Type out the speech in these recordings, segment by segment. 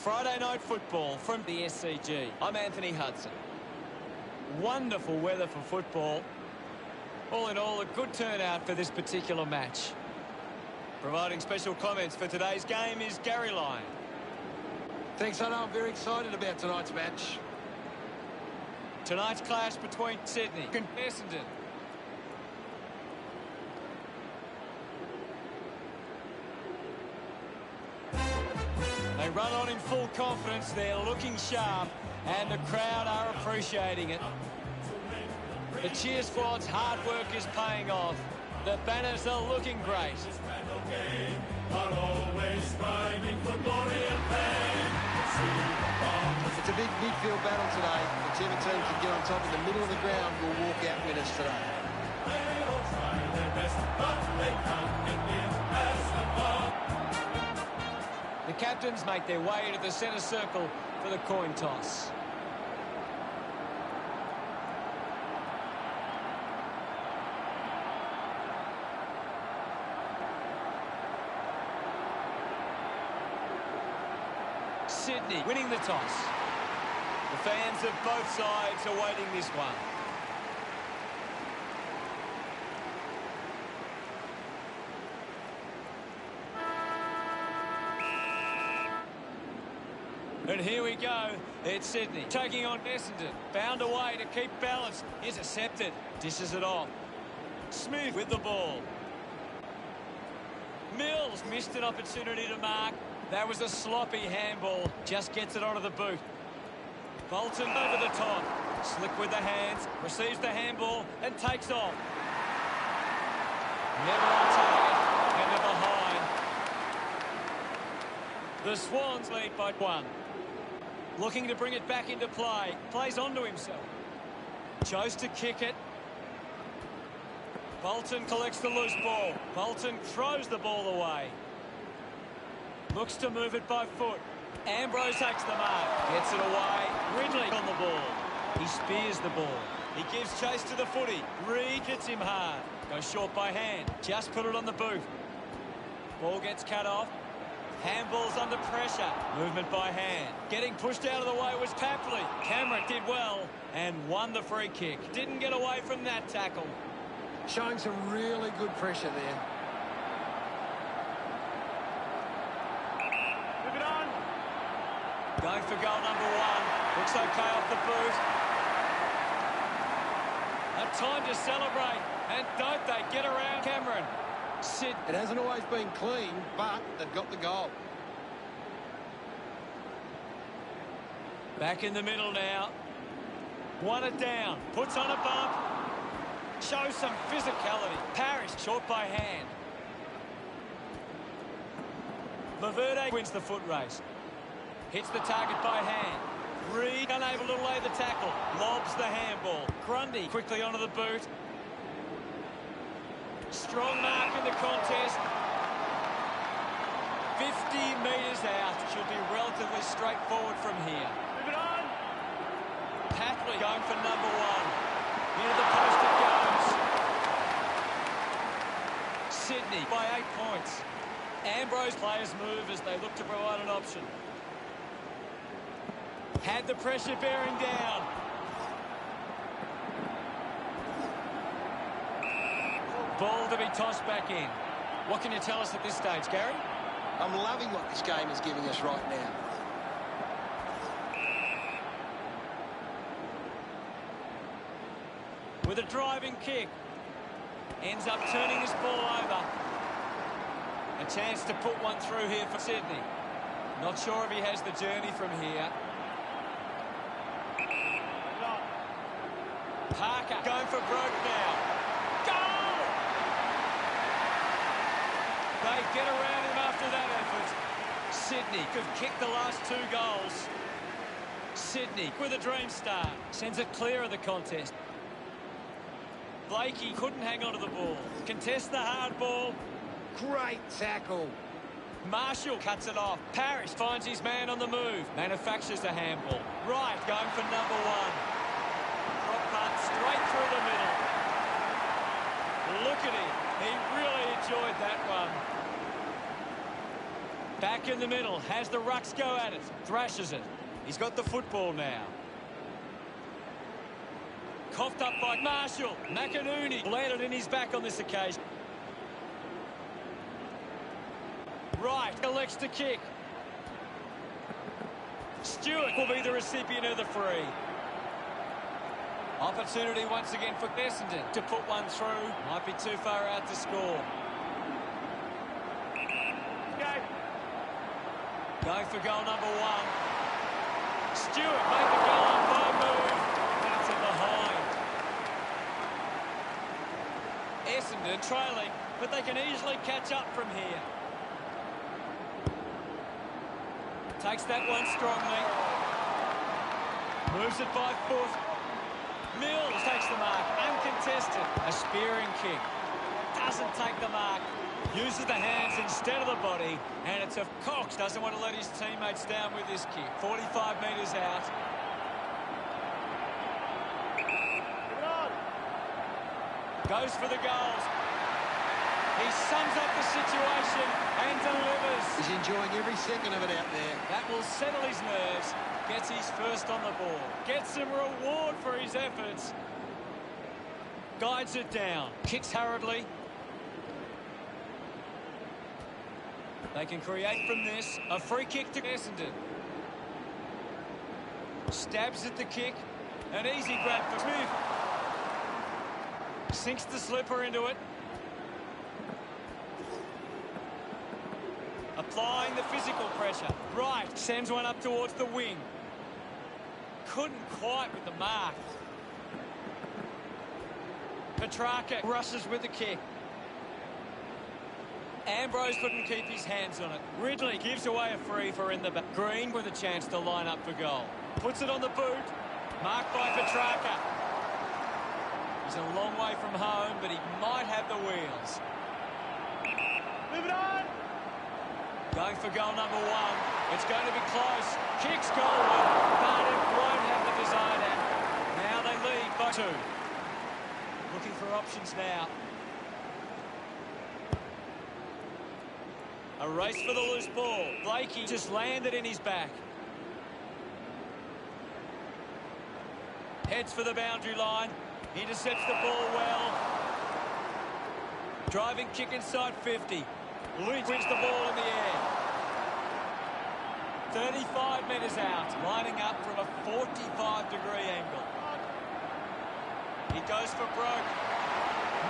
Friday night football from the SCG. I'm Anthony Hudson. Wonderful weather for football. All in all, a good turnout for this particular match. Providing special comments for today's game is Gary Lyon. Thanks, Hunter. I'm very excited about tonight's match. Tonight's clash between Sydney and Essendon. They run on in full confidence. They're looking sharp, and the crowd are appreciating it. The cheer squad's hard work is paying off. The banners are looking great. It's a big midfield battle today. Whichever team can get on top in the middle of the ground will walk out winners today. The captains make their way to the centre circle for the coin toss. Sydney winning the toss. The fans of both sides are waiting this one. And here we go. It's Sydney taking on Essendon. Found a way to keep balance. Intercepted. Dishes it off. Smith with the ball. Mills missed an opportunity to mark. That was a sloppy handball. Just gets it onto the boot. Bolton over the top. Slick with the hands. Receives the handball and takes off. Never on target and behind. The Swans lead by 1. Looking to bring it back into play. Plays onto himself. Chose to kick it. Bolton collects the loose ball. Bolton throws the ball away. Looks to move it by foot. Ambrose takes the mark. Gets it away. Ridley on the ball. He spears the ball. He gives chase to the footy. Reed hits him hard. Goes short by hand. Just put it on the boot. Ball gets cut off. Handball's under pressure. Movement by hand. Getting pushed out of the way was Papley. Cameron did well and won the free kick. Didn't get away from that tackle. Showing some really good pressure there. Move it on. Going for goal number 1. Looks okay off the boot. A time to celebrate. And don't they get around Cameron. It hasn't always been clean, but they've got the goal. Back in the middle now. Won it down. Puts on a bump. Shows some physicality. Parrish short by hand. Laverde wins the foot race. Hits the target by hand. Reed unable to lay the tackle. Lobs the handball. Grundy quickly onto the boot. Strong mark in the contest. 50 metres out. Should be relatively straightforward from here. Move it on. Patley going for number 1. Into the post it goes. Sydney by 8 points. Ambrose players move as they look to provide an option. Had the pressure bearing down. Ball to be tossed back in. What can you tell us at this stage, Gary? I'm loving what this game is giving us right now. With a driving kick. Ends up turning this ball over. A chance to put one through here for Sydney. Not sure if he has the journey from here. Parker going for broke now. Goal! They get around him after that effort. Sydney could kick the last 2 goals. Sydney with a dream start. Sends it clear of the contest. Blakey couldn't hang on to the ball. Contests the hard ball. Great tackle. Marshall cuts it off. Parrish finds his man on the move. Manufactures a handball. Wright going for number 1. Drop punt straight through the middle. Look at him. He really enjoyed that one. Back in the middle, has the rucks go at it, thrashes it. He's got the football now. Coughed up by Marshall. McInerney landed in his back on this occasion. Right, elects to kick. Stewart will be the recipient of the free. Opportunity once again for Essendon to put one through. Might be too far out to score. Going for goal number 1. Stewart made the goal on by move. That's in behind. Essendon trailing, but they can easily catch up from here. Takes that one strongly. Moves it by foot. Mills takes the mark, uncontested. A spearing kick. Doesn't take the mark. Uses the hands instead of the body. And it's if Cox doesn't want to let his teammates down with this kick. 45 metres out. Goes for the goals. He sums up the situation and delivers. He's enjoying every second of it out there. That will settle his nerves. Gets his first on the ball. Gets some reward for his efforts. Guides it down. Kicks hurriedly. They can create from this. A free kick to Essendon. Stabs at the kick. An easy grab for Smith. Sinks the slipper into it. Applying the physical pressure. Right. Sends one up towards the wing. Couldn't quite with the mark. Petrarca rushes with the kick. Ambrose couldn't keep his hands on it. Ridley gives away a free for in the back. Green with a chance to line up for goal. Puts it on the boot. Marked by Petrarca. He's a long way from home, but he might have the wheels. Moving on. Going for goal number 1. It's going to be close. Kicks goalward, but it won't have the desired outcome. Now they lead by 2. Looking for options now. A race for the loose ball. Blakey just landed in his back. Heads for the boundary line. Intercepts the ball well. Driving kick inside 50. Lynch wins the ball in the air. 35 metres out. Lining up from a 45-degree angle. He goes for broke.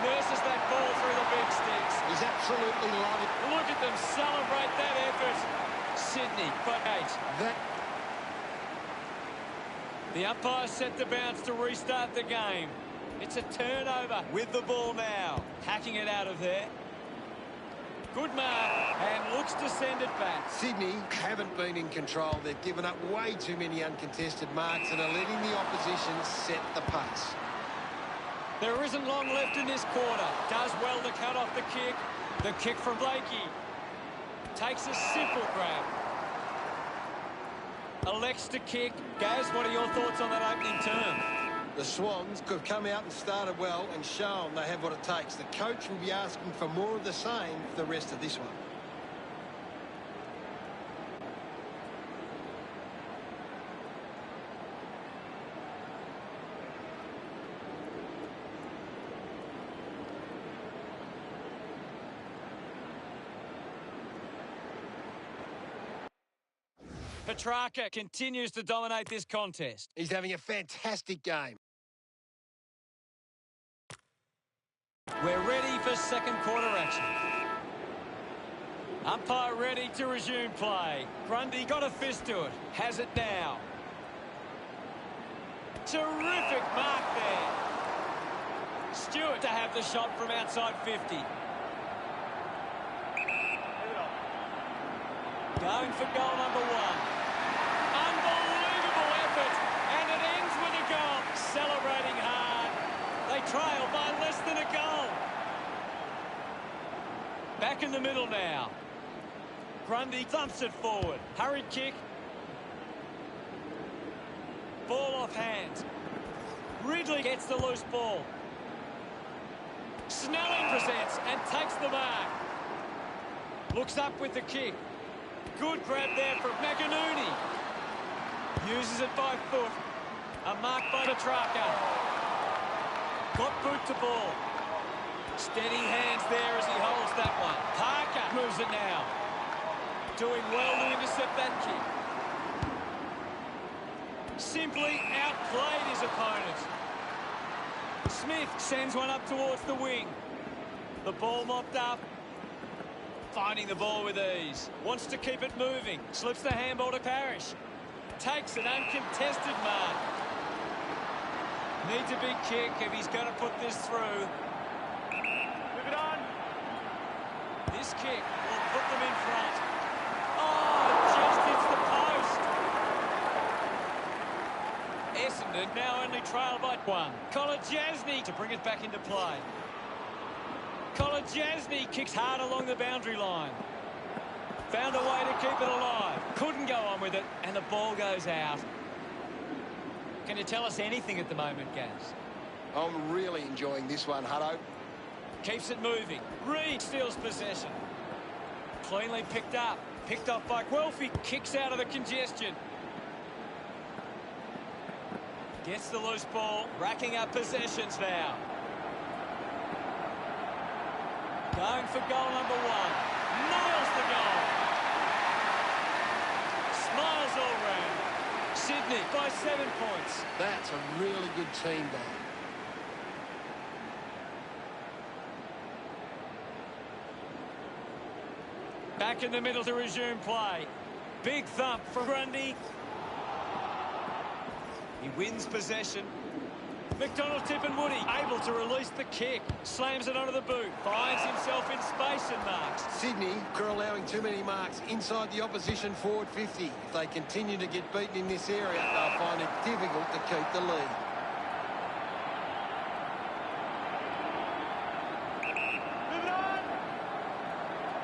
Nurses that ball through the big sticks. He's absolutely loving it. Look at them celebrate that effort. Sydney, but 8. The umpire set the bounce to restart the game. It's a turnover with the ball now. Hacking it out of there. Good mark and looks to send it back. Sydney haven't been in control. They've given up way too many uncontested marks and are letting the opposition set the pace. There isn't long left in this quarter. Does well to cut off the kick. The kick from Blakey. Takes a simple grab. Elects to kick. Gaz, what are your thoughts on that opening term? The Swans could have come out and started well and shown they have what it takes. The coach will be asking for more of the same for the rest of this one. Petrarca continues to dominate this contest. He's having a fantastic game. We're ready for second quarter action. Umpire ready to resume play. Grundy got a fist to it. Has it now. Terrific mark there. Stewart to have the shot from outside 50. Going for goal number 1. Unbelievable effort. And it ends with a goal. Celebrating hard. They trail by less than a goal. Back in the middle now. Grundy thumps it forward. Hurried kick. Ball off hands. Ridley gets the loose ball. Snelling presents and takes the mark. Looks up with the kick. Good grab there from Maganuni. Uses it by foot. A mark by Petrarca. Got boot to ball. Steady hands there as he holds that one. Parker moves it now. Doing well to intercept that kick. Simply outplayed his opponent. Smith sends one up towards the wing. The ball mopped up. Finding the ball with ease. Wants to keep it moving. Slips the handball to Parrish. Takes an uncontested mark. Needs a big kick if he's going to put this through. Move it on. This kick will put them in front. Oh, just hits the post. Essendon now only trail by one. Kolodjasny to bring it back into play. Kolodjasny kicks hard along the boundary line. Found a way to keep it alive. Couldn't go on with it, and the ball goes out. Can you tell us anything at the moment, Gaz? I'm really enjoying this one, Hutto. Keeps it moving. Reed steals possession. Cleanly picked up. Picked off by Guelphy. Kicks out of the congestion. Gets the loose ball. Racking up possessions now. Going for goal number one. Nails the goal. Smiles all round. Sydney by 7 points. That's a really good team goal. Back in the middle to resume play. Big thump from Grundy. He wins possession. McDonald, Tip and Woody able to release the kick. Slams it onto the boot. Finds himself in space and marks. Sydney are allowing too many marks inside the opposition forward 50. If they continue to get beaten in this area, they'll find it difficult to keep the lead. Move it on.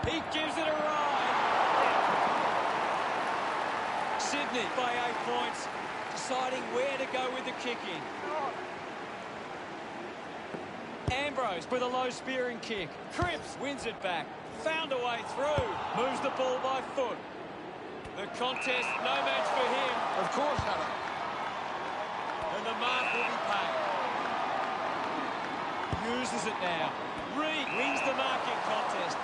He gives it a ride. Sydney by 8 points. Deciding where to go with the kicking. Ambrose with a low spearing kick. Cripps wins it back. Found a way through. Moves the ball by foot. The contest, no match for him. Of course, Hutto. And the mark will be paid. Uses it now. Reed wins the marking contest.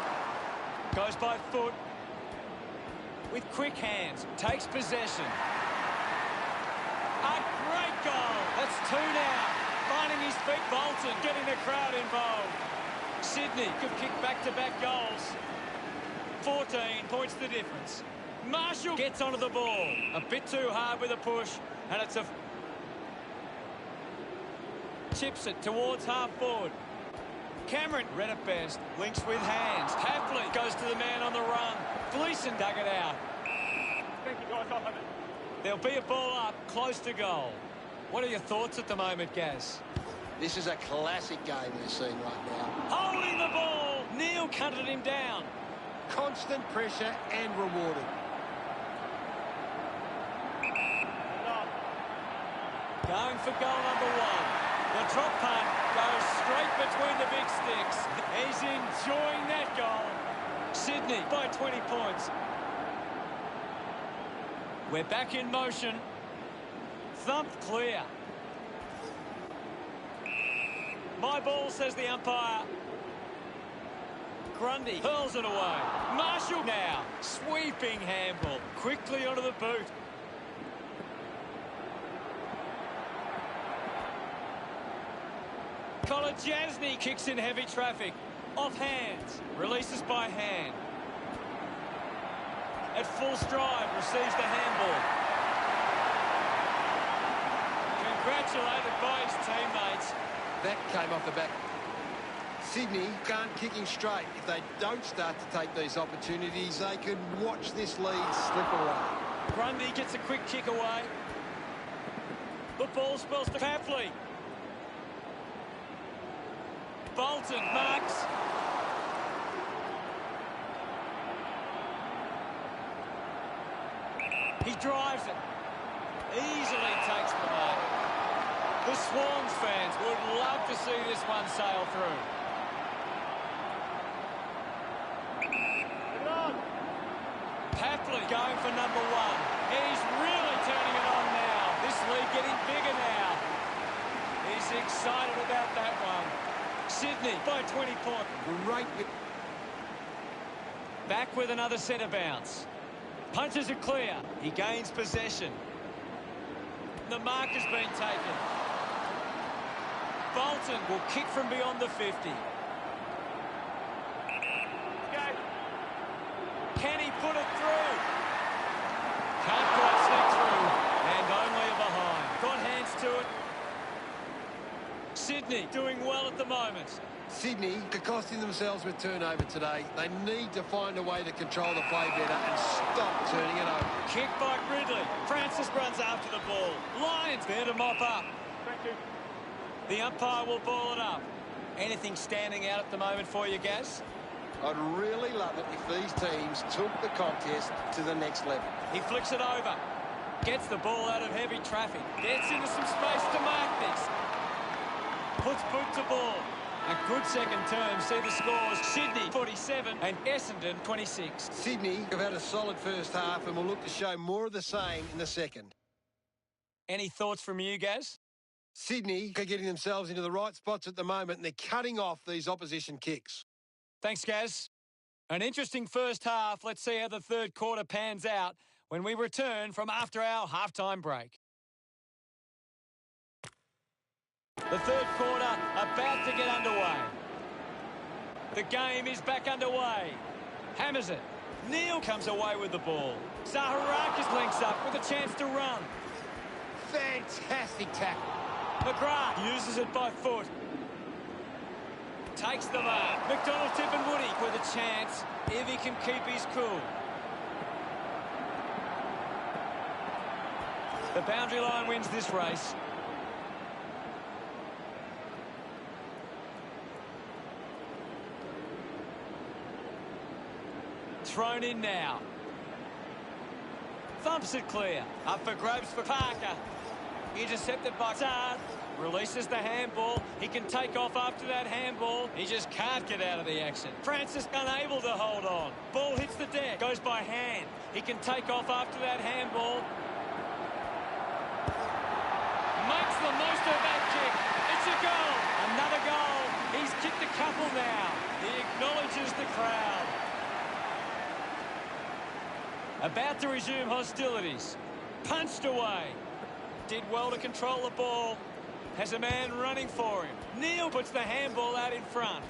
Goes by foot. With quick hands. Takes possession. A great goal. That's two now. Finding his feet, Bolton getting the crowd involved. Sydney could kick back-to-back goals. 14 points the difference. Marshall gets onto the ball. A bit too hard with a push, and it's a... Chips it towards half forward. Cameron, read it best, links with hands. Hapley goes to the man on the run. Gleeson dug it out. Thank you, guys. I'll have it. There'll be a ball up, close to goal. What are your thoughts at the moment, Gaz? This is a classic game we're seeing right now. Holding the ball. Neil cutted him down. Constant pressure and rewarded. Going for goal number one. The drop punt goes straight between the big sticks. He's enjoying that goal. Sydney by 20 points. We're back in motion. Thumped clear. My ball, says the umpire. Grundy hurls it away. Marshall now. Sweeping handball. Quickly onto the boot. Kolodjasny kicks in heavy traffic. Off hands. Releases by hand. At full stride, receives the handball. Congratulated by his teammates. That came off the back. Sydney aren't kicking straight. If they don't start to take these opportunities, they could watch this lead slip away. Grundy gets a quick kick away. The ball spills to Papley. Bolton marks. He drives it. Easily takes the mark. The Swans fans would love to see this one sail through. Papley excited about that one. Sydney by 20 points. Great. Back with another centre bounce. Punches it clear. He gains possession. The mark has been taken. Bolton will kick from beyond the 50. Can he put it through? Can't quite sneak through. And only a behind. Got hands to it. Sydney doing well at the moment. Sydney are costing themselves with turnover today. They need to find a way to control the play better and stop turning it over. Kick by Ridley. Francis runs after the ball. Lions there to mop up. Thank you. The umpire will ball it up. Anything standing out at the moment for you, Gaz? I'd really love it if these teams took the contest to the next level. He flicks it over. Gets the ball out of heavy traffic. Gets into some space to mark this. Puts boot to ball. A good second term. See the scores. Sydney 47 and Essendon 26. Sydney have had a solid first half and will look to show more of the same in the second. Any thoughts from you, Gaz? Sydney are getting themselves into the right spots at the moment and they're cutting off these opposition kicks. Thanks, Gaz. An interesting first half. Let's see how the third quarter pans out when we return from after our halftime break. The third quarter about to get underway. The game is back underway. Hammers it. Neil comes away with the ball. Zaharakis links up with a chance to run. Fantastic tackle. McGrath uses it by foot. Takes the mark. McDonald, Tip and Woody with a chance if he can keep his cool. The boundary line wins this race. Thrown in now. Thumps it clear. Up for grabs for Parker. Intercepted by Zard. Releases the handball. He can take off after that handball. He just can't get out of the action. Francis unable to hold on. Ball hits the deck. Goes by hand. He can take off after that handball. Makes the most of that kick. It's a goal. Another goal. He's kicked a couple now. He acknowledges the crowd. About to resume hostilities. Punched away. Did well to control the ball. Has a man running for him. Neil puts the handball out in front.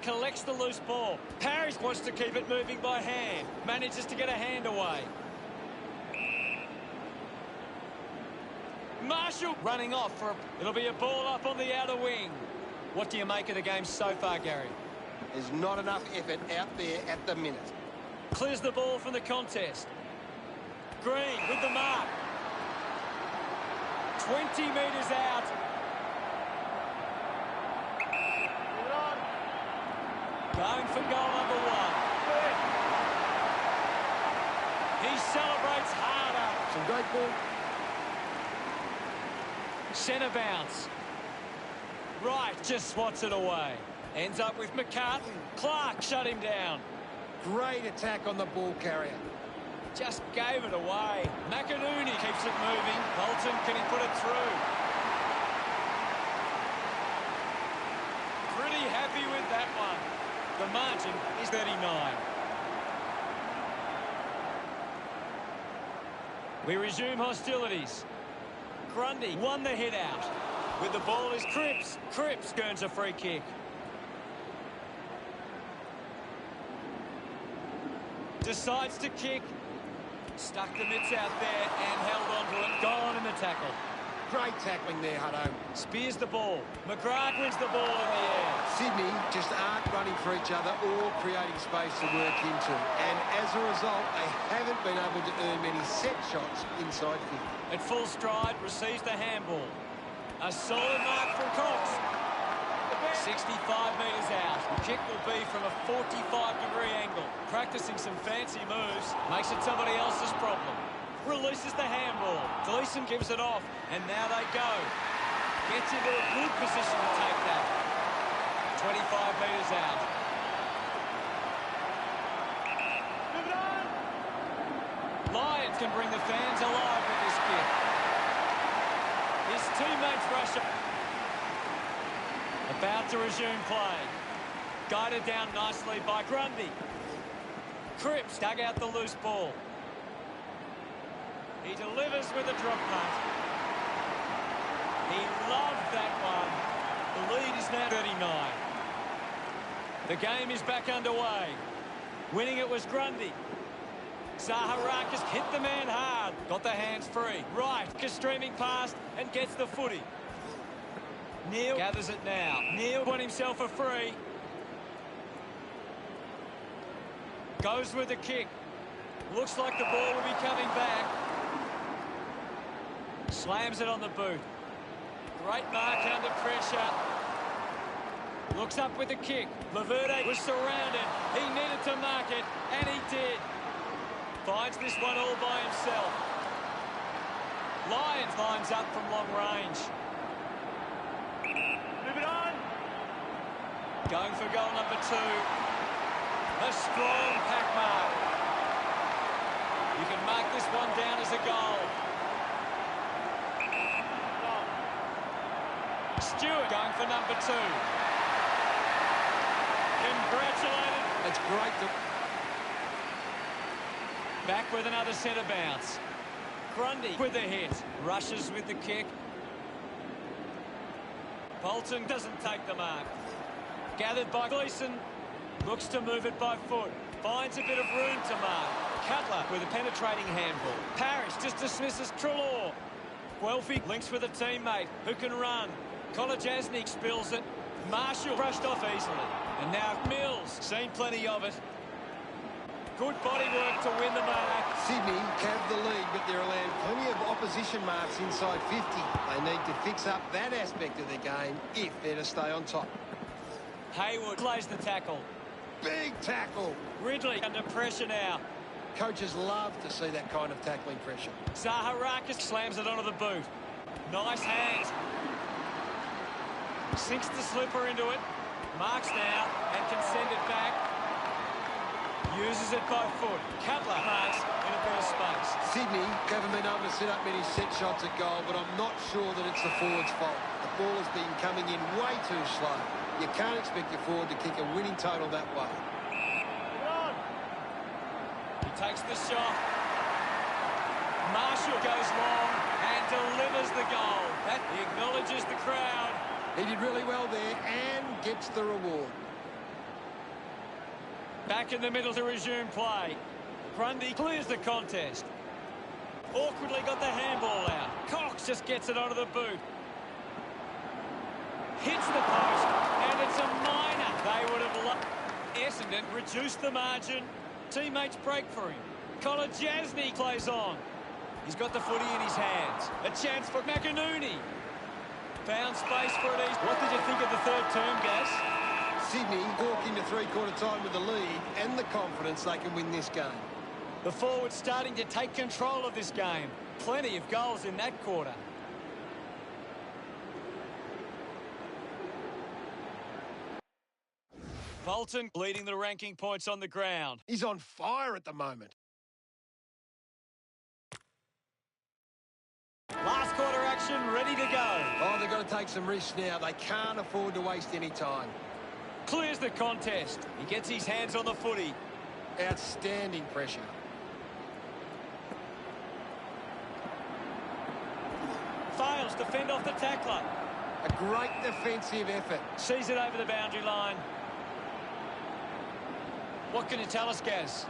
Collects the loose ball. Parrish wants to keep it moving by hand. Manages to get a hand away. Marshall running off for it'll be a ball up on the outer wing. What do you make of the game so far, Gary? There's not enough effort out there at the minute. Clears the ball from the contest. Green with the mark. 20 metres out. Going for goal number one. He celebrates harder. Some great ball. Centre bounce. Right, just swats it away. Ends up with McCartan. Clark shut him down. Great attack on the ball carrier. Just gave it away. McInerney keeps it moving. Bolton, can he put it through? Pretty happy with that one. The margin is 39. We resume hostilities. Grundy won the hit out. With the ball is Cripps. Cripps earns a free kick. Decides to kick. Stuck the mitts out there and held on to it. Gone in the tackle. Great tackling there, Hutto. Spears the ball. McGrath wins the ball in the air. Sydney just aren't running for each other or creating space to work into. And as a result, they haven't been able to earn many set shots inside 50. At full stride, receives the handball. A solid mark from Cox. 65 metres out. The kick will be from a 45-degree angle. Practicing some fancy moves. Makes it somebody else's problem. Releases the handball. Gleeson gives it off. And now they go. Gets into a good position to take that. 25 metres out. Lions can bring the fans alive with this kick. His teammates rush up. About to resume play. Guided down nicely by Grundy. Cripps dug out the loose ball. He delivers with a drop punt. He loved that one. The lead is now 39. The game is back underway. Winning it was Grundy. Zaharakis hit the man hard. Got the hands free. Right, streaming past and gets the footy. Neil gathers it now. Neil won himself a free. Goes with the kick. Looks like the ball will be coming back. Slams it on the boot. Great mark under pressure. Looks up with the kick. Laverde was surrounded. He needed to mark it, and he did. Finds this one all by himself. Lyons lines up from long range. Move it on. Going for goal number 2. A strong pack mark. You can mark this one down as a goal. Stewart going for number 2. Congratulated. It's great to... Back with another centre bounce. Grundy with the hit. Rushes with the kick. Bolton doesn't take the mark. Gathered by Gleeson. Looks to move it by foot. Finds a bit of room to mark. Cutler with a penetrating handball. Parrish just dismisses Treloar. Guelphy links with a teammate who can run. Kolajasnik spills it. Marshall brushed off easily. And now Mills. Seen plenty of it. Good body work to win the mark. Sydney have the lead, but they're allowed plenty of opposition marks inside 50. They need to fix up that aspect of their game if they're to stay on top. Haywood plays the tackle. Big tackle. Ridley under pressure now. Coaches love to see that kind of tackling pressure. Zaharakis slams it onto the boot. Nice hands. Sinks the slipper into it. Marks now and can send it back. Uses it by foot. Cutler marks in a bit of space. Sydney haven't been able to set up many set shots at goal, but I'm not sure that it's the forward's fault. The ball has been coming in way too slow. You can't expect your forward to kick a winning total that way. He takes the shot. Marshall goes long and delivers the goal. He acknowledges the crowd. He did really well there and gets the reward. Back in the middle to resume play. Grundy clears the contest. Awkwardly got the handball out. Cox just gets it onto the boot. Hits the post, and it's a minor. They would have loved. Essendon reduced the margin. Teammates break for him. Kolajasnik plays on. He's got the footy in his hands. A chance for McInerney. Found space for it easy. What did you think of the third term, Gaz? Sydney walk into three-quarter time with the lead and the confidence they can win this game. The forward starting to take control of this game. Plenty of goals in that quarter. Bolton leading the ranking points on the ground. He's on fire at the moment. Last quarter action ready to go. Oh, they've got to take some risks now. They can't afford to waste any time. Clears the contest. He gets his hands on the footy. Outstanding pressure. Fails to fend off the tackler. A great defensive effort. Sees it over the boundary line. What can you tell us, Gaz?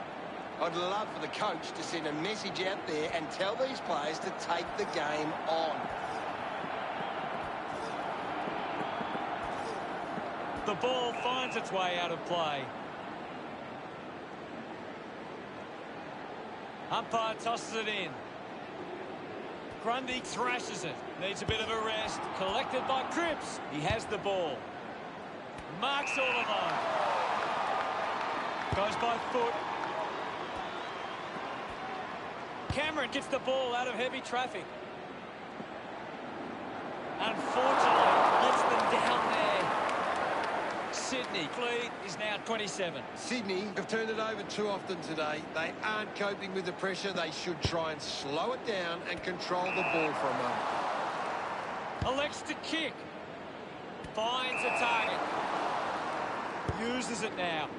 I'd love for the coach to send a message out there and tell these players to take the game on. The ball finds its way out of play. Umpire tosses it in. Grundy thrashes it. Needs a bit of a rest. Collected by Cripps. He has the ball. Marks all alone. Goes by foot. Cameron gets the ball out of heavy traffic. Unfortunately, gets them down there. Sydney lead is now 27. Sydney have turned it over too often today. They aren't coping with the pressure. They should try and slow it down and control the ball for a moment. Elects to kick. Finds a target. Uses it now.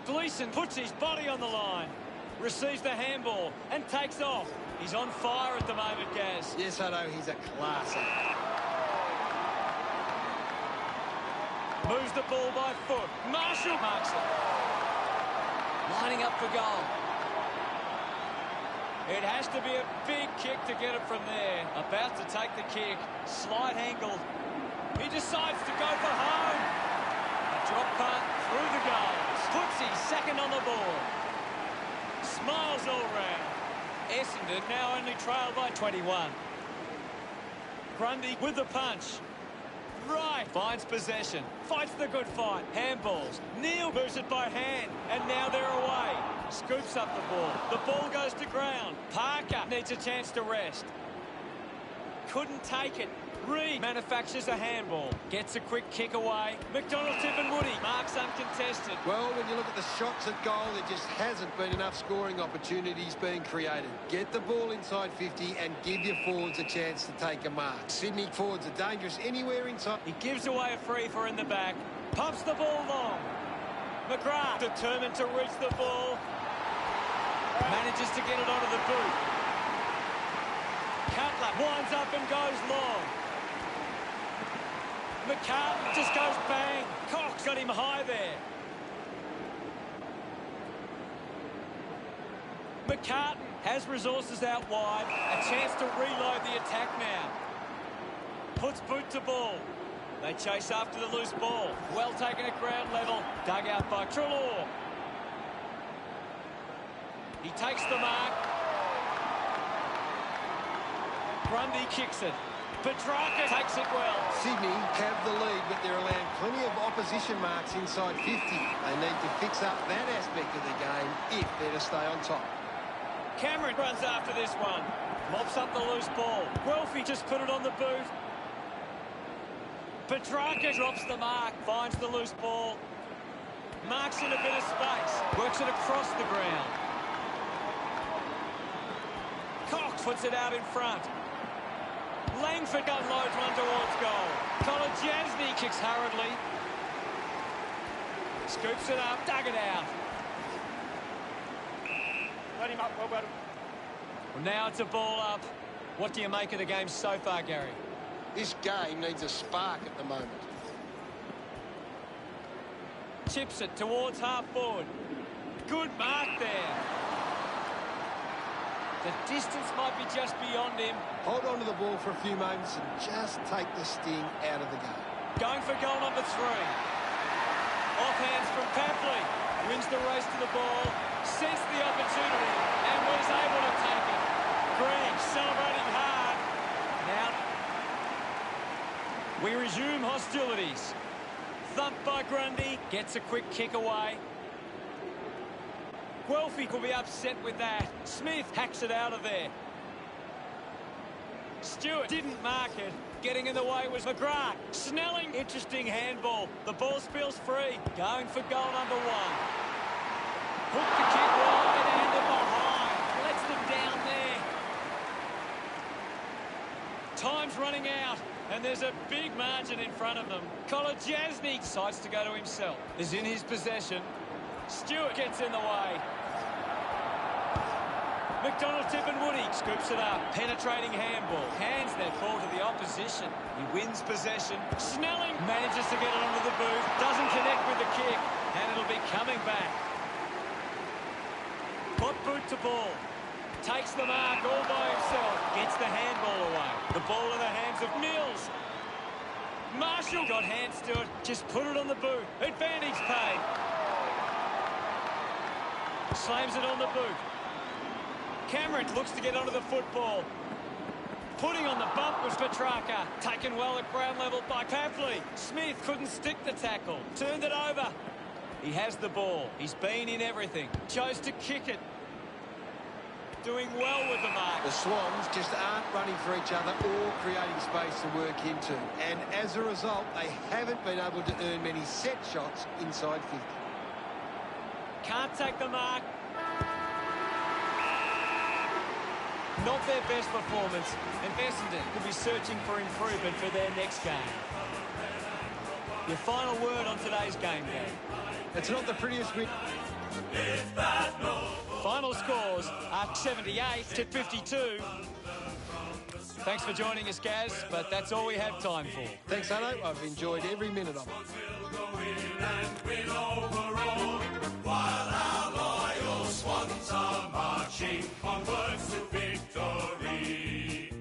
Gleeson puts his body on the line. Receives the handball and takes off. He's on fire at the moment, Gaz. Yes, I know. He's a class act. Moves the ball by foot. Marshall marks it. Lining up for goal. It has to be a big kick to get it from there. About to take the kick. Slight angle. He decides to go for home. A drop punt through the goals. Puts his second on the board. Smiles all round. Essendon now only trail by 21. Grundy with the punch. Right. Finds possession. Fights the good fight. Handballs. Neal moves it by hand. And now they're away. Scoops up the ball. The ball goes to ground. Parker needs a chance to rest. Couldn't take it. Reed manufactures a handball. Gets a quick kick away. McDonald, Tip and Woody. Marks uncontested. Well, when you look at the shots at goal, there just hasn't been enough scoring opportunities being created. Get the ball inside 50 and give your forwards a chance to take a mark. Sydney forwards are dangerous anywhere inside. He gives away a free for in the back. Pumps the ball long. McGrath determined to reach the ball. Manages to get it onto the boot. Cutler winds up and goes long. McCartan just goes bang. Cox got him high there. McCartan has resources out wide. A chance to reload the attack now. Puts boot to ball. They chase after the loose ball. Well taken at ground level. Dug out by Treloar. He takes the mark. Grundy kicks it. Petrarca takes it well. Sydney have the lead, but they're allowing plenty of opposition marks inside 50. They need to fix up that aspect of the game if they're to stay on top. Cameron runs after this one. Mops up the loose ball. Guelphy just put it on the boot. Petrarca drops the mark. Finds the loose ball. Marks in a bit of space. Works it across the ground. Cox puts it out in front. Langford unloads one towards goal. Kolodjasny kicks hurriedly. Scoops it up, dug it out. Let him up, well, well. Well, now it's a ball up. What do you make of the game so far, Gary? This game needs a spark at the moment. Chips it towards half forward. Good mark there. The distance might be just beyond him. Hold on to the ball for a few moments and just take the sting out of the game. Going for goal number 3. Off hands from Papley. Wins the race to the ball. Sensed the opportunity and was able to take it. Green celebrating hard. Now we resume hostilities. Thumped by Grundy. Gets a quick kick away. Guelphy will be upset with that. Smith hacks it out of there. Stewart didn't mark it. Getting in the way was McGrath. Snelling, interesting handball. The ball spills free. Going for goal number 1. Hooked the kick wide and behind. Lets them down there. Time's running out. And there's a big margin in front of them. Kolodjasny decides to go to himself. Is in his possession. Stewart gets in the way. McDonald, Tip and Woody scoops it up. Penetrating handball. Hands that ball to the opposition. He wins possession. Snelling manages to get it onto the boot. Doesn't connect with the kick. And it'll be coming back. Got boot to ball. Takes the mark all by himself. Gets the handball away. The ball in the hands of Mills. Marshall got hands to it. Just put it on the boot. Advantage paid. Slams it on the boot. Cameron looks to get onto the football. Putting on the bump was Petrarca. Taken well at ground level by Papley. Smith couldn't stick the tackle. Turned it over. He has the ball. He's been in everything. Chose to kick it. Doing well with the mark. The Swans just aren't running for each other or creating space to work into. And as a result, they haven't been able to earn many set shots inside 50. Can't take the mark. Not their best performance, and Essendon could be searching for improvement for their next game. Your final word on today's game, Gary? It's not the prettiest win. Final scores are 78 to 52. Thanks for joining us, Gaz, but that's all we have time for. Thanks, Hano. I've enjoyed every minute of it. While our loyal Swans are marching onwards to victory.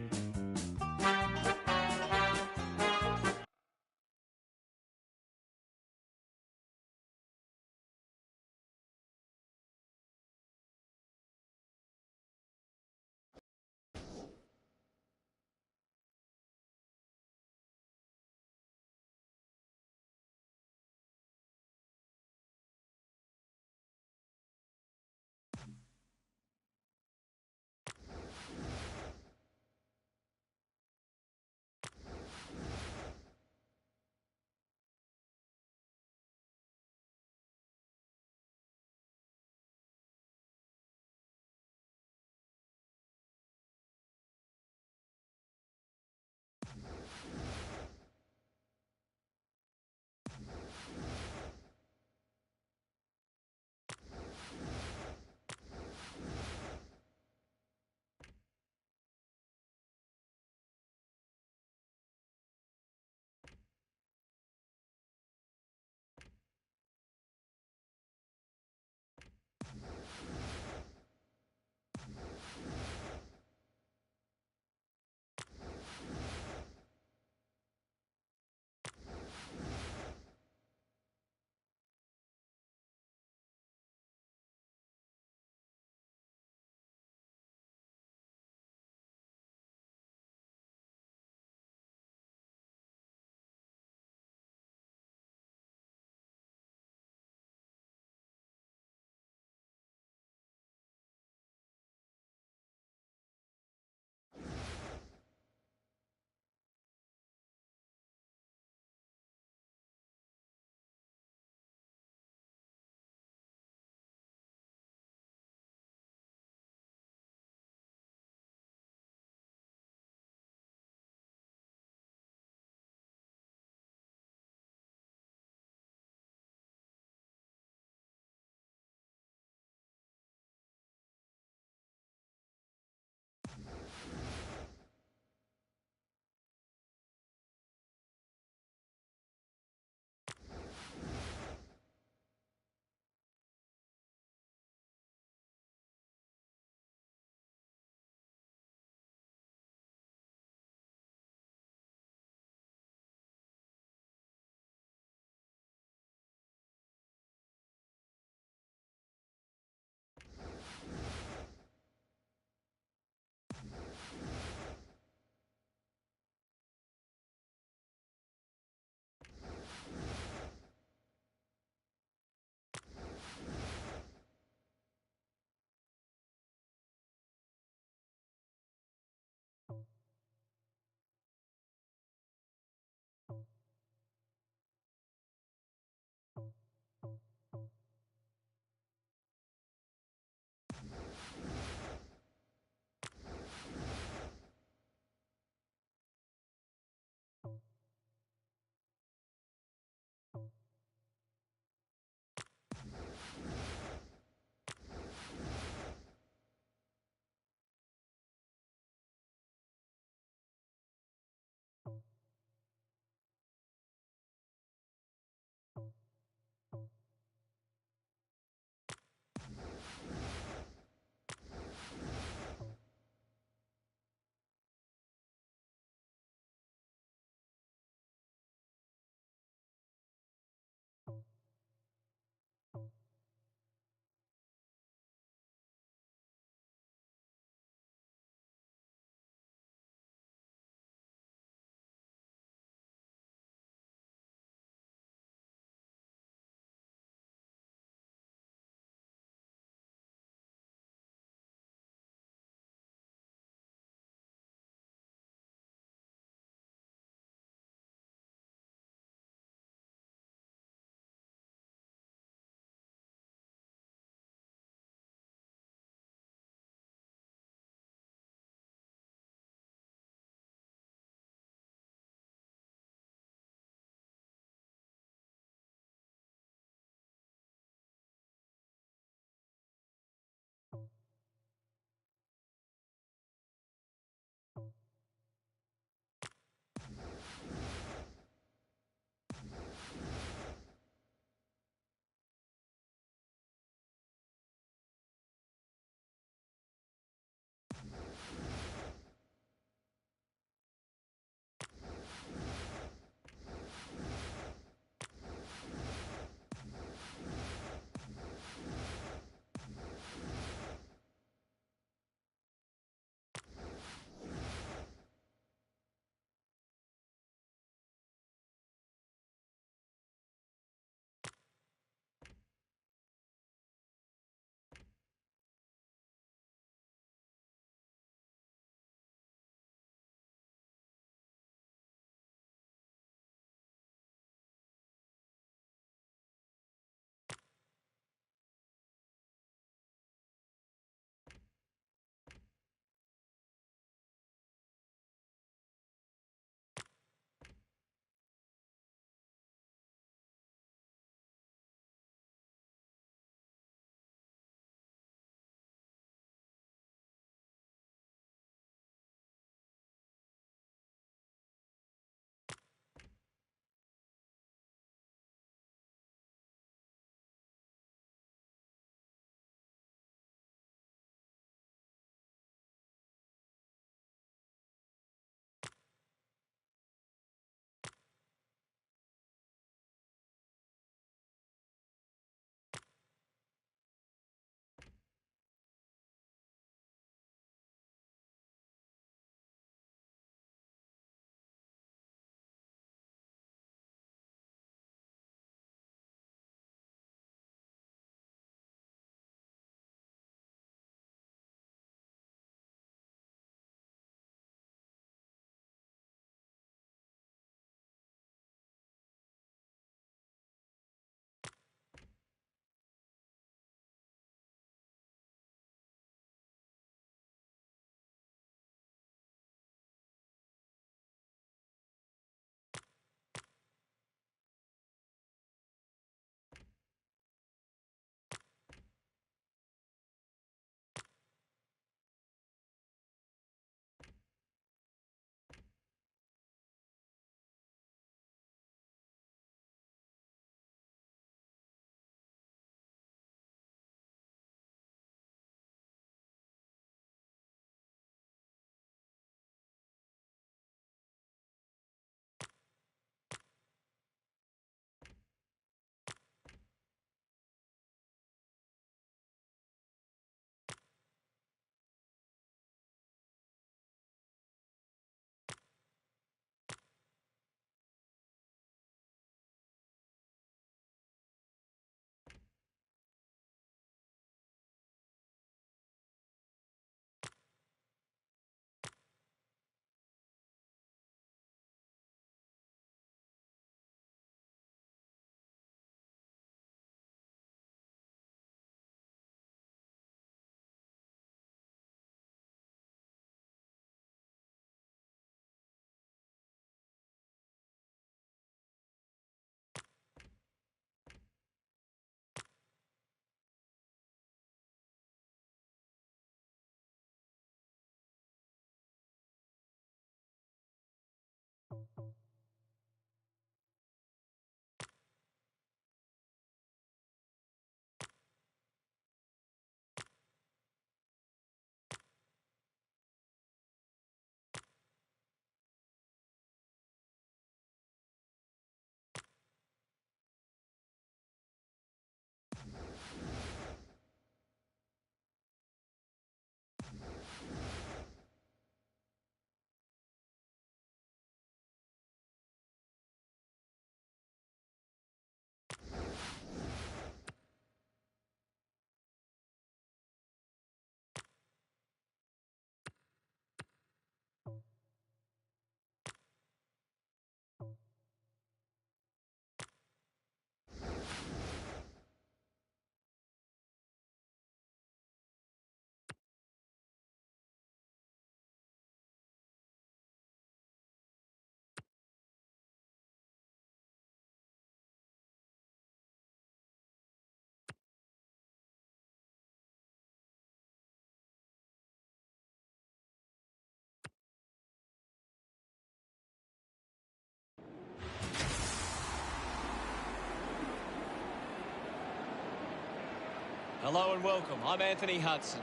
Hello and welcome. I'm Anthony Hudson,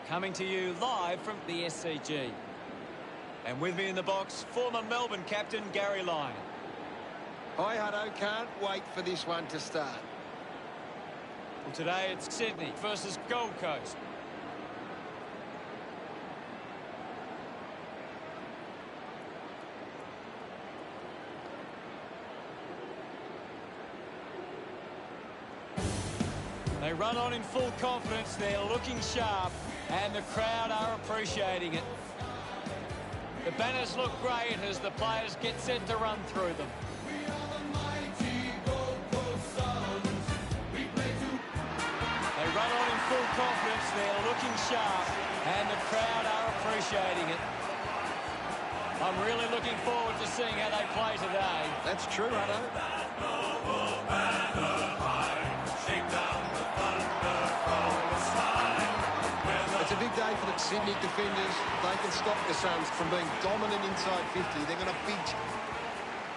coming to you live from the SCG. And with me in the box, former Melbourne captain Gary Lyon. Hi, Hutto. Can't wait for this one to start. Well, today it's Sydney versus Gold Coast. They run on in full confidence, they're looking sharp, and the crowd are appreciating it. The banners look great as the players get set to run through them. They run on in full confidence, they're looking sharp, and the crowd are appreciating it. I'm really looking forward to seeing how they play today. That's true, Hutto. It's a big day for the Sydney defenders. They can stop the Suns from being dominant inside 50. They're going to beat.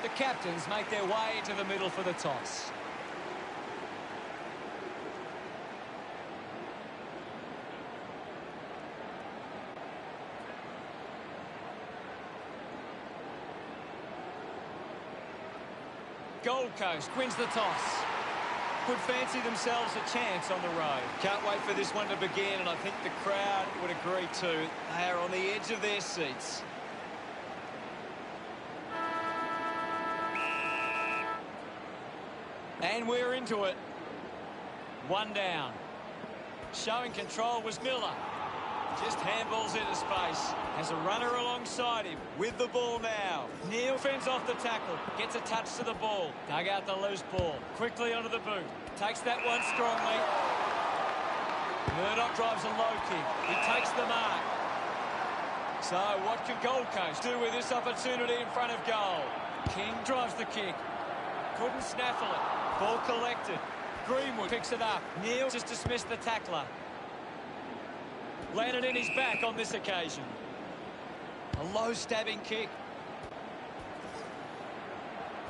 The captains make their way to the middle for the toss. Gold Coast wins the toss. Could fancy themselves a chance on the road. Can't wait for this one to begin, and I think the crowd would agree too. They are on the edge of their seats. And we're into it. One down. Showing control was Miller. Just handballs into space. Has a runner alongside him with the ball now. Neal fends off the tackle. Gets a touch to the ball. Dug out the loose ball. Quickly onto the boot. Takes that one strongly. Murdoch drives a low kick. He takes the mark. So what can Gold Coast do with this opportunity in front of goal? King drives the kick. Couldn't snaffle it. Ball collected. Greenwood picks it up. Neal just dismissed the tackler. Landed in his back on this occasion. A low stabbing kick.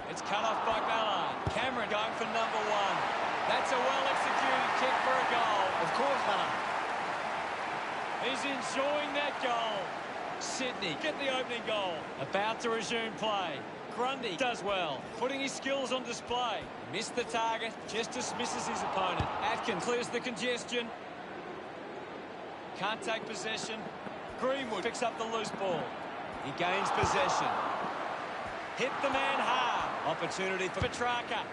It's cut off by Mallard. Cameron going for number one. That's a well-executed kick for a goal. Of course, Hutto. He's enjoying that goal. Sydney get the opening goal. About to resume play. Grundy does well, putting his skills on display. Missed the target, just dismisses his opponent. Atkins clears the congestion. Can't take possession. Greenwood picks up the loose ball. He gains possession. Hit the man hard. Opportunity for Petrarca.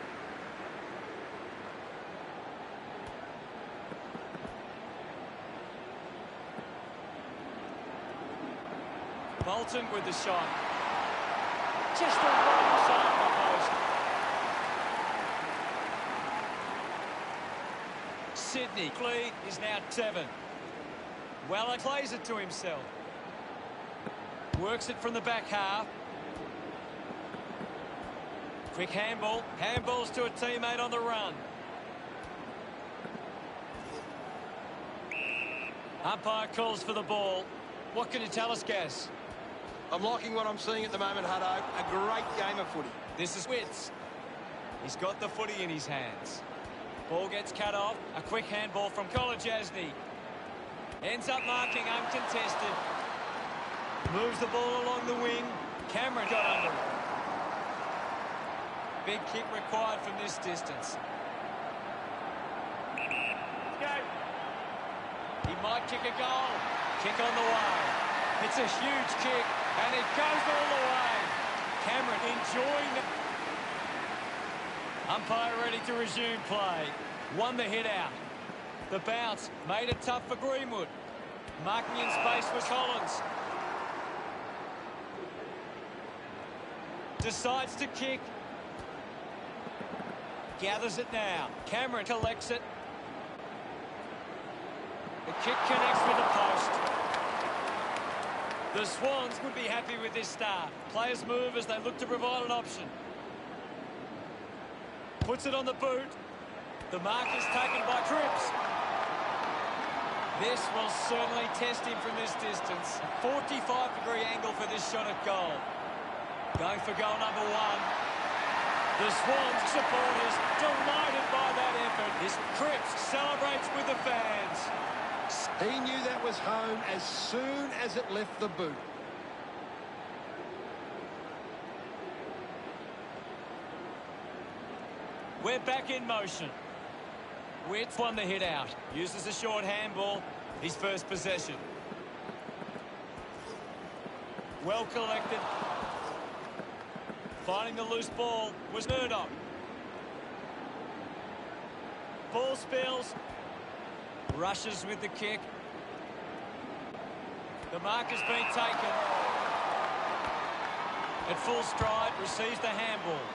Bolton with the shot. Just the wrong side of the post. Sydney lead is now 7. Weller plays it to himself. Works it from the back half. Quick handball. Handballs to a teammate on the run. Umpire calls for the ball. What can you tell us, Gaz? I'm liking what I'm seeing at the moment, Hutto. A great game of footy. This is Witts. He's got the footy in his hands. Ball gets cut off. A quick handball from Kolajasny. Ends up marking uncontested. Moves the ball along the wing. Cameron got under it. Big kick required from this distance. Go. He might kick a goal. Kick on the way. It's a huge kick, and it goes all the way. Cameron enjoying the... Umpire ready to resume play. Won the hit out. The bounce made it tough for Greenwood. Marking in space was Collins. Decides to kick. Gathers it now. Cameron collects it. The kick connects with the post. The Swans would be happy with this start. Players move as they look to provide an option. Puts it on the boot. The mark is taken by Cripps. This will certainly test him from this distance. 45-degree angle for this shot at goal. Going for goal number one. The Swans supporters delighted by that effort. This Cripps celebrates with the fans. He knew that was home as soon as it left the boot. We're back in motion. Witt's won the hit out. Uses a short handball. His first possession. Well collected. Finding the loose ball was Murdoch. Ball spills. Rushes with the kick. The mark has been taken. At full stride, receives the handball.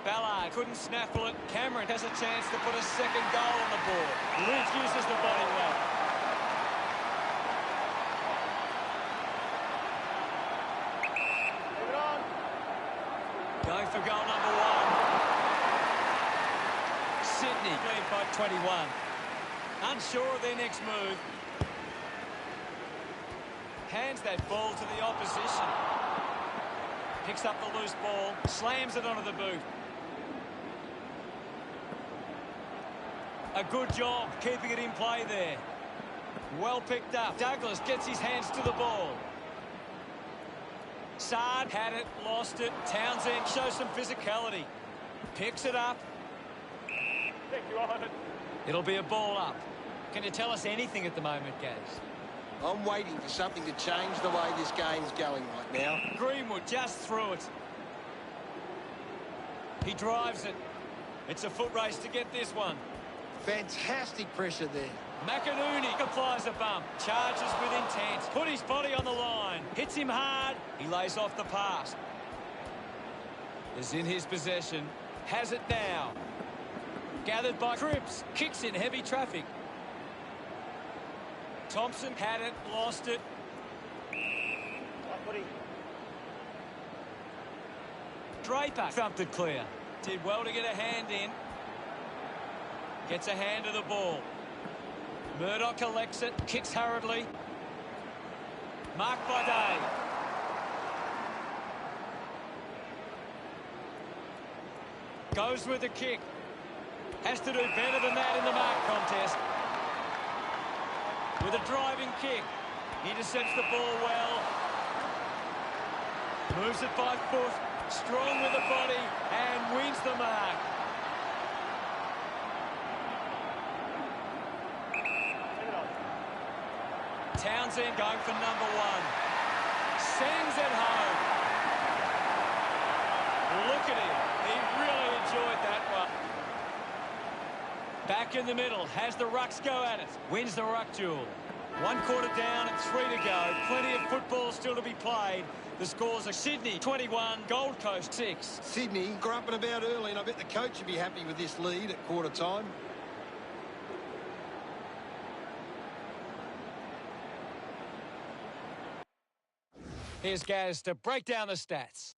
Ballard couldn't snaffle it. Cameron has a chance to put a second goal on the board. Ridge uses the body well. Move it on. Going for goal number 1. Sydney lead by 21. Unsure of their next move. Hands that ball to the opposition. Picks up the loose ball. Slams it onto the boot. A good job keeping it in play there. Well picked up. Douglas gets his hands to the ball. Sard had it, lost it. Townsend shows some physicality. Picks it up. Thank you, on it. It'll be a ball up. Can you tell us anything at the moment, Gaz? I'm waiting for something to change the way this game's going right now. Greenwood just threw it. He drives it. It's a foot race to get this one. Fantastic pressure there. McInerney applies a bump. Charges with intent. Put his body on the line. Hits him hard. He lays off the pass. Is in his possession. Has it now. Gathered by Cripps. Kicks in heavy traffic. Thompson had it. Lost it. Buddy. Draper thumped it clear. Did well to get a hand in. Gets a hand to the ball. Murdoch collects it. Kicks hurriedly. Marked by Day. Goes with the kick. Has to do better than that in the mark contest. With a driving kick. Intercepts the ball well. Moves it by foot. Strong with the body and wins the mark. Townsend going for number 1. Sends it home. Look at him. He really enjoyed that one. Back in the middle. Has the rucks go at it. Wins the ruck duel. 1 quarter down and 3 to go. Plenty of football still to be played. The scores are Sydney 21, Gold Coast 6. Sydney got up and about early, and I bet the coach would be happy with this lead at quarter time. Here's Gaz to break down the stats.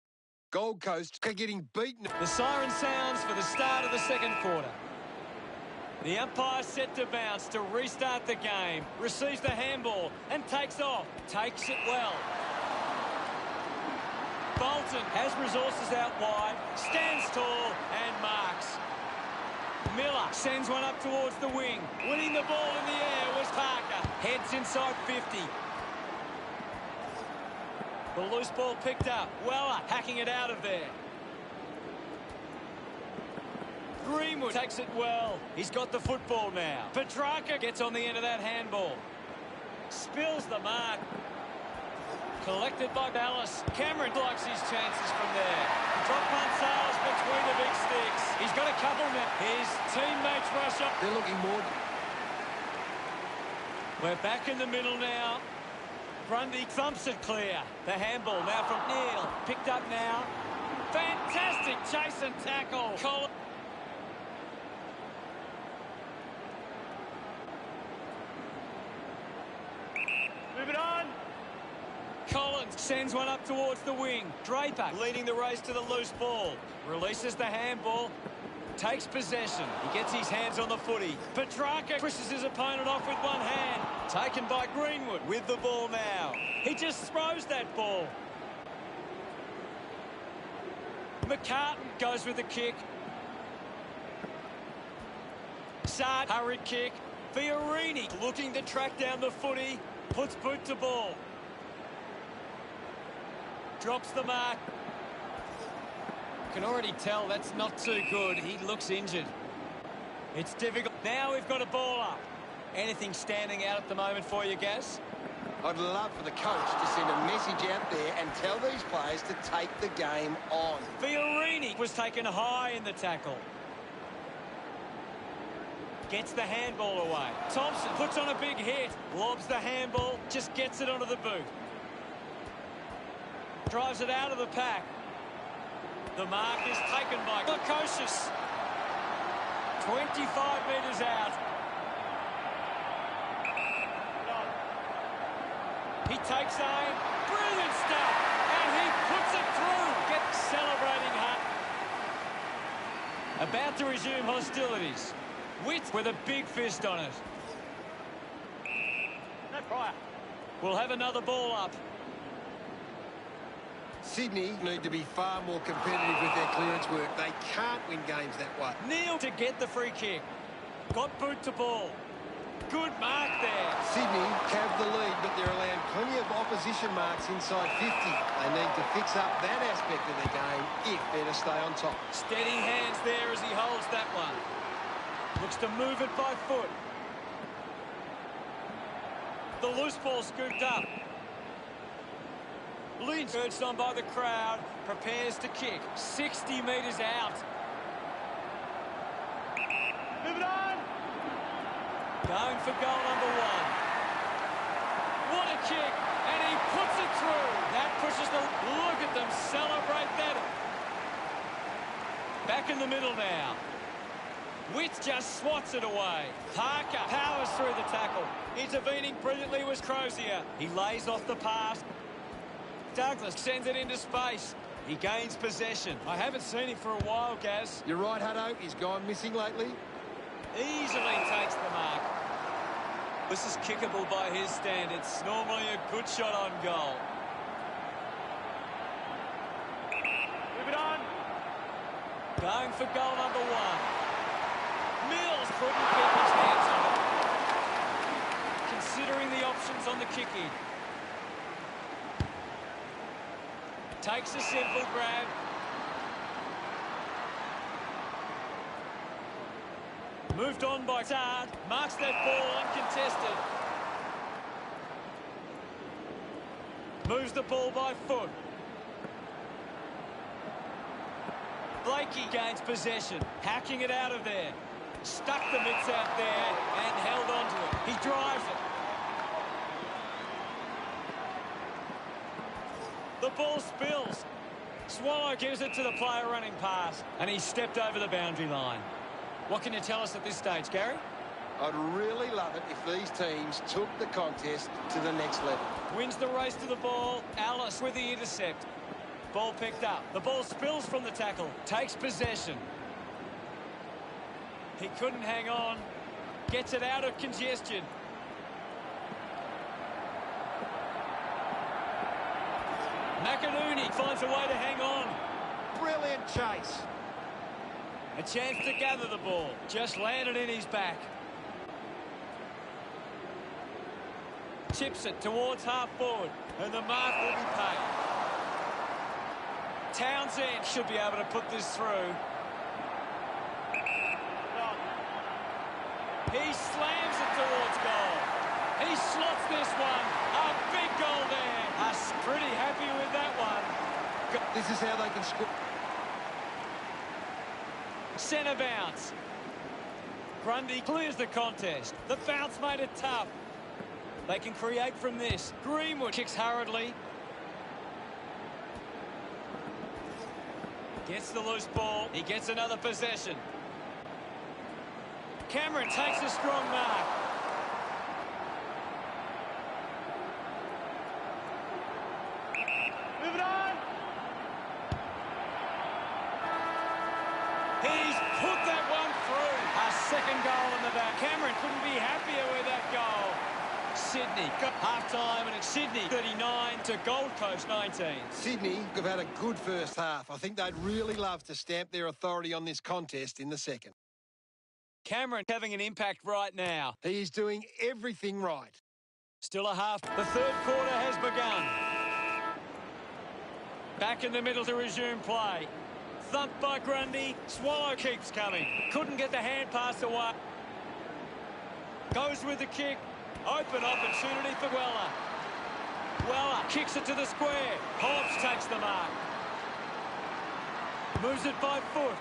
Gold Coast are getting beaten. The siren sounds for the start of the second quarter. The umpire set to bounce to restart the game. Receives the handball and takes off. Takes it well. Bolton has resources out wide. Stands tall and marks. Miller sends one up towards the wing. Winning the ball in the air was Parker. Heads inside 50. The loose ball picked up. Weller hacking it out of there. Greenwood takes it well. He's got the football now. Petrarca gets on the end of that handball. Spills the mark. Collected by Dallas. Cameron likes his chances from there. Drop punt sails between the big sticks. He's got a couple now. His teammates rush up. They're looking more. We're back in the middle now. Grundy thumps it clear. The handball now from Neal. Picked up now. Fantastic chase and tackle. Move it on. Collins sends one up towards the wing. Draper leading the race to the loose ball. Releases the handball. Takes possession. He gets his hands on the footy. Petrarca pushes his opponent off with one hand. Taken by Greenwood with the ball now. He just throws that ball. McCartan goes with the kick. Sard, hurried kick. Fiorini looking to track down the footy. Puts boot to ball. Drops the mark. Can already tell that's not too good. He looks injured. It's difficult. Now we've got a ball up. Anything standing out at the moment for you, Gaz? I'd love for the coach to send a message out there and tell these players to take the game on. Fiorini was taken high in the tackle. Gets the handball away. Thompson puts on a big hit. Lobs the handball. Just gets it onto the boot. Drives it out of the pack. The mark is taken by Lukosius. 25 metres out. He takes aim. Brilliant stuff. And he puts it through. Gets celebrating hard. About to resume hostilities. Witt with a big fist on it. No prior. We'll have another ball up. Sydney need to be far more competitive with their clearance work. They can't win games that way. Neal to get the free kick. Got boot to ball. Good mark there. Sydney have the lead, but they're allowing plenty of opposition marks inside 50. They need to fix up that aspect of their game if they're to stay on top. Steady hands there as he holds that one. Looks to move it by foot. The loose ball scooped up. Lynch, urged on by the crowd, prepares to kick. 60 metres out. Move it on. Going for goal number one. What a kick. And he puts it through. That pushes the... Look at them celebrate that. Back in the middle now. Witt just swats it away. Parker powers through the tackle. Intervening brilliantly was Crozier. He lays off the pass. Douglas sends it into space. He gains possession. I haven't seen him for a while, Gaz. You're right, Hutto. He's gone missing lately. Easily takes the mark. This is kickable by his standards. Normally a good shot on goal. Move it on. Going for goal number one. Mills couldn't keep his hands on it. Considering the options on the kick-in. Takes a simple grab. Moved on by Sard. Marks that ball uncontested. Moves the ball by foot. Blakey gains possession. Hacking it out of there. Stuck the mitts out there and held on to it. He drives it. The ball spills. Swallow gives it to the player running past. And he stepped over the boundary line. What can you tell us at this stage, Gary? I'd really love it if these teams took the contest to the next level. Wins the race to the ball. Alice with the intercept. Ball picked up. The ball spills from the tackle. Takes possession. He couldn't hang on. Gets it out of congestion. McInerney finds a way to hang on. Brilliant chase. A chance to gather the ball. Just landed in his back. Chips it towards half forward. And the mark will be paid. Townsend should be able to put this through. He slams it towards goal. He slots this one. A big goal there. Us pretty happy with that one. This is how they can score. Centre bounce. Grundy clears the contest. The bounce made it tough. They can create from this. Greenwood kicks hurriedly. Gets the loose ball. He gets another possession. Cameron takes a strong mark. Move it on. He's put that one through. A second goal in the back. Cameron couldn't be happier with that goal. Sydney got half-time, and it's Sydney 39 to Gold Coast 19. Sydney have had a good first half. I think they'd really love to stamp their authority on this contest in the second. Cameron having an impact right now. He is doing everything right. Still a half. The third quarter has begun. Back in the middle to resume play. Thumped by Grundy. Swallow keeps coming. Couldn't get the hand pass away. Goes with the kick. Open opportunity for Weller. Weller kicks it to the square. Hobbs takes the mark. Moves it by foot.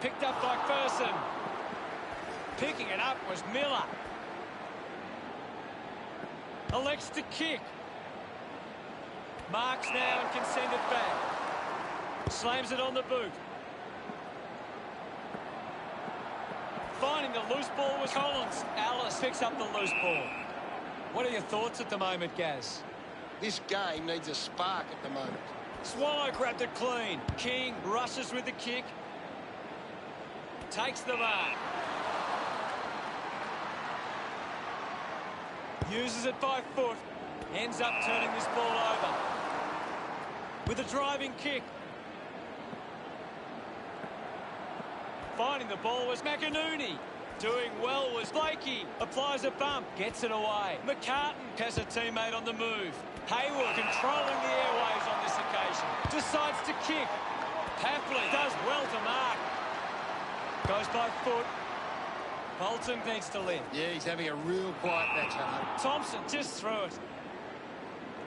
Picked up by Ferguson. Picking it up was Miller. Elects to kick. Marks now and can send it back. Slams it on the boot. Finding the loose ball was Collins. Alice picks up the loose ball. What are your thoughts at the moment, Gaz? This game needs a spark at the moment. Swallow grabbed it clean. King rushes with the kick. Takes the mark. Uses it by foot. Ends up turning this ball over. With a driving kick. Finding the ball was McInerney. Doing well was Blakey. Applies a bump. Gets it away. McCartan has a teammate on the move. Hayward controlling the airwaves on this occasion. Decides to kick. Papley does well to mark. Goes by foot. Bolton needs to lift. Yeah, he's having a real quiet match, Hart. Thompson just threw it.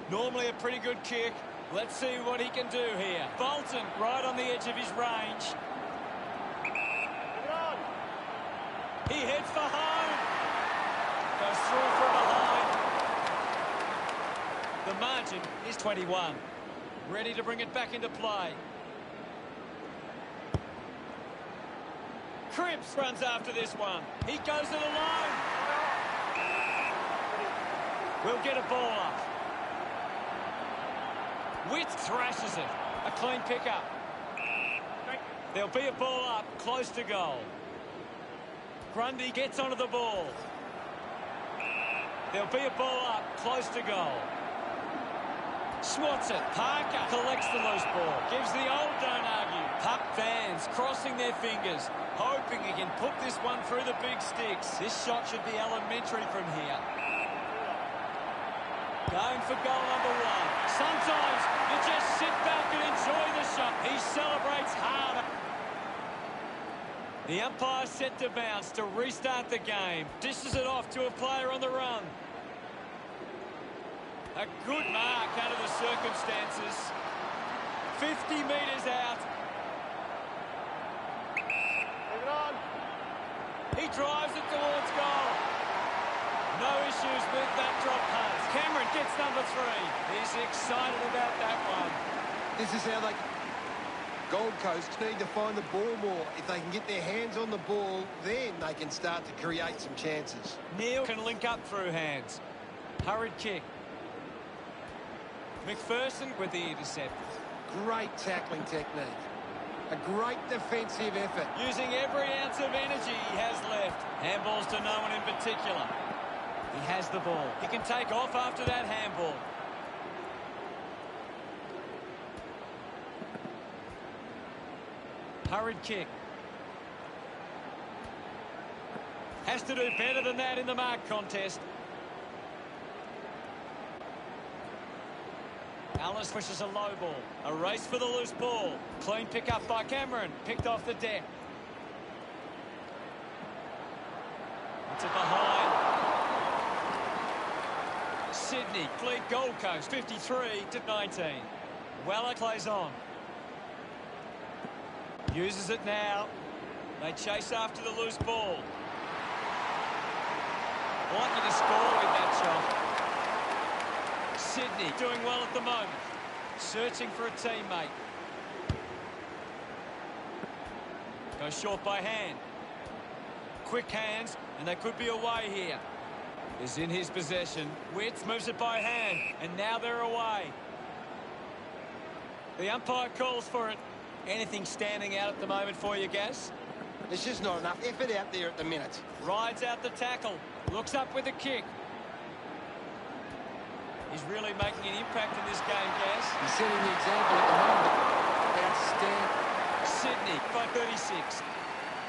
Normally a pretty good kick. Let's see what he can do here. Bolton right on the edge of his range. He heads for home. Goes through from behind. The margin is 21. Ready to bring it back into play. Cripps runs after this one. He goes it alone. We'll get a ball up. Witt thrashes it. A clean pickup. There'll be a ball up close to goal. Grundy gets onto the ball. There'll be a ball up close to goal. Swats it. Parker collects the loose ball. Gives the old don't argue. Pup fans crossing their fingers, hoping he can put this one through the big sticks. This shot should be elementary from here. Going for goal number one. Sometimes you just sit back and enjoy the shot. He celebrates hard. The umpire set to bounce to restart the game. Dishes it off to a player on the run. A good mark under the circumstances. 50 metres out. He drives it towards goal. No issues with that drop pass. Cameron gets number 3. He's excited about that one. This is how they... Gold Coast need to find the ball more. If they can get their hands on the ball, then they can start to create some chances. Neil can link up through hands. Hurried kick. McPherson with the intercept. Great tackling technique. A great defensive effort. Using every ounce of energy he has left. Handballs to no one in particular. He has the ball. He can take off after that handball. Hurried kick. Has to do better than that in the mark contest. Alice pushes a low ball. A race for the loose ball. Clean pick up by Cameron. Picked off the deck. It's a behind. Sydney lead Gold Coast 53 to 19. Weller plays on. Uses it now. They chase after the loose ball. Lucky to score with that shot. Sydney doing well at the moment. Searching for a teammate. Goes short by hand. Quick hands, and they could be away here. Is in his possession. Witt moves it by hand, and now they're away. The umpire calls for it. Anything standing out at the moment for you, Gaz? There's just not enough effort out there at the minute. Rides out the tackle. Looks up with a kick. He's really making an impact in this game, Gaz. He's setting the example at the moment. Outstanding. Sydney by 36.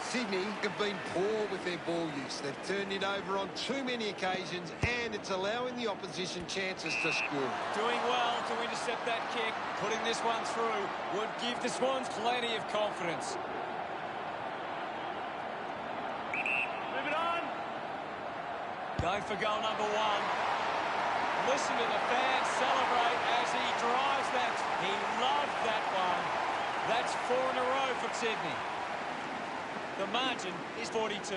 Sydney have been poor with their ball use. They've turned it over on too many occasions, and it's allowing the opposition chances to score. Doing well to intercept that kick. Putting this one through would give the Swans plenty of confidence. Move it on. Going for goal number one. Listen to the fans celebrate as he drives that. He loved that one. That's 4 in a row for Sydney. The margin is 42.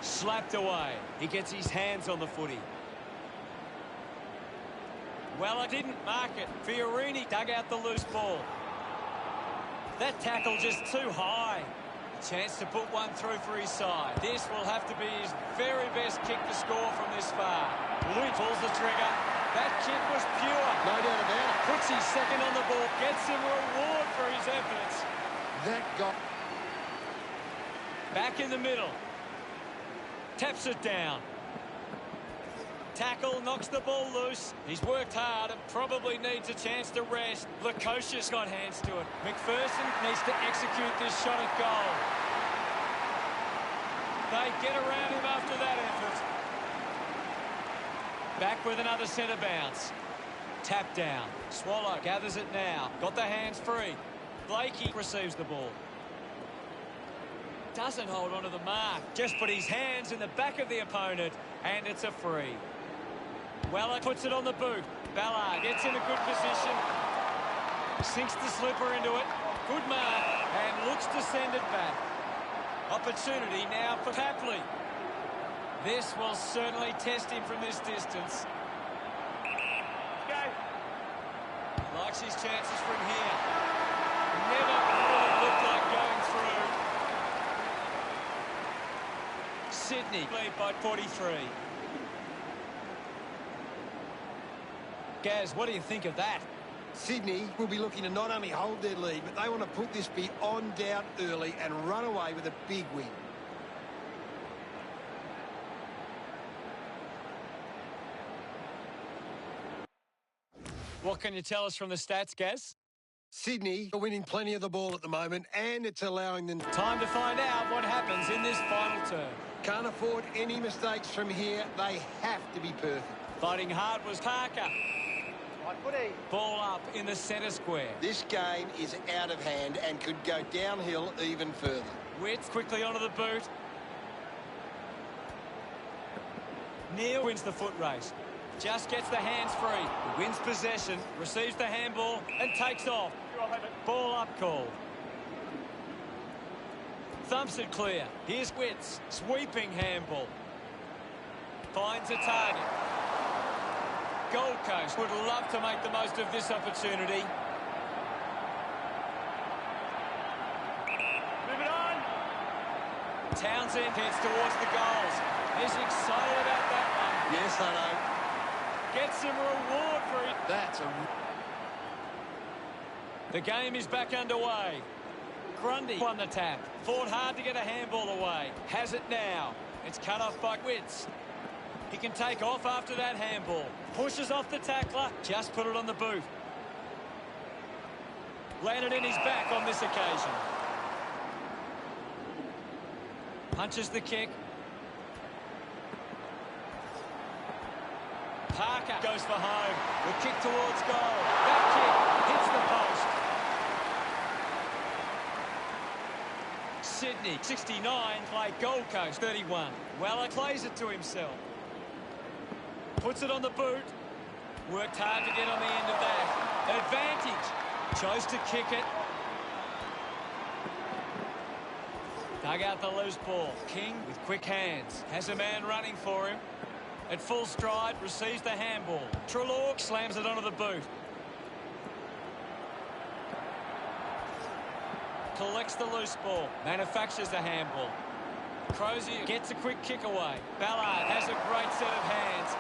Slapped away. He gets his hands on the footy. Well, I didn't mark it. Fiorini dug out the loose ball. That tackle just too high. A chance to put one through for his side. This will have to be his very best kick to score from this far. Louis pulls the trigger. That kick was pure. No doubt about it. Puts his second on the ball. Gets him a reward for his efforts. That got... Back in the middle. Taps it down. Tackle, knocks the ball loose. He's worked hard and probably needs a chance to rest. Lukosius got hands to it. McPherson needs to execute this shot at goal. They get around him after that effort. Back with another centre bounce. Tap down. Swallow gathers it now. Got the hands free. Blakey receives the ball. Doesn't hold on to the mark. Just put his hands in the back of the opponent, and it's a free. Weller puts it on the boot. Ballard gets in a good position. Sinks the slipper into it. Good mark, and looks to send it back. Opportunity now for Tapley. This will certainly test him from this distance. Okay. Likes his chances from here. Never really looked like going through. Sydney lead by 43. Gaz, what do you think of that? Sydney will be looking to not only hold their lead, but they want to put this bit on down early and run away with a big win. What can you tell us from the stats, Gaz? Sydney are winning plenty of the ball at the moment, and it's allowing them... Time to find out what happens in this final turn. Can't afford any mistakes from here. They have to be perfect. Fighting hard was Parker. Right footy. Ball up in the centre square. This game is out of hand and could go downhill even further. Witts quickly onto the boot. Neal wins the foot race. Just gets the hands free. He wins possession, receives the handball and takes off. Ball up called. Thumps it clear. Here's Witts. Sweeping handball. Finds a target. Gold Coast would love to make the most of this opportunity. Move it on. Townsend heads towards the goals. He's excited about that one. Yes, I know. Gets him a reward for it. That's a... The game is back underway. Grundy won the tap. Fought hard to get a handball away. Has it now. It's cut off by Witts. He can take off after that handball. Pushes off the tackler. Just put it on the boot. Landed in his back on this occasion. Punches the kick. Parker goes for home. The kick towards goal. That kick hits the post. Sydney, 69, play Gold Coast, 31. Weller plays it to himself. Puts it on the boot. Worked hard to get on the end of that. Advantage. Chose to kick it. Dug out the loose ball. King with quick hands. Has a man running for him. At full stride, receives the handball. Treloar slams it onto the boot. Collects the loose ball. Manufactures the handball. Crozier gets a quick kick away. Ballard has a great set of hands.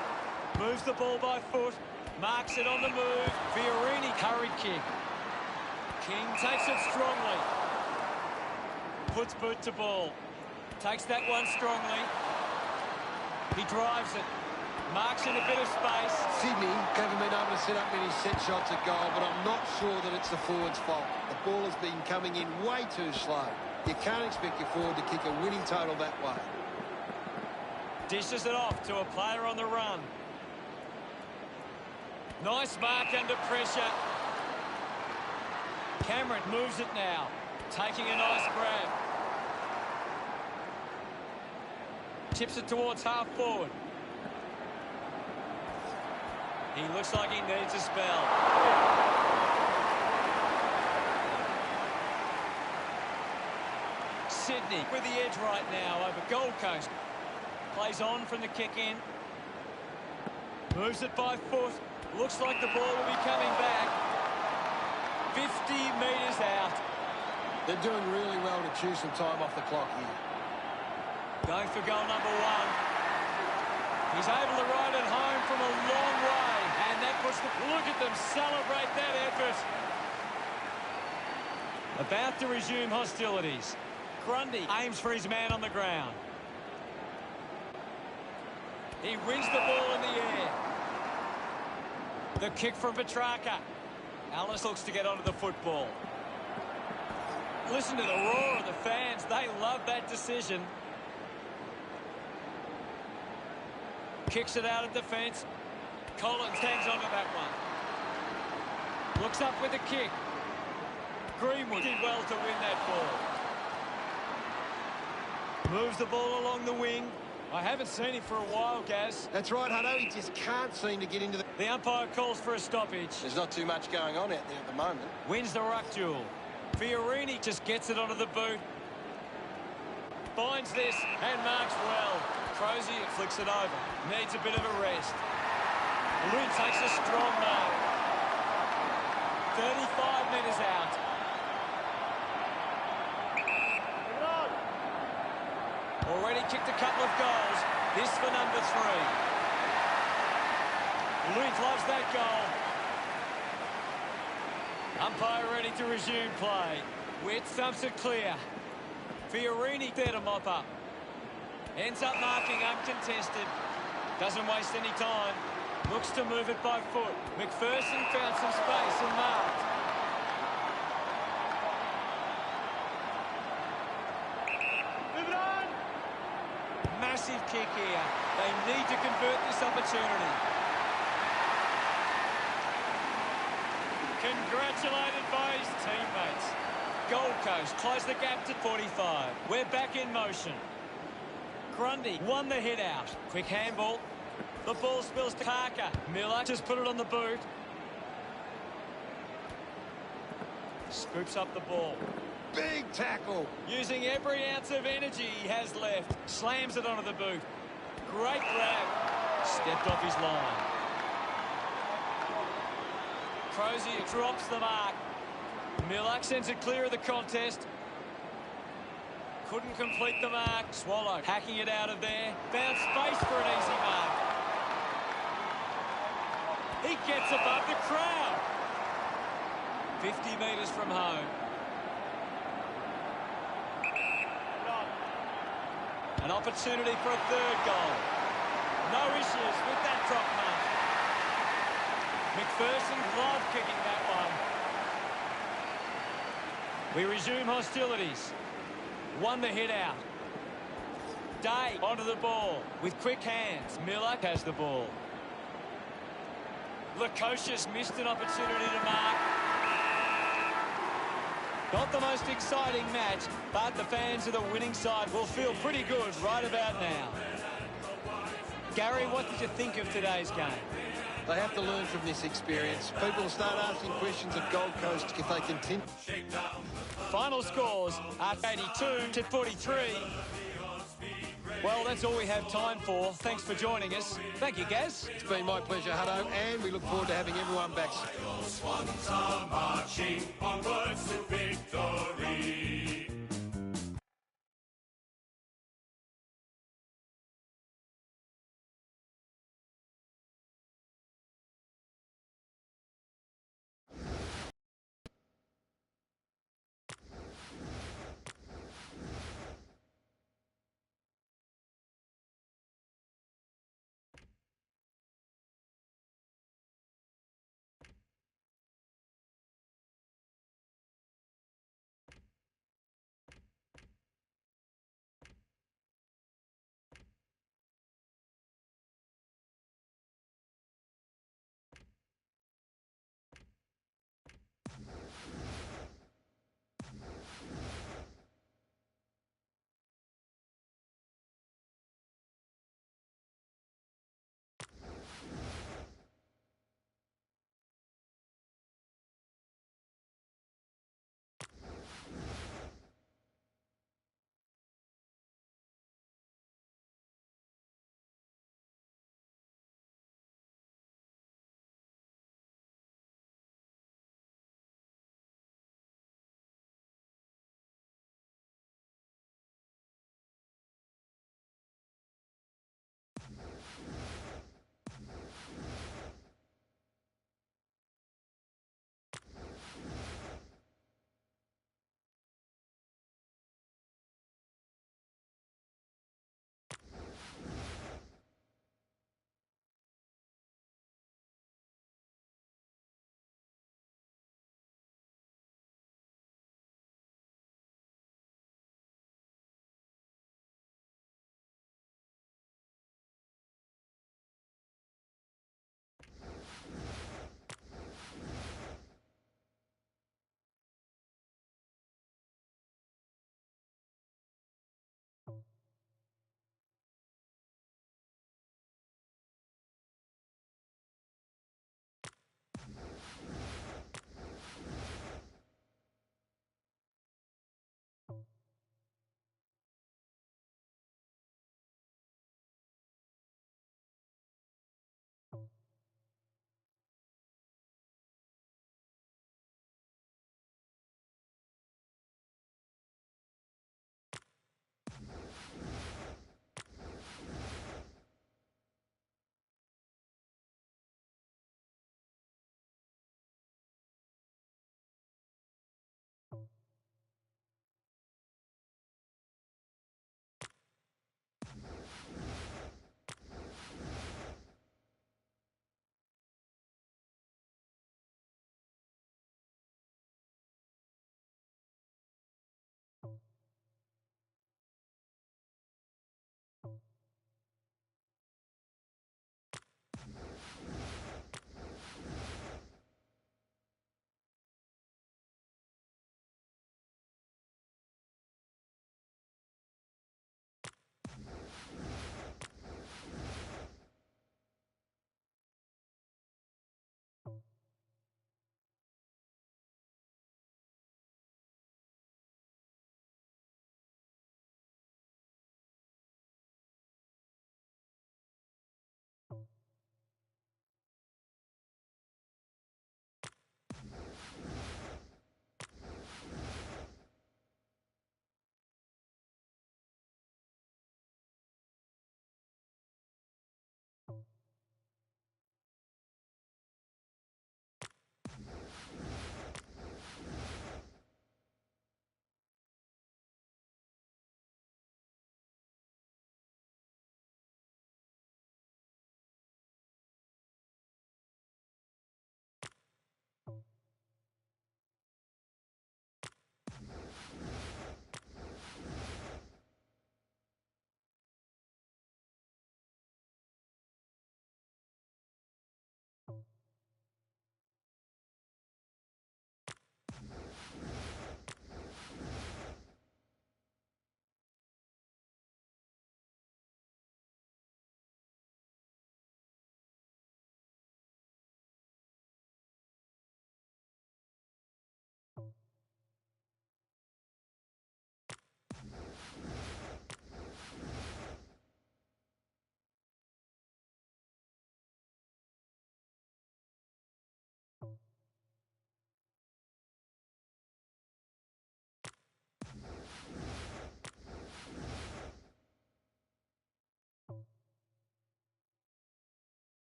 Moves the ball by foot. Marks it on the move. Fiorini hurried kick. King takes it strongly. Puts boot to ball. Takes that one strongly. He drives it. Marks in a bit of space. Sydney haven't been able to set up many set shots at goal, but I'm not sure that it's the forward's fault. The ball has been coming in way too slow. You can't expect your forward to kick a winning total that way. Dishes it off to a player on the run. Nice mark under pressure. Cameron moves it now. Taking a nice grab. Tips it towards half forward. He looks like he needs a spell. Sydney with the edge right now over Gold Coast. Plays on from the kick in. Moves it by foot. Looks like the ball will be coming back. 50 metres out. They're doing really well to chew some time off the clock here. Going for goal number one. He's able to ride it home from a long way. And that puts the... Look at them celebrate that effort. About to resume hostilities. Grundy aims for his man on the ground. He wins the ball in the air. The kick from Petrarca. Alice looks to get onto the football. Listen to the roar of the fans. They love that decision. Kicks it out of defence. Collins hangs onto that one. Looks up with a kick. Greenwood did well to win that ball. Moves the ball along the wing. I haven't seen him for a while, Gaz. That's right, Hutto. He just can't seem to get into the... The umpire calls for a stoppage. There's not too much going on out there at the moment. Wins the ruck duel. Fiorini just gets it onto the boot. Finds this and marks well. Crozier flicks it over. Needs a bit of a rest. Lynn takes a strong mark. 35 metres out. Already kicked a couple of goals. This for number 3. Lynn loves that goal. Umpire ready to resume play. Witt thumps it clear. Fiorini there to mop up. Ends up marking uncontested. Doesn't waste any time. Looks to move it by foot. McPherson found some space and marked. Move it on! Massive kick here. They need to convert this opportunity. Congratulated by his teammates. Gold Coast close the gap to 45. We're back in motion. Grundy won the hit out. Quick handball. The ball spills to Parker. Miller just put it on the boot. Scoops up the ball. Big tackle. Using every ounce of energy he has left. Slams it onto the boot. Great grab. Stepped off his line. Crozier drops the mark. Miller sends it clear of the contest. Couldn't complete the mark. Swallow hacking it out of there. Found space for an easy mark. He gets above the crowd. 50 metres from home. An opportunity for a third goal. No issues with that drop mark. McPherson glove kicking that one. We resume hostilities. Won the hit out. Day onto the ball with quick hands. Miller has the ball. Lukosius missed an opportunity to mark. Not the most exciting match, but the fans of the winning side will feel pretty good right about now. Gary, what did you think of today's game? They have to learn from this experience. People will start asking questions of Gold Coast if they continue. Final scores are 82 to 43. Well, that's all we have time for. Thanks for joining us. Thank you, Gaz. It's been my pleasure, Hutto, and we look forward to having everyone back. Swans are marching onwards to victory.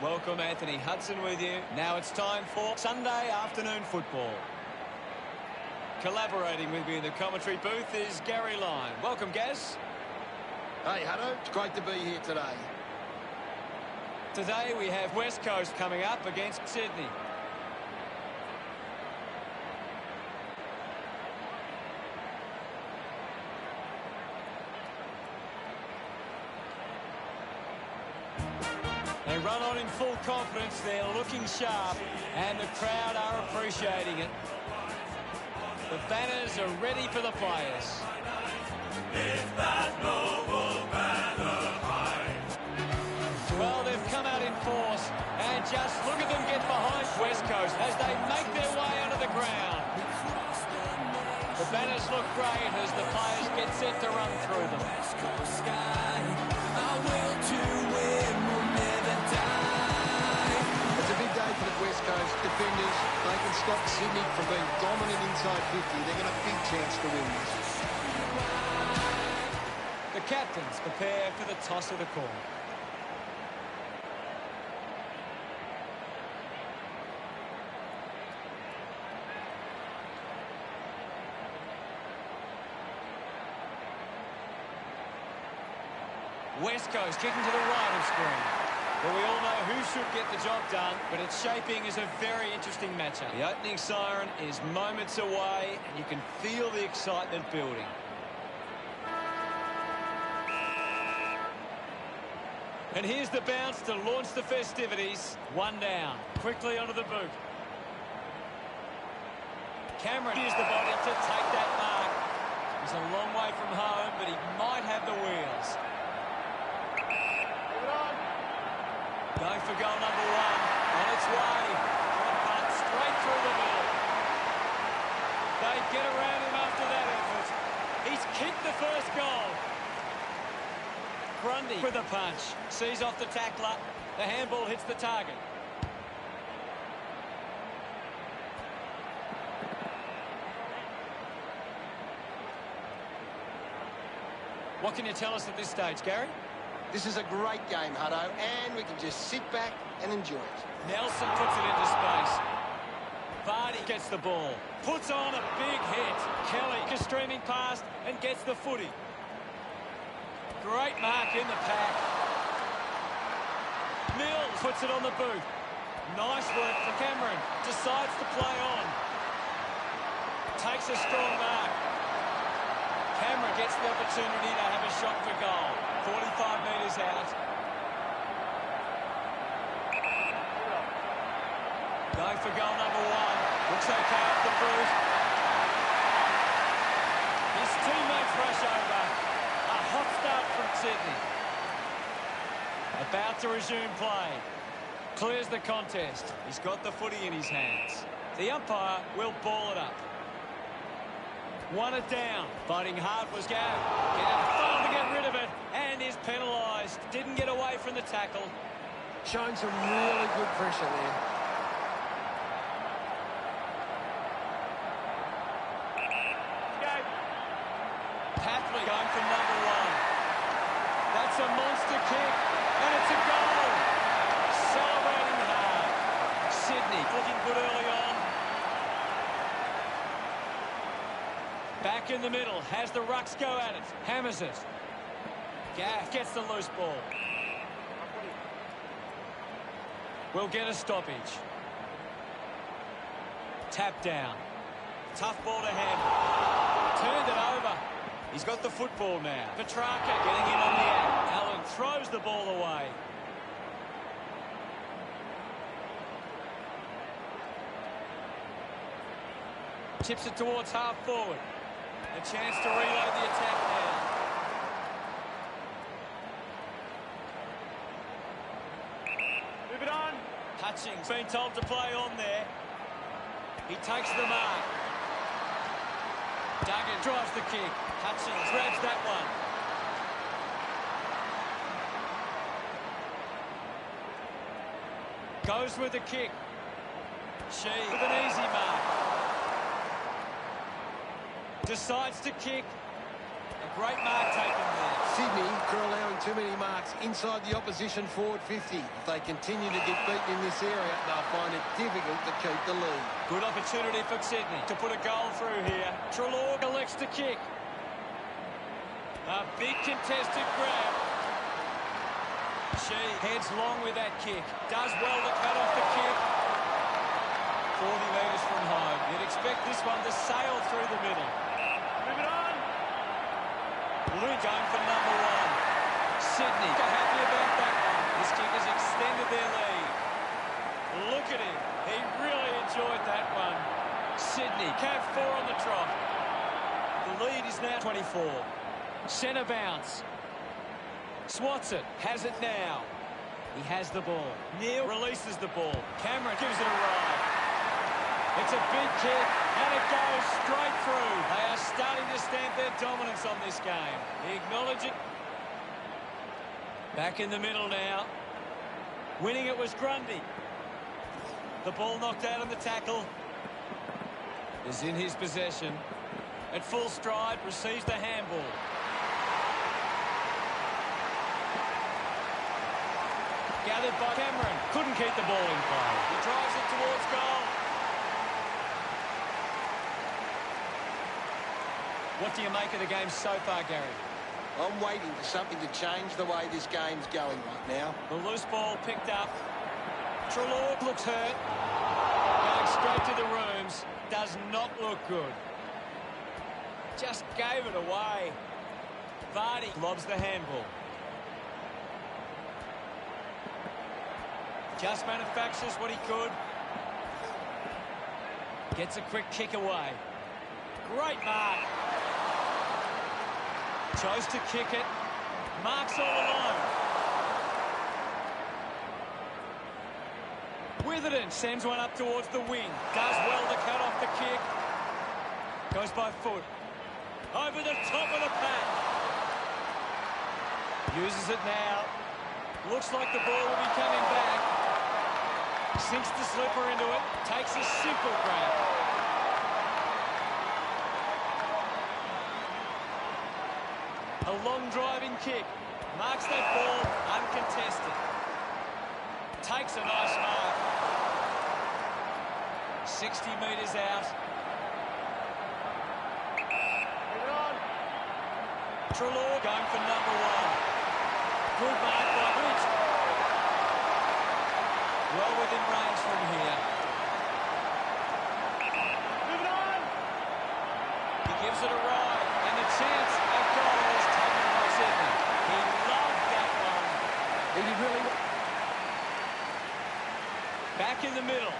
Welcome, Anthony Hudson with you. Now it's time for Sunday afternoon football. Collaborating with me in the commentary booth is Gary Lyon. Welcome, Gaz. Hey, Hutto. It's great to be here today. Today we have West Coast coming up against Sydney. They run on in full confidence, they're looking sharp, and the crowd are appreciating it. The banners are ready for the players. Lift that noble banner high. Well, they've come out in force, and just look at them get behind West Coast as they make their way onto the ground. The banners look great as the players get set to run through them. It's a big day for the West Coast defenders. They can stop Sydney from being dominant inside 50. They've got a big chance to win this. The captains prepare for the toss of the coin. West Coast kicking to the right of screen. Well, we all know who should get the job done, but it's shaping as a very interesting matchup. The opening siren is moments away, and you can feel the excitement building. And here's the bounce to launch the festivities. One down. Quickly onto the boot. Cameron used the body to take that mark. He's a long way from home, but he might have the wheels. Going for goal number one. On its way. But straight through the middle. They get around him after that effort. He's kicked the first goal. Grundy with a punch. Sees off the tackler. The handball hits the target. What can you tell us at this stage, Gary? This is a great game, Hutto, and we can just sit back and enjoy it. Nelson puts it into space. Vardy gets the ball. Puts on a big hit. Kelly is streaming past and gets the footy. Great mark in the pack. Mills puts it on the boot. Nice work for Cameron. Decides to play on. Takes a strong mark. Cameron gets the opportunity to have a shot for goal. 45 metres out. Going for goal number one. Looks okay off the boot. His teammates rush over. A hot start from Sydney. About to resume play. Clears the contest. He's got the footy in his hands. The umpire will ball it up. Won it down. Fighting hard was Gav. Failed to get rid of it and is penalised. Didn't get away from the tackle. Showing some really good pressure there. Patley going for number one. That's a monster kick and it's a goal. Celebrating hard. Sydney looking good early on. Back in the middle, has the rucks go at it, hammers it. Gaff gets the loose ball. We'll get a stoppage. Tap down. Tough ball to handle. Turned it over. He's got the football now. Petrarca getting in on the act. Allen throws the ball away. Tips it towards half forward. A chance to reload the attack now. Move it on. Hutchings been told to play on there. He takes the mark. Duggan drives the kick. Hutchings grabs that one. Goes with the kick. She with an easy mark. Decides to kick. A great mark taken there. Sydney are allowing too many marks inside the opposition forward 50. If they continue to get beaten in this area, they'll find it difficult to keep the lead. Good opportunity for Sydney to put a goal through here. Treloar elects to kick. A big contested grab. She heads long with that kick. Does well to cut off the kick. 40 metres from home. You'd expect this one to sail through the middle. Move it on. Luke going for number one. Sydney are happy about that one. This kick has extended their lead. Look at him. He really enjoyed that one. Sydney have 4 on the trot. The lead is now 24. Centre bounce. Swats it. Has it now. He has the ball. Neil releases the ball. Cameron gives it a ride. It's a big kick, and it goes straight through. They are starting to stamp their dominance on this game. He acknowledges it. Back in the middle now. Winning it was Grundy. The ball knocked out on the tackle. Is in his possession. At full stride, receives the handball. Gathered by Cameron. Couldn't keep the ball in play. He drives it towards goal. What do you make of the game so far, Gary? I'm waiting for something to change the way this game's going right now. The loose ball picked up. Treloar looks hurt. Going straight to the rooms. Does not look good. Just gave it away. Vardy lobs the handball. Just manufactures what he could. Gets a quick kick away. Great mark. Chose to kick it. Marks all alone. Witherden sends one up towards the wing. Does well to cut off the kick. Goes by foot. Over the top of the pack. Uses it now. Looks like the ball will be coming back. Sinks the slipper into it. Takes a simple grab. A long driving kick. Marks that ball uncontested. Takes a nice mark. 60 metres out. Move it on. Treloar going for number one. Good mark by Rich. Well within range from here. Move it on. He gives it a ride. And the chance of goal is taken by Sydney. He loved that one. He did really well. Back in the middle.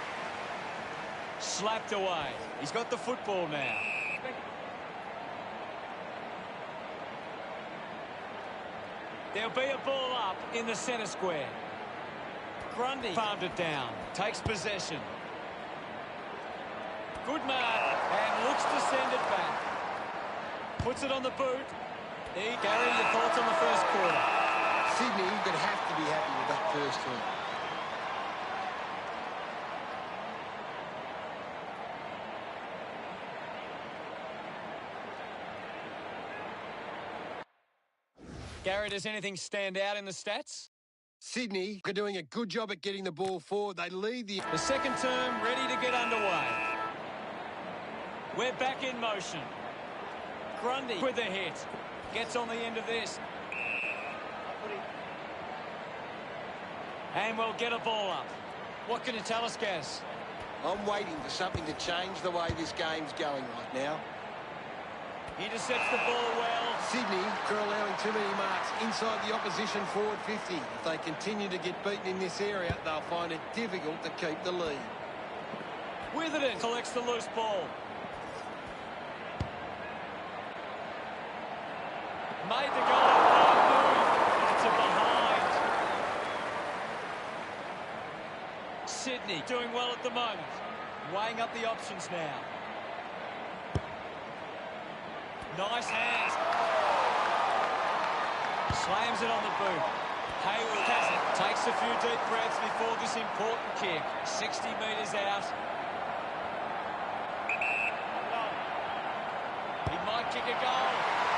Slapped away. He's got the football now. There'll be a ball up in the centre square. Grundy farmed it down. Takes possession. Good mark. And looks to send it back. Puts it on the boot. Gary, your thoughts on the first quarter? Sydney could have to be happy with that first one. Gary, does anything stand out in the stats? Sydney are doing a good job at getting the ball forward. They lead the... The second term ready to get underway. We're back in motion. Grundy with the hit. Gets on the end of this. And we'll get a ball up. What can you tell us, Gaz? I'm waiting for something to change the way this game's going right now. He intercepts the ball well. Sydney are allowing too many marks inside the opposition forward 50. If they continue to get beaten in this area, they'll find it difficult to keep the lead. Witherden collects the loose ball. Made the goal. It's a behind. Sydney doing well at the moment. Weighing up the options now. Nice hands. Slams it on the boot. Hayward has it. Takes a few deep breaths before this important kick. 60 metres out. He might kick a goal.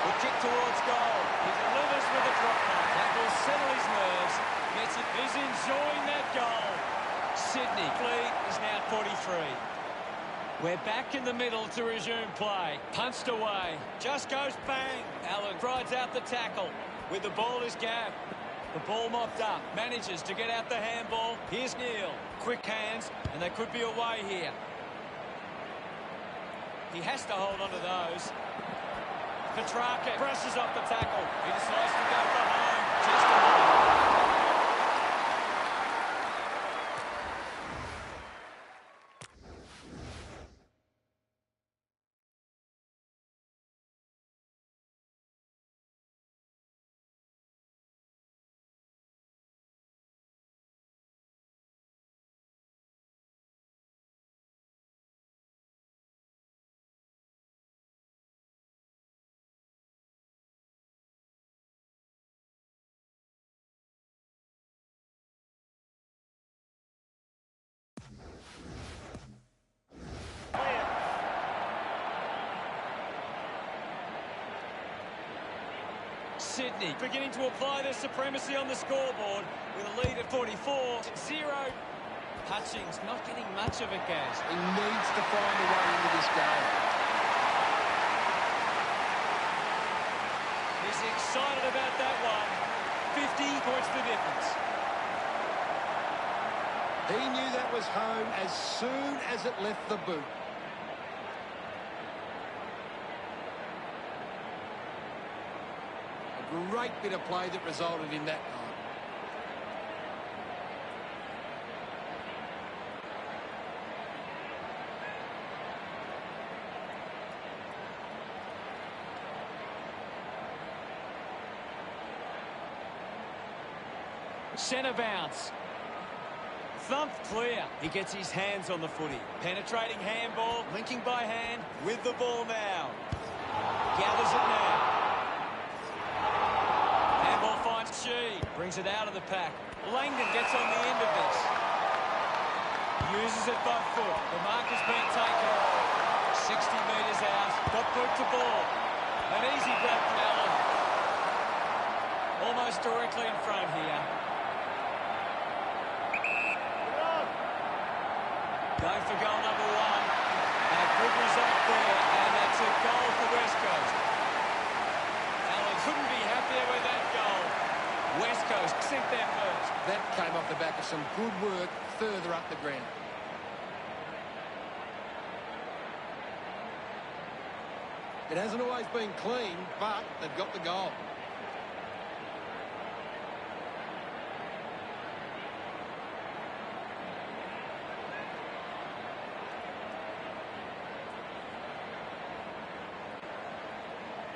The kick towards goal. He delivers with a drop punt. That will settle his nerves. Gets it. He's enjoying that goal. Sydney lead is now 43. We're back in the middle to resume play. Punched away. Just goes bang. Allen rides out the tackle. With the ball is Gav. The ball mopped up. Manages to get out the handball. Here's Neil. Quick hands, and they could be away here. He has to hold on to those. Petrarca brushes off the tackle. He decides to go for home. Just away. Sydney beginning to apply their supremacy on the scoreboard with a lead at 44-0. Hutchings not getting much of a gas. He needs to find a way into this game. He's excited about that one. 50 points the difference. He knew that was home as soon as it left the boot. A great bit of play that resulted in that goal. Centre bounce. Thumped clear. He gets his hands on the footy. Penetrating handball, linking by hand with the ball now. Gathers it now. Handball finds Shee. Brings it out of the pack. Langdon gets on the end of this. Uses it by foot. The mark has been taken. 60 metres out. Got boot to ball. An easy grab from Allen. Almost directly in front here. Going for goal number one. A good result there, and that's a goal for West Coast. Allen couldn't be happier with that goal. West Coast sink their first. That came off the back of some good work further up the ground. It hasn't always been clean, but they've got the goal.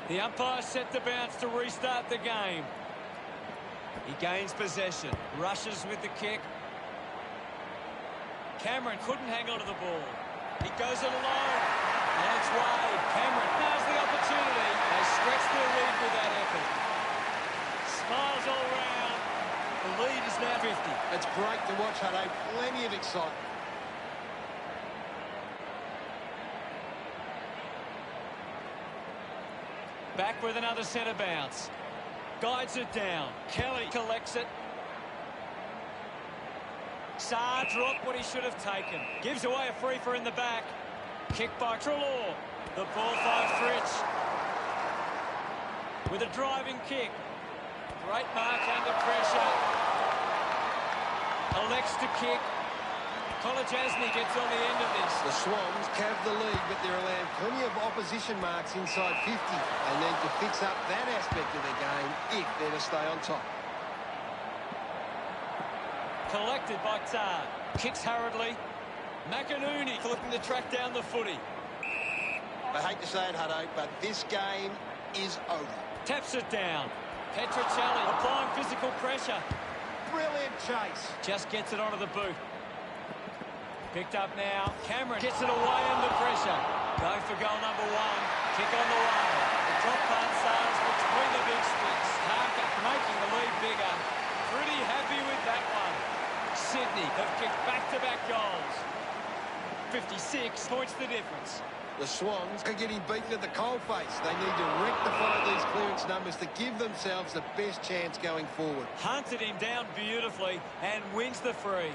The umpire set the bounce to restart the game. He gains possession, rushes with the kick. Cameron couldn't hang on to the ball. He goes it alone. On its way, Cameron has the opportunity. They stretch their lead with that effort. Smiles all round. The lead is now 50. It's great to watch, Hutto. Plenty of excitement. Back with another centre bounce. Guides it down. Kelly collects it. Saar dropped what he should have taken. Gives away a free for in the back. Kick by Treloar. The ball finds Fritsch. With a driving kick. Great mark under pressure. Elects to kick. Kolajasny gets on the end of this. The Swans have the lead, but they're allowing plenty of opposition marks inside 50. They need to fix up that aspect of their game if they're to stay on top. Collected by Tar. Kicks hurriedly. McInerney looking to track down the footy. I hate to say it, Hutto, but this game is over. Taps it down. Petrocelli applying physical pressure. Brilliant chase. Just gets it onto the boot. Picked up now. Cameron gets it away under pressure. Going for goal number one. Kick on the way. The drop punt starts between the big sticks. Harker making the lead bigger. Pretty happy with that one. Sydney have kicked back-to-back goals. 56 points the difference. The Swans are getting beaten at the coalface. They need to rectify these clearance numbers to give themselves the best chance going forward. Hunted him down beautifully and wins the free.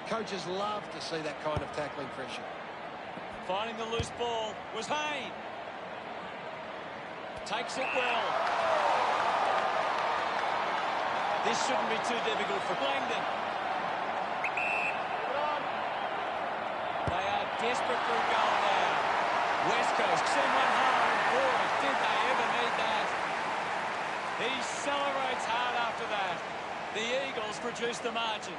Coaches love to see that kind of tackling pressure. Finding the loose ball was Hayne. Takes it well. This shouldn't be too difficult for Langdon. They are desperate for a goal now. West Coast send one home. Boy, did they ever need that. He celebrates hard after that. The Eagles reduce the margin.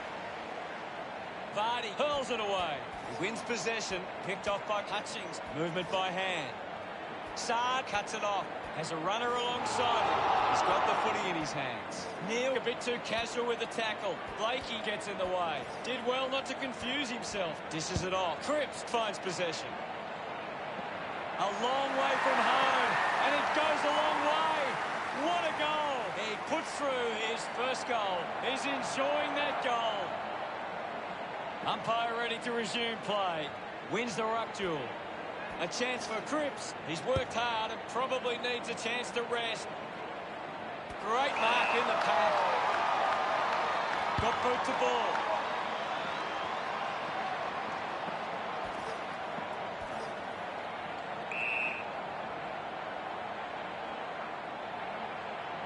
Vardy hurls it away. He wins possession, picked off by Hutchings. Movement by hand. Saad cuts it off. Has a runner alongside him. He's got the footy in his hands. Neil a bit too casual with the tackle. Blakey gets in the way. Did well not to confuse himself. Dishes it off. Cripps finds possession. A long way from home. And it goes a long way. What a goal. He puts through his first goal. He's enjoying that goal. Umpire ready to resume play. Wins the ruck duel. A chance for Cripps. He's worked hard and probably needs a chance to rest. Great mark in the pack. Got boot to ball.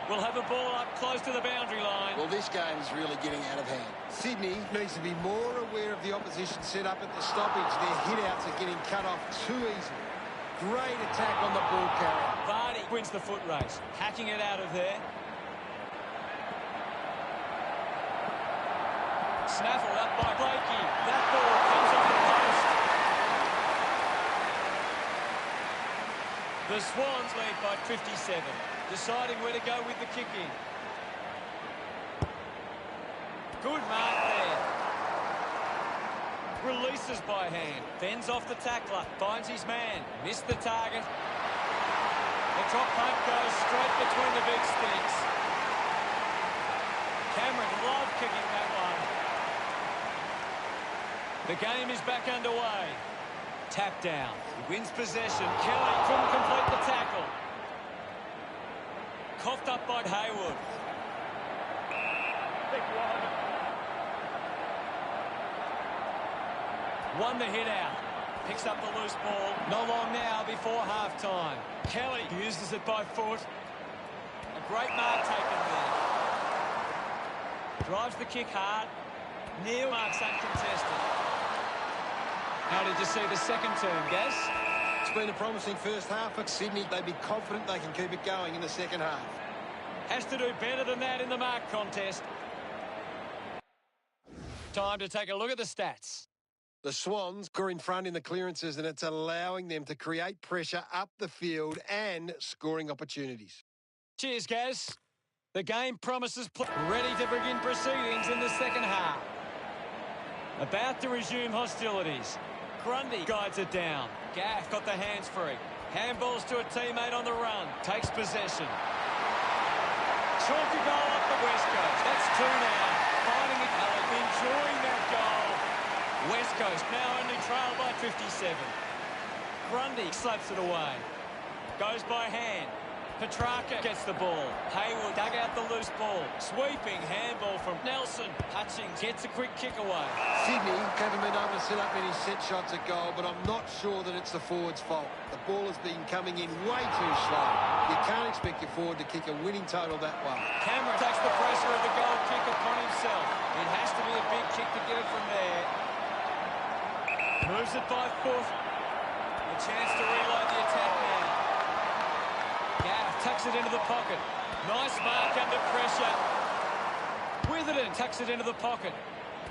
We'll have a ball up close to the boundary line. Well, this game is really getting out of hand. Sydney needs to be more aware of the opposition set up at the stoppage. Their hit-outs are getting cut off too easily. Great attack on the ball carrier. Vardy wins the foot race, hacking it out of there. Snaffled up by Blakey. That ball comes off the post. The Swans lead by 57. Deciding where to go with the kick-in. Good mark there. Releases by hand. Fends off the tackler. Finds his man. Missed the target. The drop punt goes straight between the big sticks. Cameron loved kicking that one. The game is back underway. Tap down. He wins possession. Kelly couldn't complete the tackle. Coughed up by Hayward. Won the hit out. Picks up the loose ball. Not long now before half-time. Kelly uses it by foot. A great mark taken there. Drives the kick hard. Neil marks uncontested. How did you see the second term, Gaz? It's been a promising first half for Sydney. They'd be confident they can keep it going in the second half. Has to do better than that in the mark contest. Time to take a look at the stats. The Swans are in front in the clearances, and it's allowing them to create pressure up the field and scoring opportunities. Cheers, Gaz. The game promises ready to begin proceedings in the second half. About to resume hostilities. Grundy guides it down. Gaff got the hands free. Handballs to a teammate on the run. Takes possession. Chalky goal up the West Coast. That's two now. Finding it, enjoying that goal. West Coast now only trail by 57. Grundy slaps it away. Goes by hand. Petrarca gets the ball. Hayward dug out the loose ball. Sweeping handball from Nelson. Hutchings gets a quick kick away. Sydney haven't been able to set up any set shots at goal, but I'm not sure that it's the forward's fault. The ball has been coming in way too slow. You can't expect your forward to kick a winning total that way. Cameron takes the pressure of the goal kick upon himself. It has to be a big kick to get it from there. Moves it by foot. A chance to reload the attack now. Gaff tucks it into the pocket. Nice mark under pressure. Witherden tucks it into the pocket.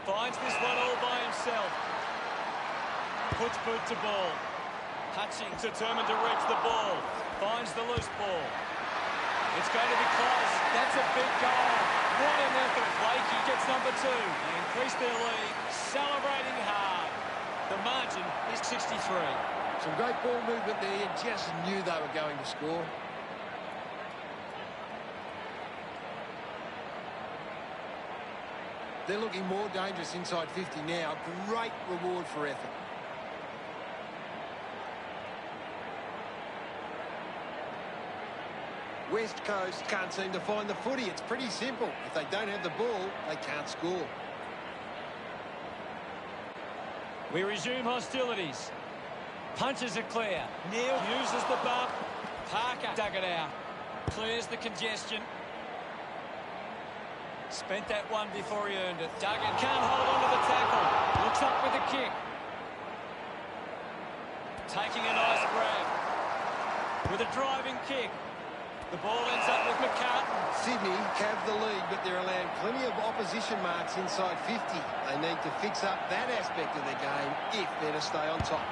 Finds this one all by himself. Puts boot to ball. Hutchings determined to reach the ball. Finds the loose ball. It's going to be close. That's a big goal. What an effort. Blakey gets number 2. They increase their lead. Celebrating hard. The margin is 63. Some great ball movement there. You just knew they were going to score. They're looking more dangerous inside 50 now. Great reward for effort. West Coast can't seem to find the footy. It's pretty simple. If they don't have the ball, they can't score. We resume hostilities. Punches it clear. Neil uses the bump. Parker dug it out. Clears the congestion. Spent that one before he earned it. Duggan can't hold on to the tackle. Looks up with a kick. Taking a nice grab. With a driving kick. The ball ends up with McCartan. Sydney have the lead, but they're allowing plenty of opposition marks inside 50. They need to fix up that aspect of their game if they're to stay on top.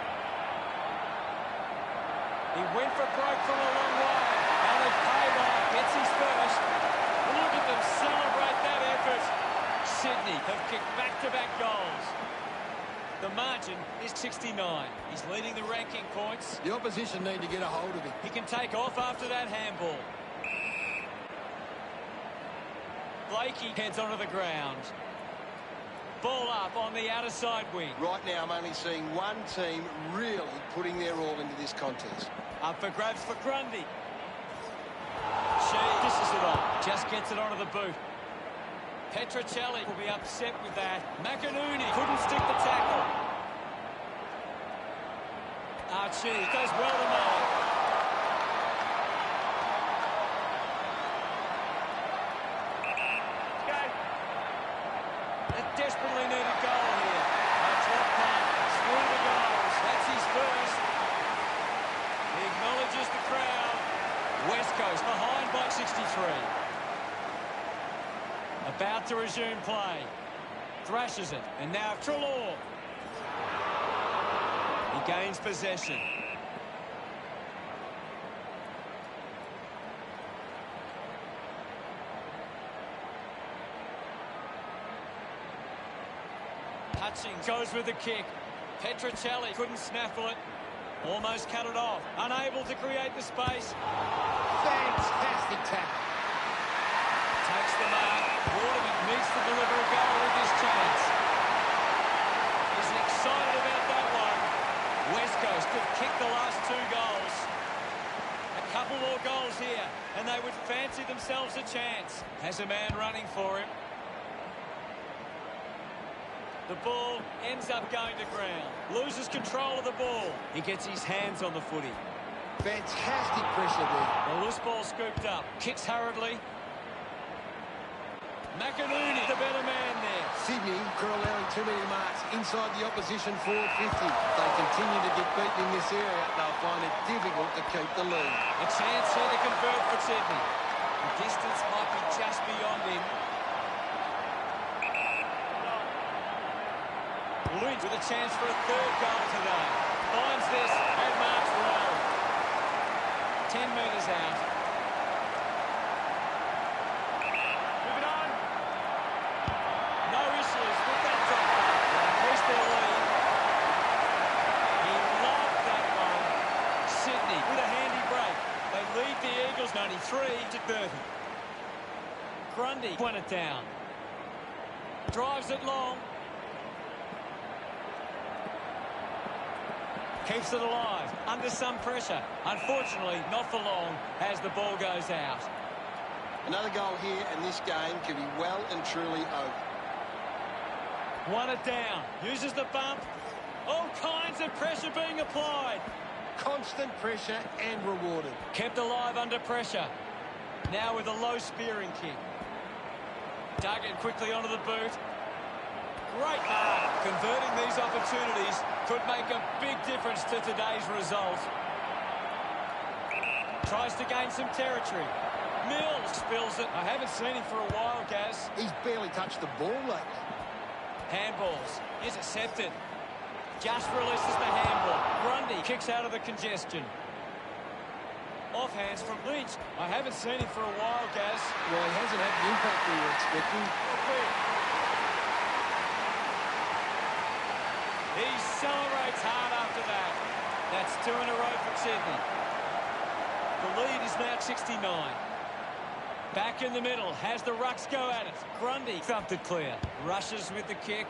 He went for broke from a long way. And they paid off. Gets his first. Look at them celebrate that effort. Sydney have kicked back-to-back goals. The margin is 69. He's leading the ranking points. The opposition need to get a hold of him. He can take off after that handball. Blakey heads onto the ground. Ball up on the outer side wing. Right now, I'm only seeing one team really putting their all into this contest. Up for grabs for Grundy. She dishes it on. Just gets it onto the boot. Petrocelli will be upset with that. McInerney couldn't stick the tackle. Archie goes well to Murray. A desperately needed goal here. A drop punt through the goals. That's his first. He acknowledges the crowd. West Coast behind by 63. About to resume play. Thrashes it. And now Treloar. He gains possession. Hutchings goes with the kick. Petrocelli couldn't snaffle it. Almost cut it off. Unable to create the space. Fantastic tackle. Takes the mark. Waterman needs to deliver a goal with this chance. He's excited about that one. West Coast have kicked the last 2 goals. A couple more goals here, and they would fancy themselves a chance. Has a man running for him. The ball ends up going to ground. Loses control of the ball. He gets his hands on the footy. Fantastic pressure there. The loose ball scooped up. Kicks hurriedly. McInerney, the better man there. Sydney are allowing too many marks inside the opposition forward 50. If they continue to get beaten in this area, they'll find it difficult to keep the lead. A chance here to convert for Sydney. The distance might be just beyond him. Lynch with a chance for a 3rd goal today. Finds this and marks well. 10 metres out. Moving on. No issues with that drop back. They increase their lead. He loved that one. Sydney with a handy break. They lead the Eagles 93 to 30. Grundy won it down. Drives it long. Keeps it alive, under some pressure. Unfortunately, not for long as the ball goes out. Another goal here, and this game could be well and truly over. Won it down, uses the bump. All kinds of pressure being applied. Constant pressure and rewarded. Kept alive under pressure. Now with a low spearing kick. Dug it quickly onto the boot. Great mark. Converting these opportunities could make a big difference to today's result. Tries to gain some territory. Mills spills it. I haven't seen him for a while, Gaz. He's barely touched the ball lately. Handballs. Intercepted. Just releases the handball. Grundy kicks out of the congestion. Offhands from Lynch. I haven't seen him for a while, Gaz. Well, he hasn't had the impact we were expecting. He celebrates hard after that. That's 2 in a row for Sydney. The lead is now 69. Back in the middle. Has the rucks go at it. Grundy thumped it clear. Rushes with the kick.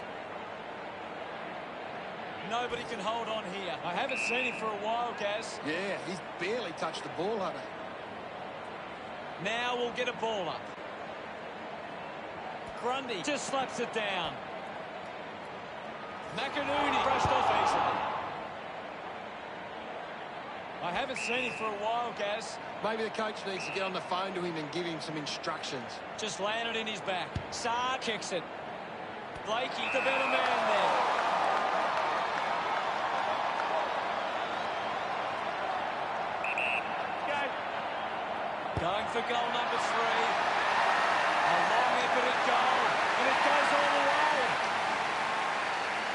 Nobody can hold on here. I haven't seen him for a while, Gaz. Yeah, he's barely touched the ball, hasn't he? Now we'll get a ball up. Grundy just slaps it down. McInerney brushed off easily. I haven't seen him for a while, Gaz. Maybe the coach needs to get on the phone to him and give him some instructions. Just landed in his back. Saad kicks it. Blakey, the better man there. Going for goal number 3. A long effort goal, and it goes all the way.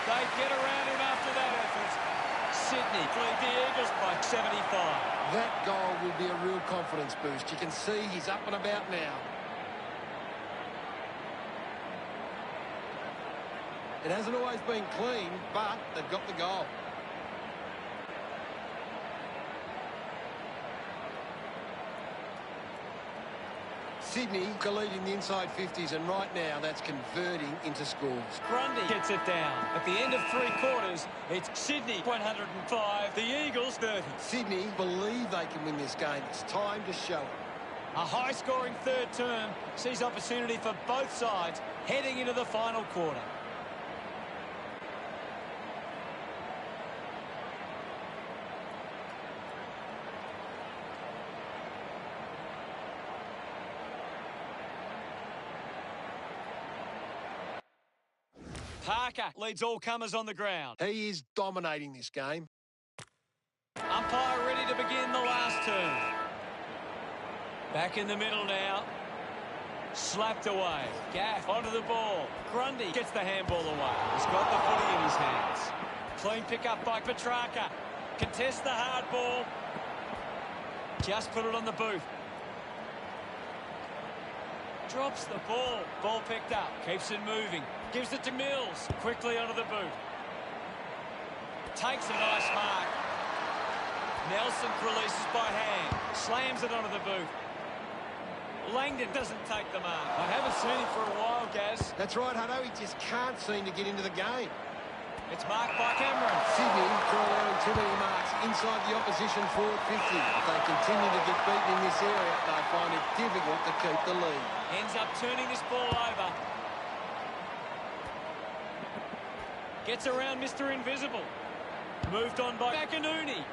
They get around him after that effort. Sydney lead the Eagles by 75. That goal will be a real confidence boost. You can see he's up and about now. It hasn't always been clean, but they've got the goal. Sydney are leading the inside 50s, and right now that's converting into scores. Grundy gets it down. At the end of 3 quarters, it's Sydney 105, the Eagles 30. Sydney believe they can win this game. It's time to show it. A high-scoring third term sees opportunity for both sides heading into the final quarter. Parker leads all comers on the ground. He is dominating this game. Umpire ready to begin the last turn. Back in the middle now. Slapped away. Gaff onto the ball. Grundy gets the handball away. He's got the footy in his hands. Clean pick up by Petrarca. Contests the hard ball. Just put it on the boot. Drops the ball. Ball picked up. Keeps it moving. Gives it to Mills. Quickly onto the boot. Takes a nice mark. Nelson releases by hand. Slams it onto the boot. Langdon doesn't take the mark. I haven't seen him for a while, Gaz. That's right, Hutto. He just can't seem to get into the game. It's marked by Cameron. Sydney are allowing too many marks inside the opposition forward 50. If they continue to get beaten in this area, they'll find it difficult to keep the lead. Ends up turning this ball over. Gets around Mr. Invisible. Moved on by McInerney.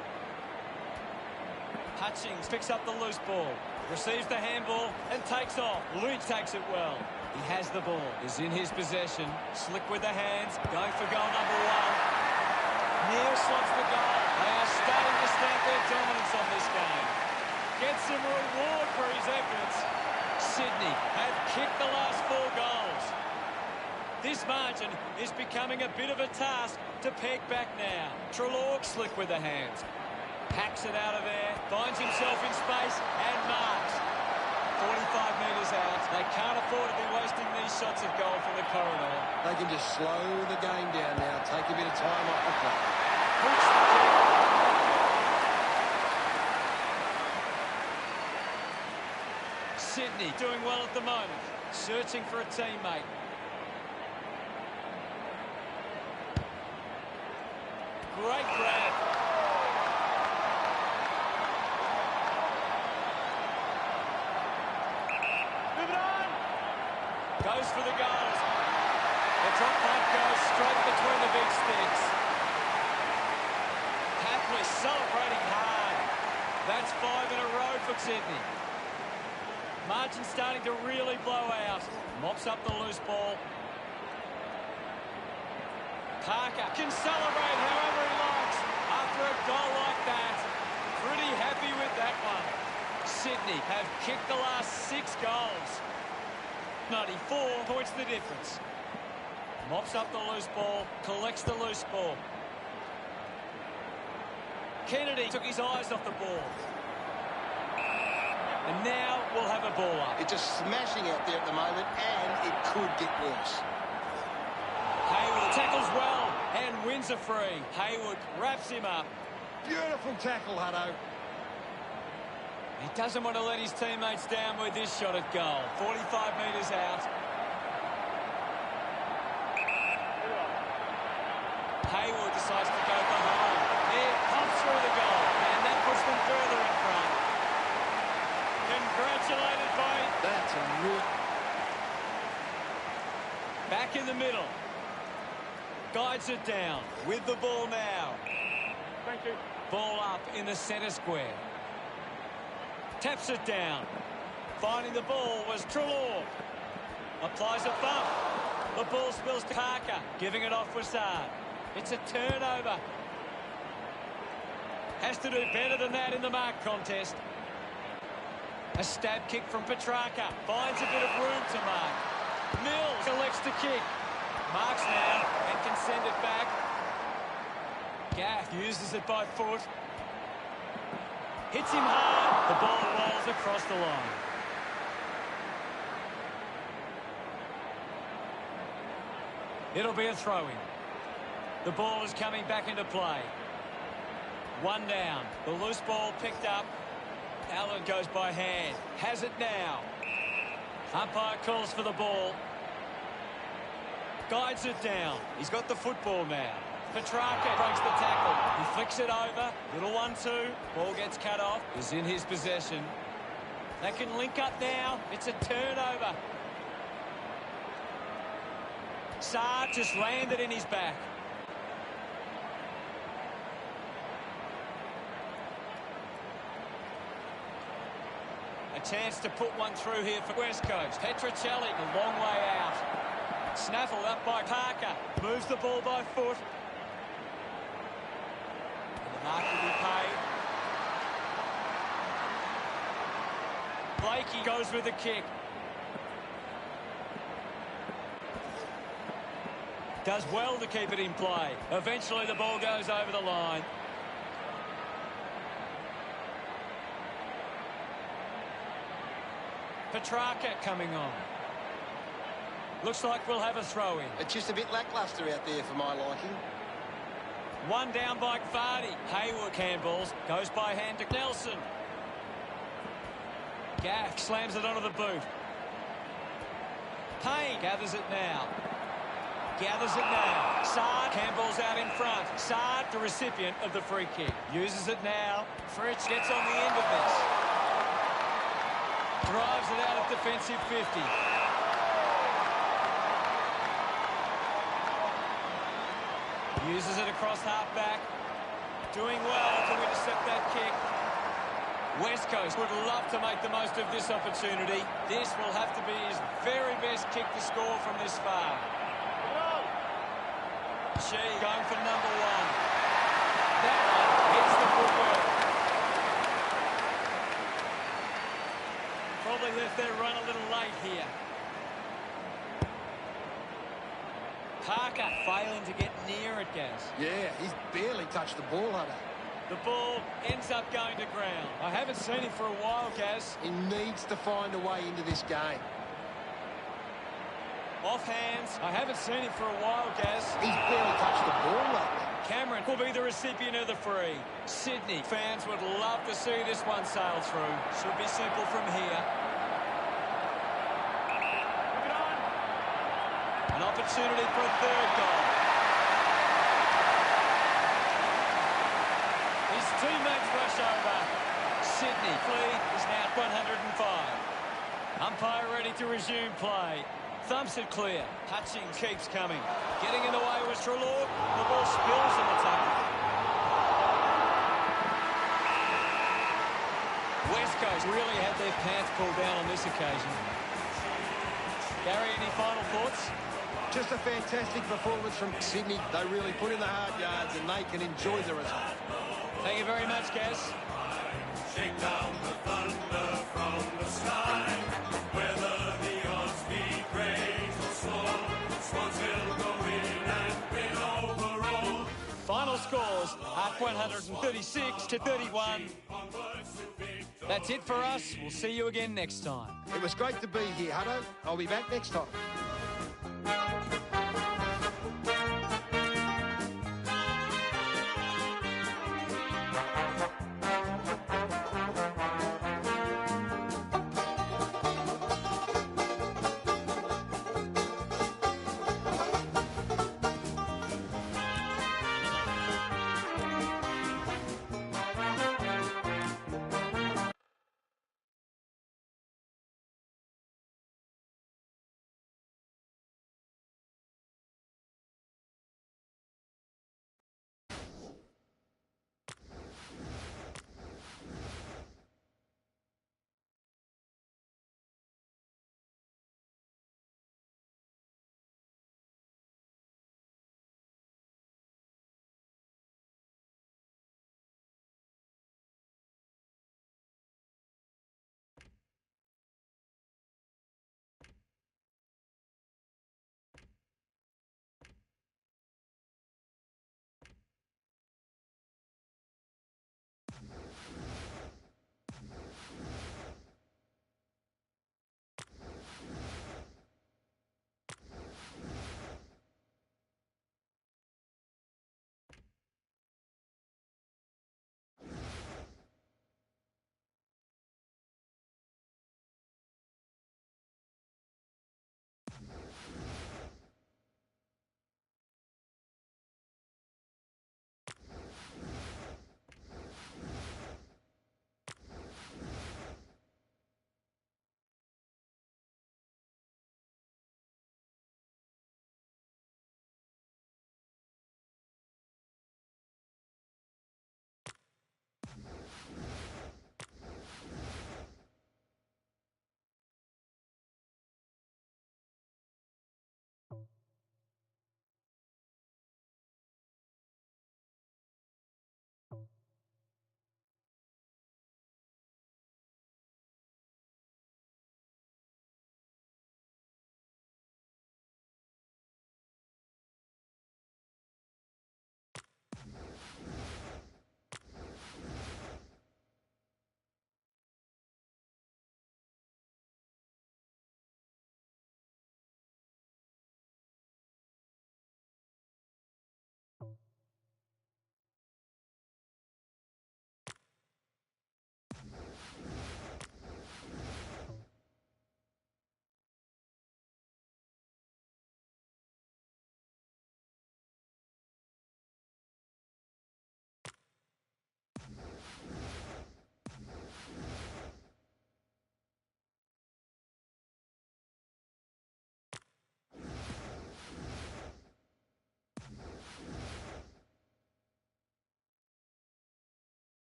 Hutchings picks up the loose ball. Receives the handball and takes off. Lynch takes it well. He has the ball. Is in his possession. Slick with the hands. Going for goal number 1. Neil slots the goal. They are starting to stamp their dominance on this game. Gets some reward for his efforts. Sydney have kicked the last 4 goals. This margin is becoming a bit of a task to peg back now. Treloar slick with the hands. Hacks it out of there. Finds himself in space and marks. 45 metres out. They can't afford to be wasting these shots of goal from the corridor. They can just slow the game down now. Take a bit of time off the clock. Puts the kick. Sydney doing well at the moment. Searching for a teammate. Great grab. Move it on. Goes for the goals. The top punt goes straight between the big sticks. Hapley celebrating hard. That's 5 in a row for Sydney. Margin starting to really blow out. Mops up the loose ball. Parker can celebrate however he likes after a goal like that. Pretty happy with that one. Sydney have kicked the last 6 goals. 94 points the difference. Mops up the loose ball, collects the loose ball. Kennedy took his eyes off the ball. And now we'll have a ball up. It's just smashing out there at the moment, and it could get worse. Hayward tackles well and wins a free. Hayward wraps him up. Beautiful tackle, Hutto. He doesn't want to let his teammates down with this shot at goal. 45 metres out. Hayward decides to go for home. It pumps through the goal, and that puts them further in front. Congratulations. Guides it down with the ball now. Thank you. Ball up in the centre square. Taps it down. Finding the ball was Trelaw. Applies a bump. The ball spills to Parker. Giving it off Wassard. It's a turnover. Has to do better than that in the mark contest. A stab kick from Petrarca. Finds a bit of room to mark. Mills elects to kick. Marks now and can send it back. Gaff uses it by foot. Hits him hard. The ball rolls across the line. It'll be a throw-in. The ball is coming back into play. One down. The loose ball picked up. Allen goes by hand. Has it now. Umpire calls for the ball. Guides it down. He's got the football now. Petrarca breaks the tackle. He flicks it over. Little 1-2. Ball gets cut off. Is in his possession. They can link up now. It's a turnover. Saar just landed in his back. A chance to put one through here for West Coast. Petrocelli, a long way out. Snaffled up by Parker. Moves the ball by foot. And the mark will be paid. Blakey goes with the kick. Does well to keep it in play. Eventually the ball goes over the line. Petrarca coming on. Looks like we'll have a throw-in. It's just a bit lacklustre out there for my liking. One down by Vardy. Hayward handballs. Goes by hand to Nelson. Gaff slams it onto the boot. Payne gathers it now. Gathers it now. Saad handballs out in front. Saad, the recipient of the free kick. Uses it now. Fritsch gets on the end of this. Drives it out of defensive 50. Uses it across half-back. Doing well to intercept that kick. West Coast would love to make the most of this opportunity. This will have to be his very best kick to score from this far. Shee going for number one. That one hits the footwork. Probably left their run a little late here. Parker failing to get near it, Gaz. Yeah, he's barely touched the ball, Hunter. The ball ends up going to ground. I haven't seen him for a while, Gaz. He needs to find a way into this game. Off hands. I haven't seen him for a while, Gaz. He's barely touched the ball lately. Cameron will be the recipient of the free. Sydney fans would love to see this one sail through. Should be simple from here. An opportunity for a third goal. His teammates rush over. Sydney flee is now 105. Umpire ready to resume play. Thumps it clear. Hutchings keeps coming. Getting in the way was Trelaw. The ball spills in the tackle. West Coast really had their pants pulled down on this occasion. Gary, any final thoughts? Just a fantastic performance from Sydney. They really put in the hard yards and they can enjoy the result. Thank you very much, Gaz. Shake down the thunder from the sky. Whether the odds be great or small, Swans will go in and win overall. Final scores at 136 to 31. That's it for us. We'll see you again next time. It was great to be here, Hutto. I'll be back next time.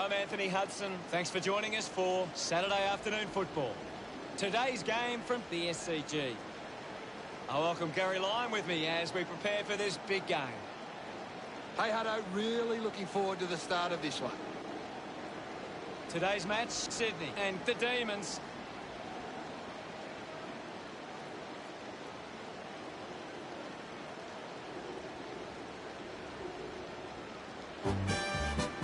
I'm Anthony Hudson. Thanks for joining us for Saturday afternoon football. Today's game from the SCG. I welcome Gary Lyon with me as we prepare for this big game. Hey, Hutto, really looking forward to the start of this one. Today's match, Sydney and the Demons.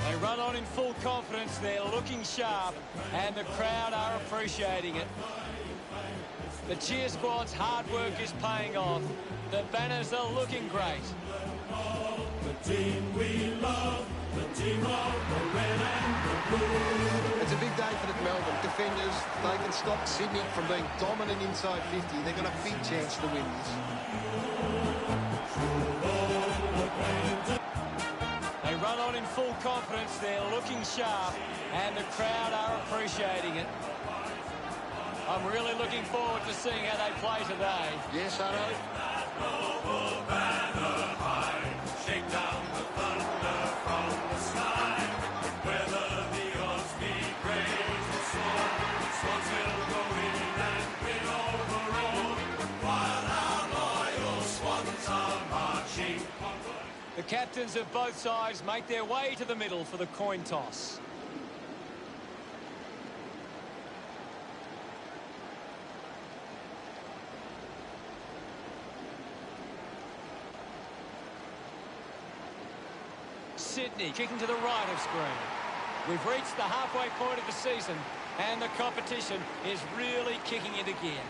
They run on in full confidence, they're looking sharp, and the crowd are appreciating it. The cheer squad's hard work is paying off. The banners are looking great. The team we love, the team of the red and the blue. It's a big day for the Melbourne defenders. They can stop Sydney from being dominant inside 50. They've got a big chance to win this. They run on in full confidence, they're looking sharp, and the crowd are appreciating it. I'm really looking forward to seeing how they play today. Yes, Hutto. Shake down the thunder from the sky. Whether the odds be great or small, Swans will go in and win overall. While our loyal Swans are marching onward. The captains of both sides make their way to the middle for the coin toss. Sydney kicking to the right of screen. We've reached the halfway point of the season and the competition is really kicking into gear.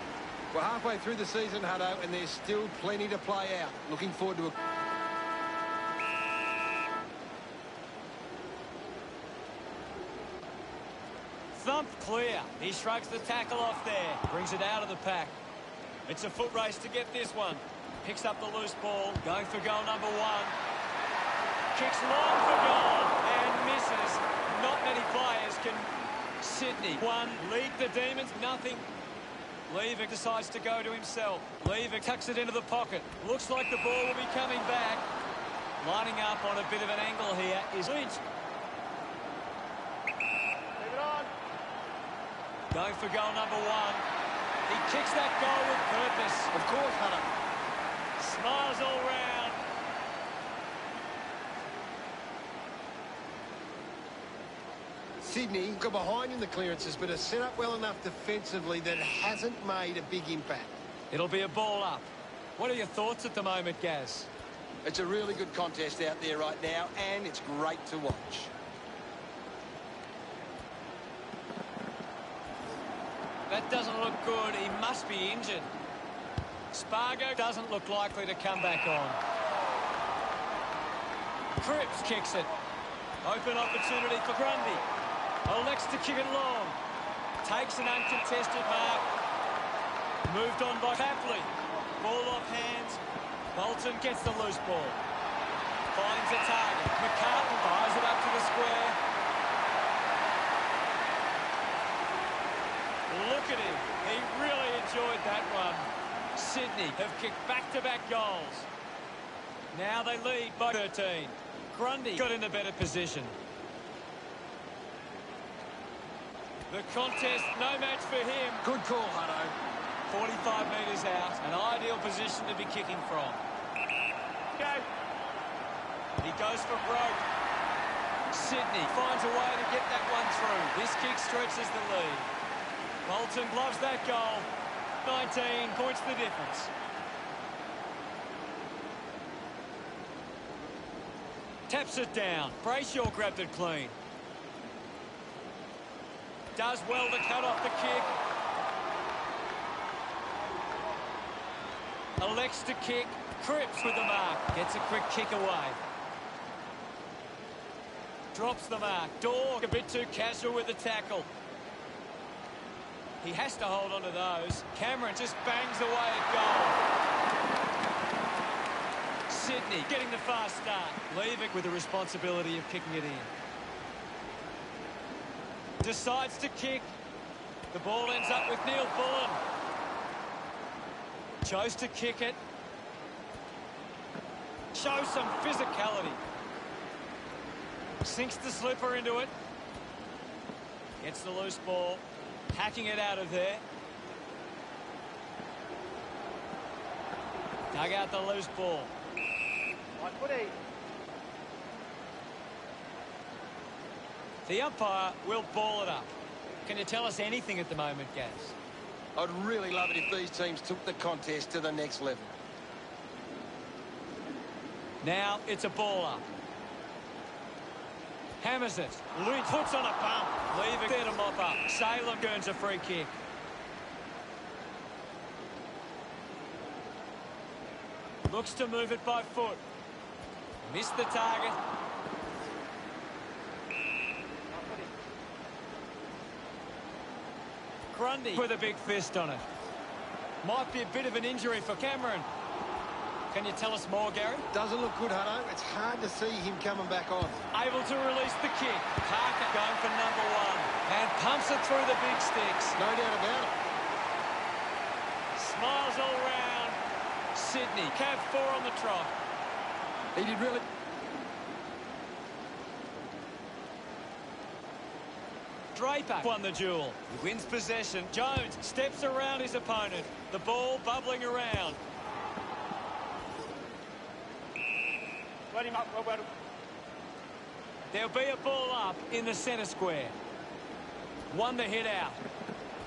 We're halfway through the season, Hutto, and there's still plenty to play out. Looking forward to a... Thumped clear. He shrugs the tackle off there. Brings it out of the pack. It's a foot race to get this one. Picks up the loose ball. Going for goal number one. Kicks long for goal and misses. Not many players can... Sydney one. Lead the Demons. Nothing. Lever decides to go to himself. Lever tucks it into the pocket. Looks like the ball will be coming back. Lining up on a bit of an angle here is Lynch. Leave it on. Going for goal number one. He kicks that goal with purpose. Of course, Hutto. Smiles all round. Sydney got behind in the clearances, but are set up well enough defensively that it hasn't made a big impact. It'll be a ball up. What are your thoughts at the moment, Gaz? It's a really good contest out there right now, and it's great to watch. That doesn't look good. He must be injured. Spargo doesn't look likely to come back on. Cripps kicks it. Open opportunity for Grundy. Elects to kick it long. Takes an uncontested mark. Moved on by Tapley. Ball off hands. Bolton gets the loose ball. Finds a target. McCartan fires it up to the square. Look at him. He really enjoyed that one. Sydney have kicked back-to-back goals. Now they lead by 13. Grundy got in a better position. The contest, no match for him. Good call, Hutto. 45 metres out, an ideal position to be kicking from. Go. He goes for broke. Sydney finds a way to get that one through. This kick stretches the lead. Bolton loves that goal. 19 points the difference. Taps it down. Brayshaw grabbed it clean. Does well to cut off the kick. Elects to kick. Cripps with the mark. Gets a quick kick away. Drops the mark. Dork a bit too casual with the tackle. He has to hold on to those. Cameron just bangs away at goal. Sydney getting the fast start. Leaving with the responsibility of kicking it in. Decides to kick. The ball ends up with Neil Bullen. Chose to kick it. Shows some physicality. Sinks the slipper into it. Gets the loose ball, hacking it out of there. Dug out the loose ball. Right footy. The umpire will ball it up. Can you tell us anything at the moment, Gaz? I'd really love it if these teams took the contest to the next level. Now it's a ball up. Hammers it. Lynch puts on a bump. Leave it there to mop up. Salem earns a free kick. Looks to move it by foot. Missed the target. Grundy with a big fist on it. Might be a bit of an injury for Cameron. Can you tell us more, Gary? Doesn't look good, Hutto. It's hard to see him coming back on. Able to release the kick. Parker going for number one. And pumps it through the big sticks. No doubt about it. Smiles all round. Sydney, Cav 4 on the trot. He did really... Draper won the duel. He wins possession. Jones steps around his opponent. The ball bubbling around. Let him up. Well. There'll be a ball up in the centre square. One to hit out.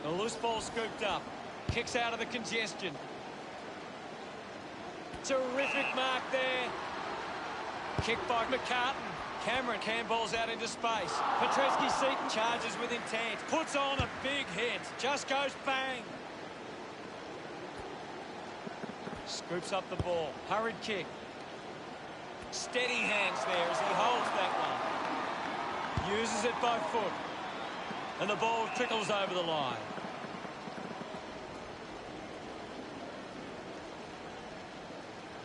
The loose ball scooped up. Kicks out of the congestion. Terrific mark there. Kick by McCartan. Cameron handballs out into space. Petreski-Seaton charges with intent. Puts on a big hit. Just goes bang. Scoops up the ball. Hurried kick. Steady hands there as he holds that one. Uses it by foot. And the ball trickles over the line.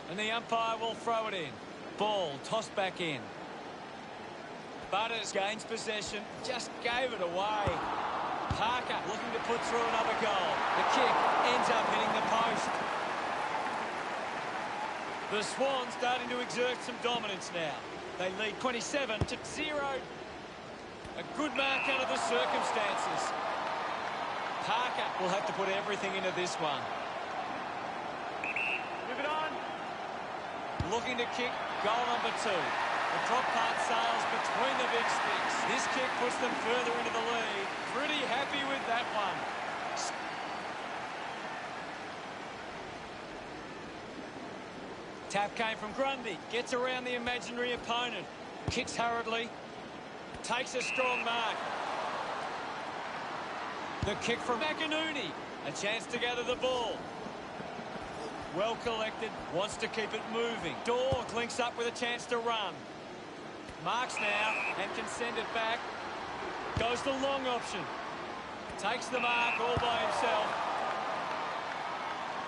And the umpire will throw it in. Ball tossed back in. Butters gains possession. Just gave it away. Parker looking to put through another goal. The kick ends up hitting the post. The Swans starting to exert some dominance now. They lead 27-0. A good mark under the circumstances. Parker will have to put everything into this one. Move it on. Looking to kick goal number 2. The drop part sails between the big sticks. This kick puts them further into the lead. Pretty happy with that one. Tap came from Grundy. Gets around the imaginary opponent. Kicks hurriedly. Takes a strong mark. The kick from McInerney. A chance to gather the ball. Well collected. Wants to keep it moving. Dorr links up with a chance to run. Marks now and can send it back. Goes the long option. Takes the mark all by himself.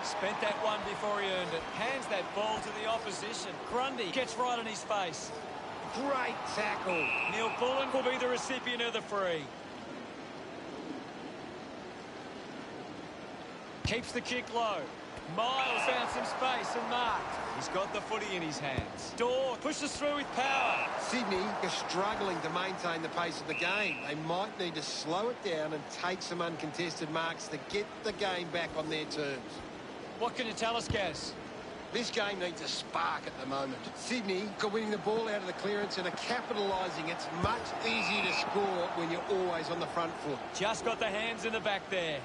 Spent that one before he earned it. Hands that ball to the opposition. Grundy gets right in his face. Great tackle. Neil Bullen will be the recipient of the free. Keeps the kick low. Miles found some space and marked. He's got the footy in his hands. Dorr pushes through with power. Sydney are struggling to maintain the pace of the game. They might need to slow it down and take some uncontested marks to get the game back on their terms. What can you tell us, Gaz? This game needs a spark at the moment. Sydney are winning the ball out of the clearance and are capitalising. It's much easier to score when you're always on the front foot. Just got the hands in the back there.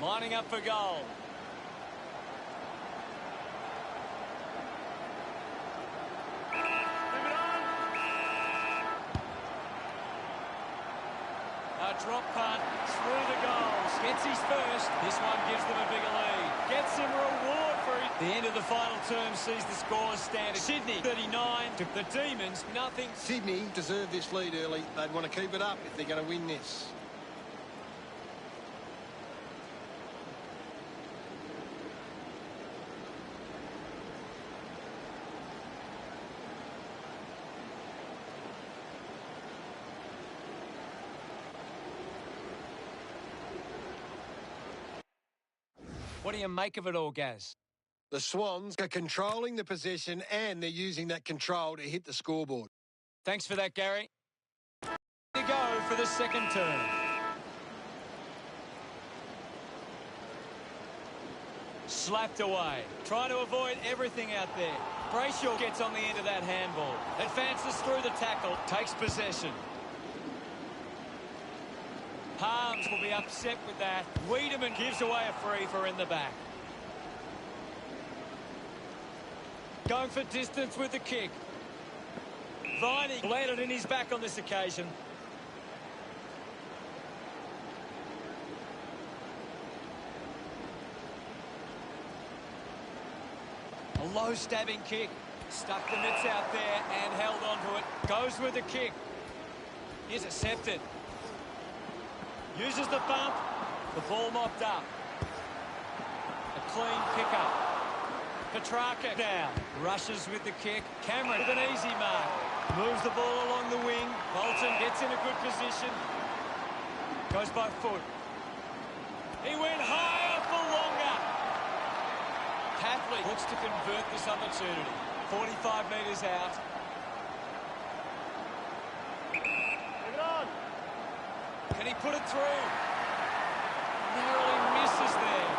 Lining up for goal. Move it on. A drop punt through the goals. Gets his first. This one gives them a bigger lead. Gets him reward for it. The end of the final term sees the scores standing. Sydney 39 to the Demons nothing. Sydney deserve this lead early. They'd want to keep it up if they're going to win this. What do you make of it all, Gaz? The Swans are controlling the possession and they're using that control to hit the scoreboard. Thanks for that, Gary. To go for the second turn. Slapped away. Trying to avoid everything out there. Brayshaw gets on the end of that handball. Advances through the tackle. Takes possession. Harms will be upset with that. Wiedemann gives away a free for in the back. Going for distance with the kick. Viney landed in his back on this occasion. A low stabbing kick. Stuck the mitts out there and held onto it. Goes with the kick. Intercepted. Uses the bump. The ball mopped up. A clean pick-up. Petrarca down. Rushes with the kick. Cameron with an easy mark. Moves the ball along the wing. Bolton gets in a good position. Goes by foot. He went higher for longer. Tapley looks to convert this opportunity. 45 metres out. Move it on. Can he put it through? Narrowly misses there.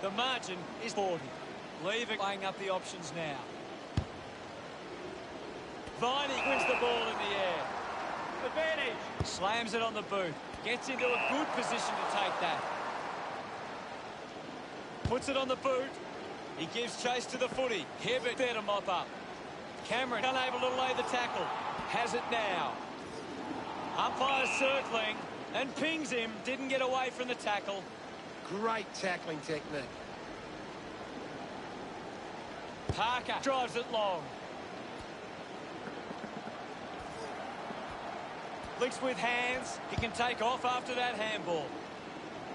The margin is 40. Lever playing up the options now. Viney wins the ball in the air. Advantage. Slams it on the boot. Gets into a good position to take that. Puts it on the boot. He gives chase to the footy. Hibbert there to mop up. Cameron unable to lay the tackle. Has it now. Umpire circling and pings him. Didn't get away from the tackle. Great tackling technique. Parker drives it long. Links with hands. He can take off after that handball.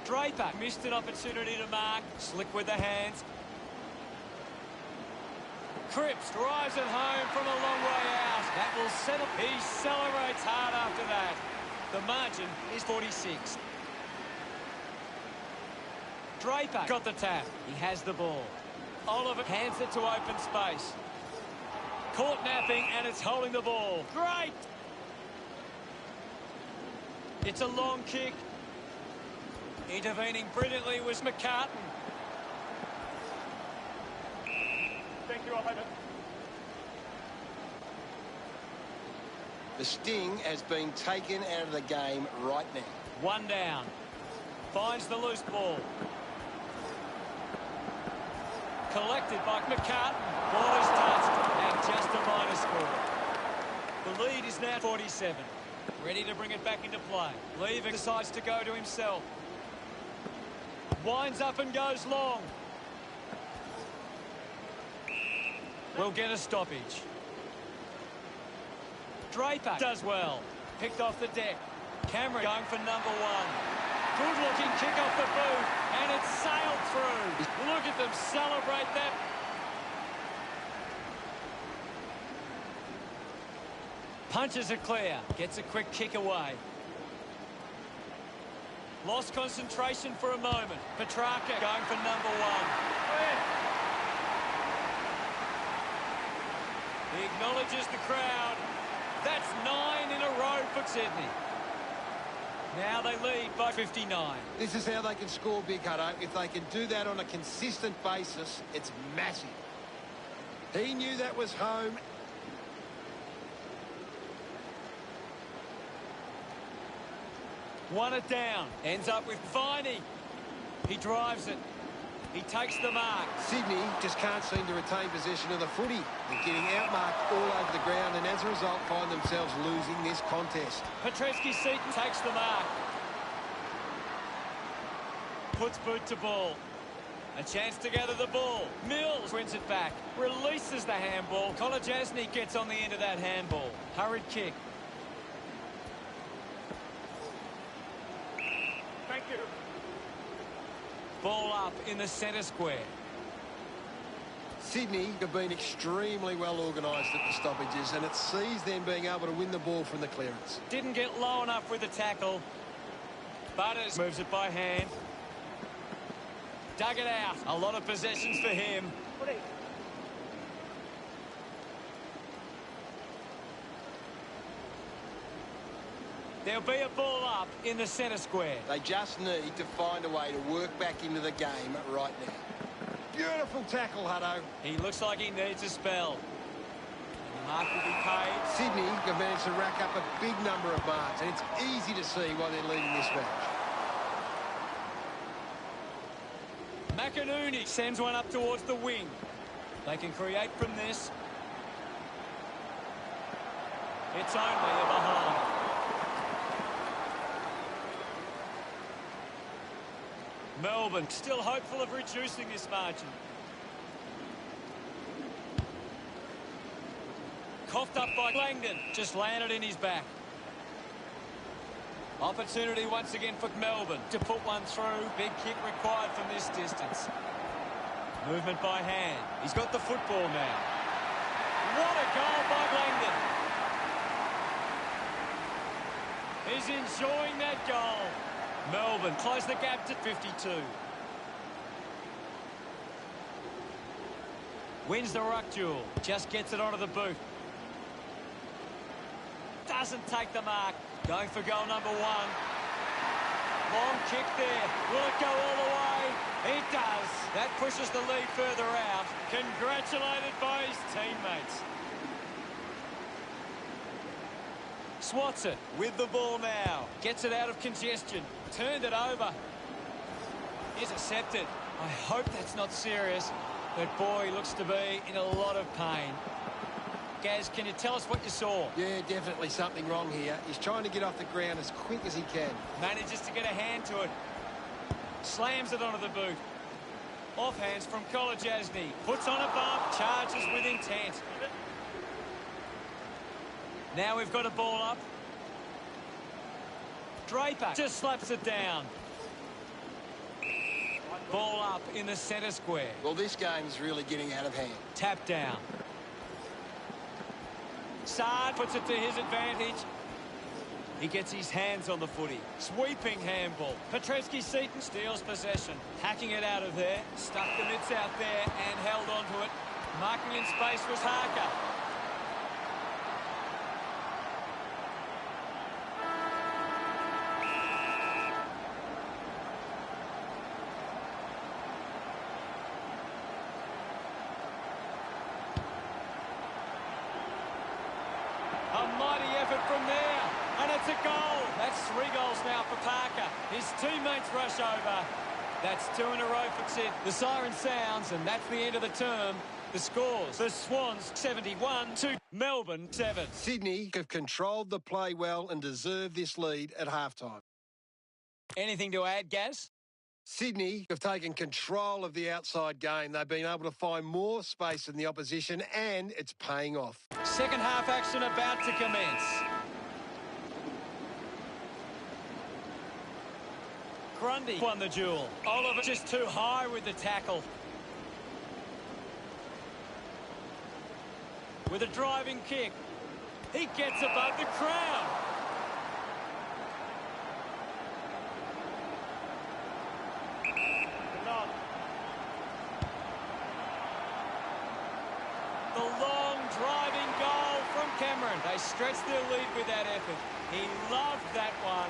Draper missed an opportunity to mark. Slick with the hands. Cripps drives it home from a long way out. That will settle. He celebrates hard after that. The margin is 46. Draper got the tap. He has the ball. Oliver hands it to open space. Caught napping and it's holding the ball. Great! It's a long kick. Intervening brilliantly was McCartan. Thank you, opponent. The sting has been taken out of the game right now. One down. Finds the loose ball. Collected by McCartan. Ball is touched and just a minor score. The lead is now 47. Ready to bring it back into play. Lever decides to go to himself. Winds up and goes long. We'll get a stoppage. Draper does well. Picked off the deck. Cameron going for number one. Good-looking kick off the boot, and it's sailed through. Look at them celebrate that. Punches it clear. Gets a quick kick away. Lost concentration for a moment. Petrarca going for number one. He acknowledges the crowd. That's 9 in a row for Sydney. Now they lead by 59. This is how they can score big, Hutto. If they can do that on a consistent basis, it's massive. He knew that was home. Won it down. Ends up with Viney. He drives it. He takes the mark. Sydney just can't seem to retain possession of the footy. They're getting outmarked all over the ground and as a result find themselves losing this contest. Petreski-Seaton takes the mark. Puts boot to ball. A chance to gather the ball. Mills wins it back. Releases the handball. Kolajasny gets on the end of that handball. Hurried kick. Thank you. Ball up in the centre square. Sydney have been extremely well organised at the stoppages and it sees them being able to win the ball from the clearance. Didn't get low enough with the tackle. Butters moves it by hand. Dug it out. A lot of possessions for him. There'll be a ball up in the centre square. They just need to find a way to work back into the game right now. Beautiful tackle, Hutto. He looks like he needs a spell. And the mark will be paid. Sydney have managed to rack up a big number of marks, and it's easy to see why they're leading this match. McInerney sends one up towards the wing. They can create from this. It's only a behind. Melbourne still hopeful of reducing this margin. Coughed up by Langdon. Just landed in his back. Opportunity once again for Melbourne to put one through. Big kick required from this distance. Movement by hand. He's got the football now. What a goal by Langdon. He's enjoying that goal. Melbourne close the gap to 52. Wins the ruck duel. Just gets it onto the boot. Doesn't take the mark. Going for goal number one. Long kick there. Will it go all the way? It does. That pushes the lead further out. Congratulated by his teammates. Swats it with the ball now. Gets it out of congestion. Turned it over. Intercepted. I hope that's not serious. But boy, he looks to be in a lot of pain. Gaz, can you tell us what you saw? Yeah, definitely something wrong here. He's trying to get off the ground as quick as he can. Manages to get a hand to it. Slams it onto the boot. Offhands from Kolajasny. Puts on a bump. Charges with intent. Now we've got a ball up. Draper just slaps it down. Ball up in the centre square. Well, this game is really getting out of hand. Tap down. Saad puts it to his advantage. He gets his hands on the footy. Sweeping handball. Petrevski-Seton steals possession. Hacking it out of there. Stuck the mitts out there and held onto it. Marking in space was Harker. A mighty effort from there, and it's a goal. That's 3 goals now for Parker. His teammates rush over. That's 2 in a row for Sid. The siren sounds, and that's the end of the term. The scores: the Swans 71 to Melbourne 7. Sydney have controlled the play well and deserve this lead at halftime. Anything to add, Gaz? Sydney have taken control of the outside game. They've been able to find more space than the opposition, and it's paying off. Second half action about to commence. Grundy won the duel. Oliver just too high with the tackle. With a driving kick. He gets above the crowd. The long driving goal from Cameron. They stretched their lead with that effort. He loved that one.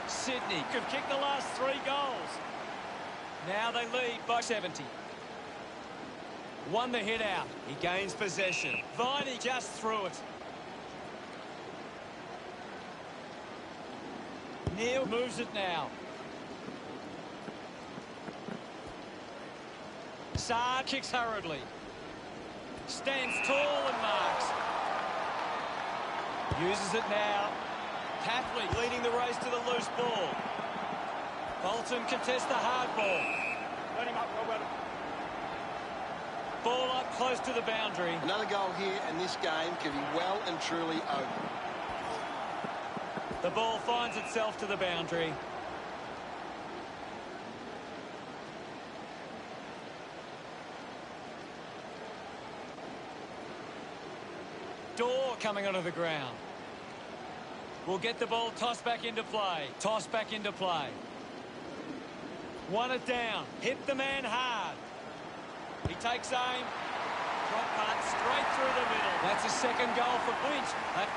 Sydney could kick the last 3 goals. Now they lead by 70. Won the hit out. He gains possession. Viney just threw it. Neil moves it now. Saad kicks hurriedly. Stands tall and marks. Uses it now. Tapley leading the race to the loose ball. Bolton contests the hard ball. Let him up, Robert. Ball up close to the boundary. Another goal here, and this game could be well and truly over. The ball finds itself to the boundary. Door coming onto the ground. We'll get the ball tossed back into play. Tossed back into play. Won it down. Hit the man hard. He takes aim. Drop punt straight through the middle. That's a second goal for Lynch.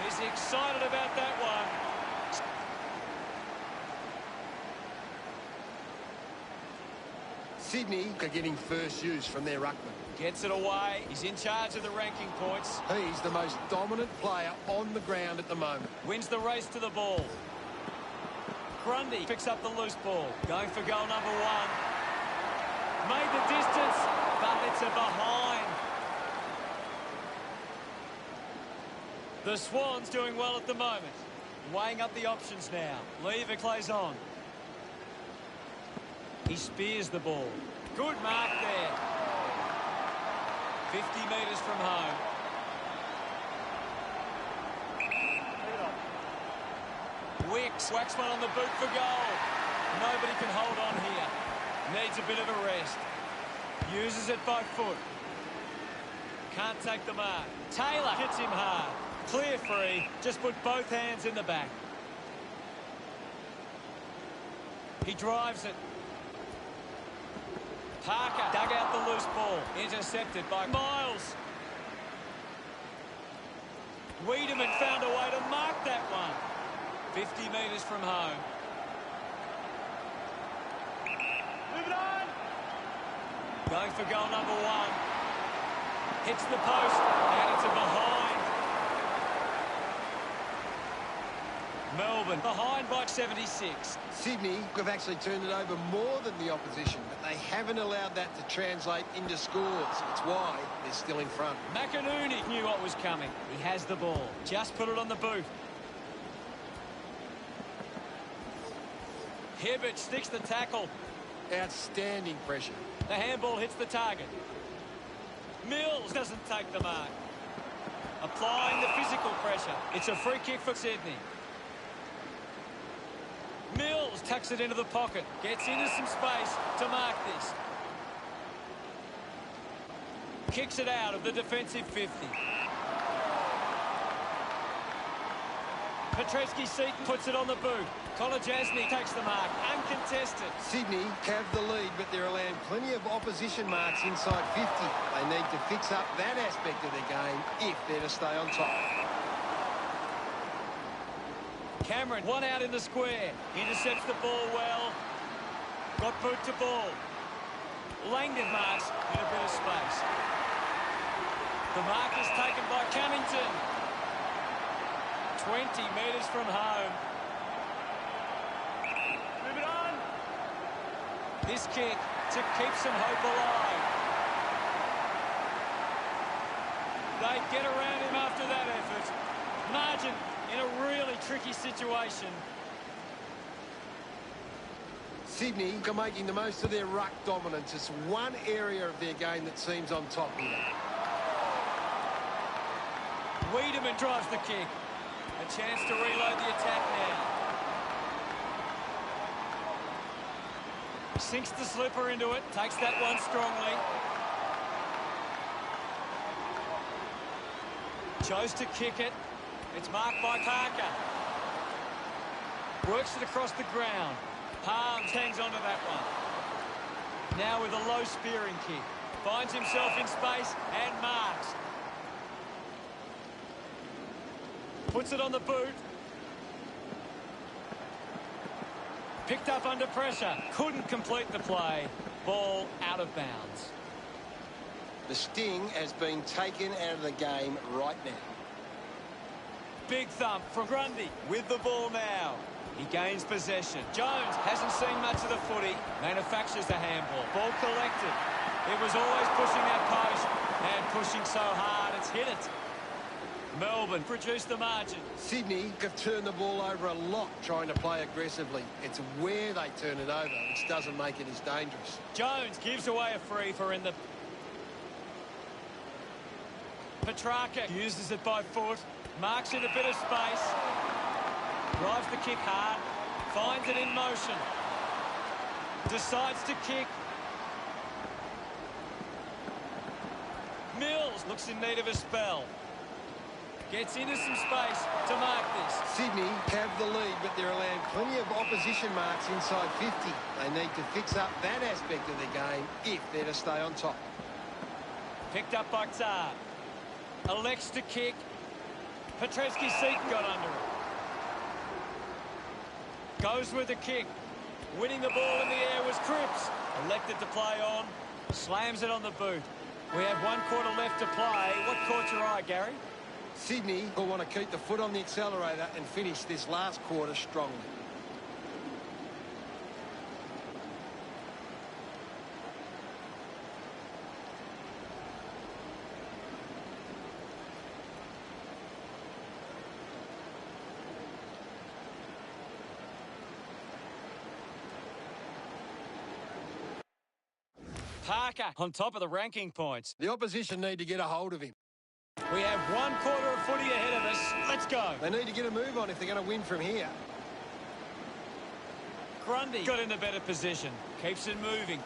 He's excited about that one. Sydney are getting first use from their ruckman. Gets it away. He's in charge of the ranking points. He's the most dominant player on the ground at the moment. Wins the race to the ball. Grundy picks up the loose ball. Going for goal number 1. Made the distance, but it's a behind. The Swans doing well at the moment. Weighing up the options now. Lever plays on. He spears the ball. Good mark there. 50 metres from home. Wicks whacks one on the boot for goal. Nobody can hold on here. Needs a bit of a rest. Uses it by foot. Can't take the mark. Taylor hits him hard. Clear free. Just put both hands in the back. He drives it. Parker dug out the loose ball. Intercepted by Miles. Wiedemann found a way to mark that one. 50 metres from home. Move it on! Going for goal number 1. Hits the post, and it's a behind. Melbourne behind by 76. Sydney have actually turned it over more than the opposition, but they haven't allowed that to translate into scores. It's why they're still in front. McInerney knew what was coming. He has the ball. Just put it on the boot. Hibbert sticks the tackle. Outstanding pressure. The handball hits the target. Mills doesn't take the mark. Applying the physical pressure. It's a free kick for Sydney. Mills tucks it into the pocket. Gets into some space to mark this. Kicks it out of the defensive 50. Petreski-Seaton puts it on the boot. Kolajasny takes the mark, uncontested. Sydney have the lead, but they're allowing plenty of opposition marks inside 50. They need to fix up that aspect of their game if they're to stay on top. Cameron, one out in the square. Intercepts the ball well. Got boot to ball. Langdon marks in a bit of space. The mark is taken by Cunnington. 20 metres from home. Move it on! This kick to keep some hope alive. They get around him after that effort. Margin in a really tricky situation. Sydney are making the most of their ruck dominance. It's one area of their game that seems on top here. Wiedemann drives the kick. A chance to reload the attack now. Sinks the slipper into it. Takes that one strongly. Chose to kick it. It's marked by Parker. Works it across the ground. Palms hangs onto that one. Now with a low spearing kick. Finds himself in space and marks. Puts it on the boot. Picked up under pressure. Couldn't complete the play. Ball out of bounds. The sting has been taken out of the game right now. Big thump from Grundy with the ball now. He gains possession. Jones hasn't seen much of the footy. Manufactures the handball. Ball collected. It was always pushing that post and pushing so hard it's hit it. Melbourne produced the margin. Sydney have turned the ball over a lot trying to play aggressively. It's where they turn it over which doesn't make it as dangerous. Jones gives away a free for in the... Petrarca uses it by foot. Marks in a bit of space. Drives the kick hard. Finds it in motion. Decides to kick. Mills looks in need of a spell. Gets into some space to mark this. Sydney have the lead, but they're allowing plenty of opposition marks inside 50. They need to fix up that aspect of their game if they're to stay on top. Picked up by Tsar. Elects to kick. Petreski-Seaton got under it. Goes with the kick. Winning the ball in the air was Cripps. Elected to play on. Slams it on the boot. We have 1 quarter left to play. What caught your eye, Gary? Sydney will want to keep the foot on the accelerator and finish this last quarter strongly. Parker on top of the ranking points. The opposition need to get a hold of him. We have 1 quarter of footy ahead of us. Let's go. They need to get a move on if they're going to win from here. Grundy got in a better position. Keeps it moving.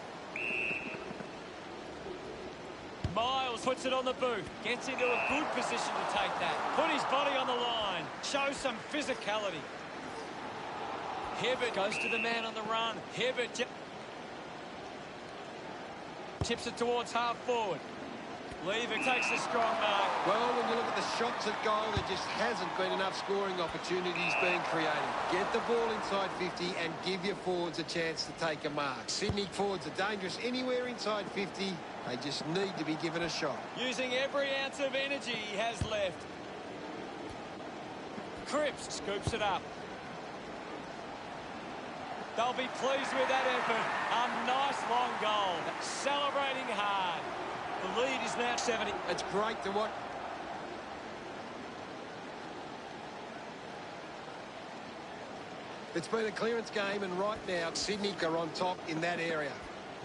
Miles puts it on the boot. Gets into a good position to take that. Put his body on the line. Shows some physicality. Hibbert goes to the man on the run. Hibbert tips it towards half forward. Lever takes a strong mark. Well, when you look at the shots at goal, there just hasn't been enough scoring opportunities being created. Get the ball inside 50 and give your forwards a chance to take a mark. Sydney forwards are dangerous anywhere inside 50. They just need to be given a shot. Using every ounce of energy he has left. Cripps scoops it up. They'll be pleased with that effort. A nice long goal. Celebrating hard. The lead is now 70. It's great to watch. It's been a clearance game, and right now, Sydney are on top in that area.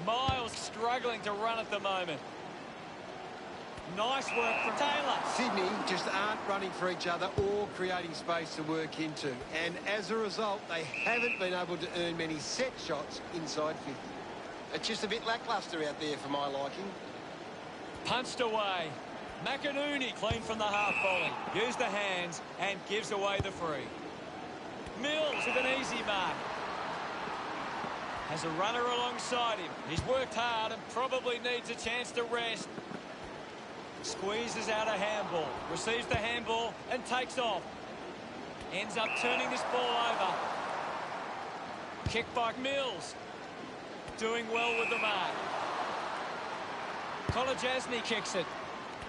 Miles struggling to run at the moment. Nice work from Taylor. Sydney just aren't running for each other or creating space to work into. And as a result, they haven't been able to earn many set shots inside 50. It's just a bit lacklustre out there for my liking. Punched away. McInerney clean from the half volley. Used the hands and gives away the free. Mills with an easy mark. Has a runner alongside him. He's worked hard and probably needs a chance to rest. Squeezes out a handball. Receives the handball and takes off. Ends up turning this ball over. Kick by Mills. Doing well with the mark. Kolajasny kicks it.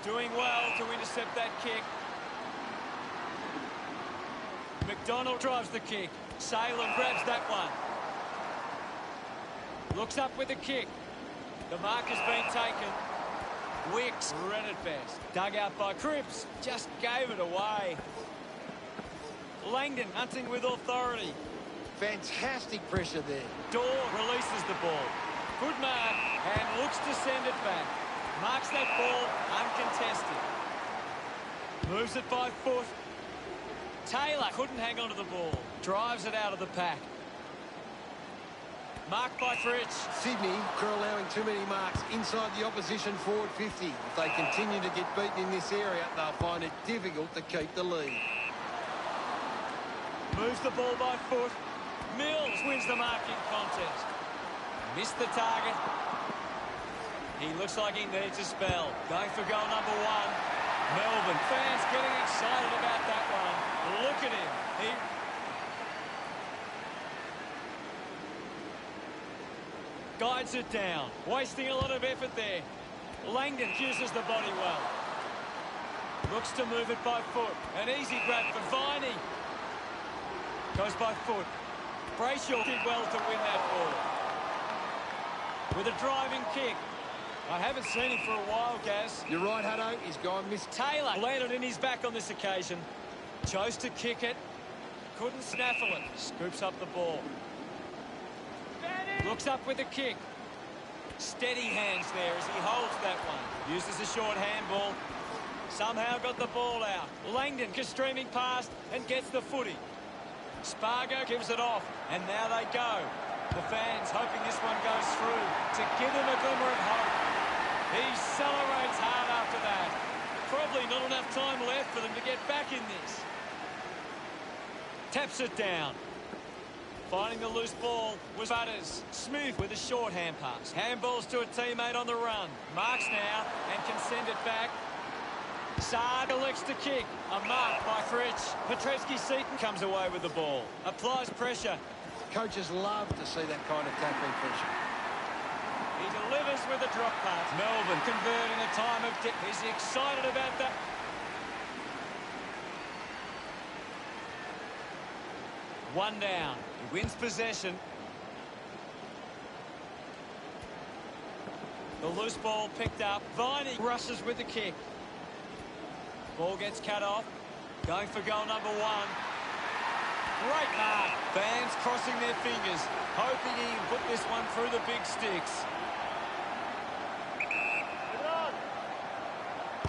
Doing well to intercept that kick. McDonald drives the kick. Salem grabs that one. Looks up with the kick. The mark has been taken. Wicks read it best. Dug out by Cripps. Just gave it away. Langdon hunting with authority. Fantastic pressure there. Dorr releases the ball. Good mark and looks to send it back. Marks that ball uncontested. Moves it by foot. Taylor couldn't hang on to the ball. Drives it out of the pack. Marked by Fritsch. Sydney are allowing too many marks inside the opposition forward 50. If they continue to get beaten in this area, they'll find it difficult to keep the lead. Moves the ball by foot. Mills wins the marking contest. Missed the target. He looks like he needs a spell. Going for goal number 1. Melbourne fans getting excited about that one. Look at him. He guides it down. Wasting a lot of effort there. Langdon uses the body well. Looks to move it by foot. An easy grab for Viney. Goes by foot. Brayshaw did well to win that ball. With a driving kick. I haven't seen him for a while, Gaz. You're right, Hutto. He's gone missed. Taylor landed in his back on this occasion. Chose to kick it. Couldn't snaffle it. Scoops up the ball. Looks up with a kick. Steady hands there as he holds that one. Uses a short handball. Somehow got the ball out. Langdon goes streaming past and gets the footy. Spargo gives it off. And now they go. The fans hoping this one goes through to give them a glimmer of hope. He celebrates hard after that. Probably not enough time left for them to get back in this. Taps it down. Finding the loose ball was Butters. Smooth with a short hand pass. Handballs to a teammate on the run. Marks now and can send it back. Saad elects to kick. A mark by Fritsch. Petreski-Seaton comes away with the ball. Applies pressure. Coaches love to see that kind of tackling pressure. He delivers with a drop pass. Melbourne converting a time of... He's excited about that. One down. He wins possession. The loose ball picked up. Viney rushes with the kick. Ball gets cut off. Going for goal number one. Great mark. Fans crossing their fingers, hoping he can put this one through the big sticks.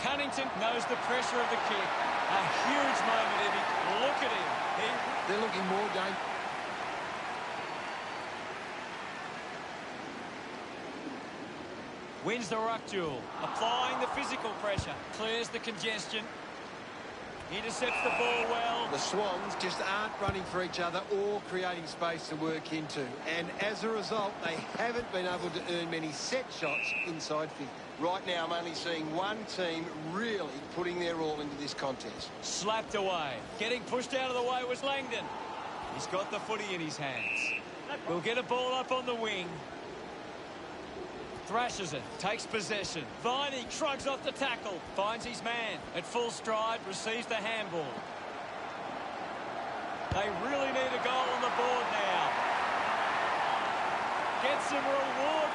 Cunnington knows the pressure of the kick. A huge moment, Evie. Look at him. They're looking more dangerous. Wins the ruck duel, applying the physical pressure, clears the congestion, intercepts the ball well. The Swans just aren't running for each other or creating space to work into, and as a result they haven't been able to earn many set shots inside 50. Right now I'm only seeing one team really putting their all into this contest. Slapped away. Getting pushed out of the way was Langdon. He's got the footy in his hands. We'll get a ball up on the wing. Thrashes it, takes possession. Viney shrugs off the tackle, finds his man. At full stride, receives the handball. They really need a goal on the board now. Gets some reward.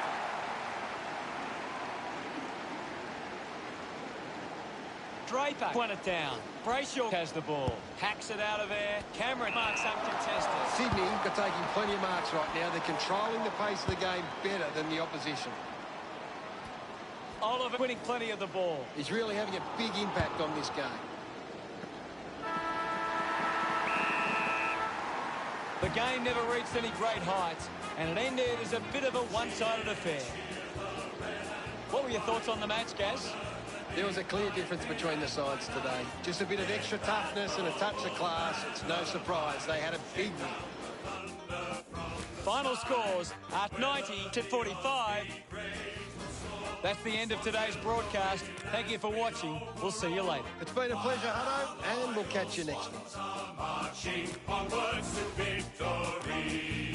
Draper won it down. Brayshaw has the ball. Hacks it out of air. Cameron marks uncontested. Sydney are taking plenty of marks right now. They're controlling the pace of the game better than the opposition. Oliver winning plenty of the ball. He's really having a big impact on this game. The game never reached any great heights, and it ended as a bit of a one-sided affair. What were your thoughts on the match, Gaz? There was a clear difference between the sides today. Just a bit of extra toughness and a touch of class. It's no surprise they had a big win. Final scores at 90-45. That's the end of today's broadcast. Thank you for watching. We'll see you later. It's been a pleasure, Hutto, and we'll catch you next week. Marching onwards to victory.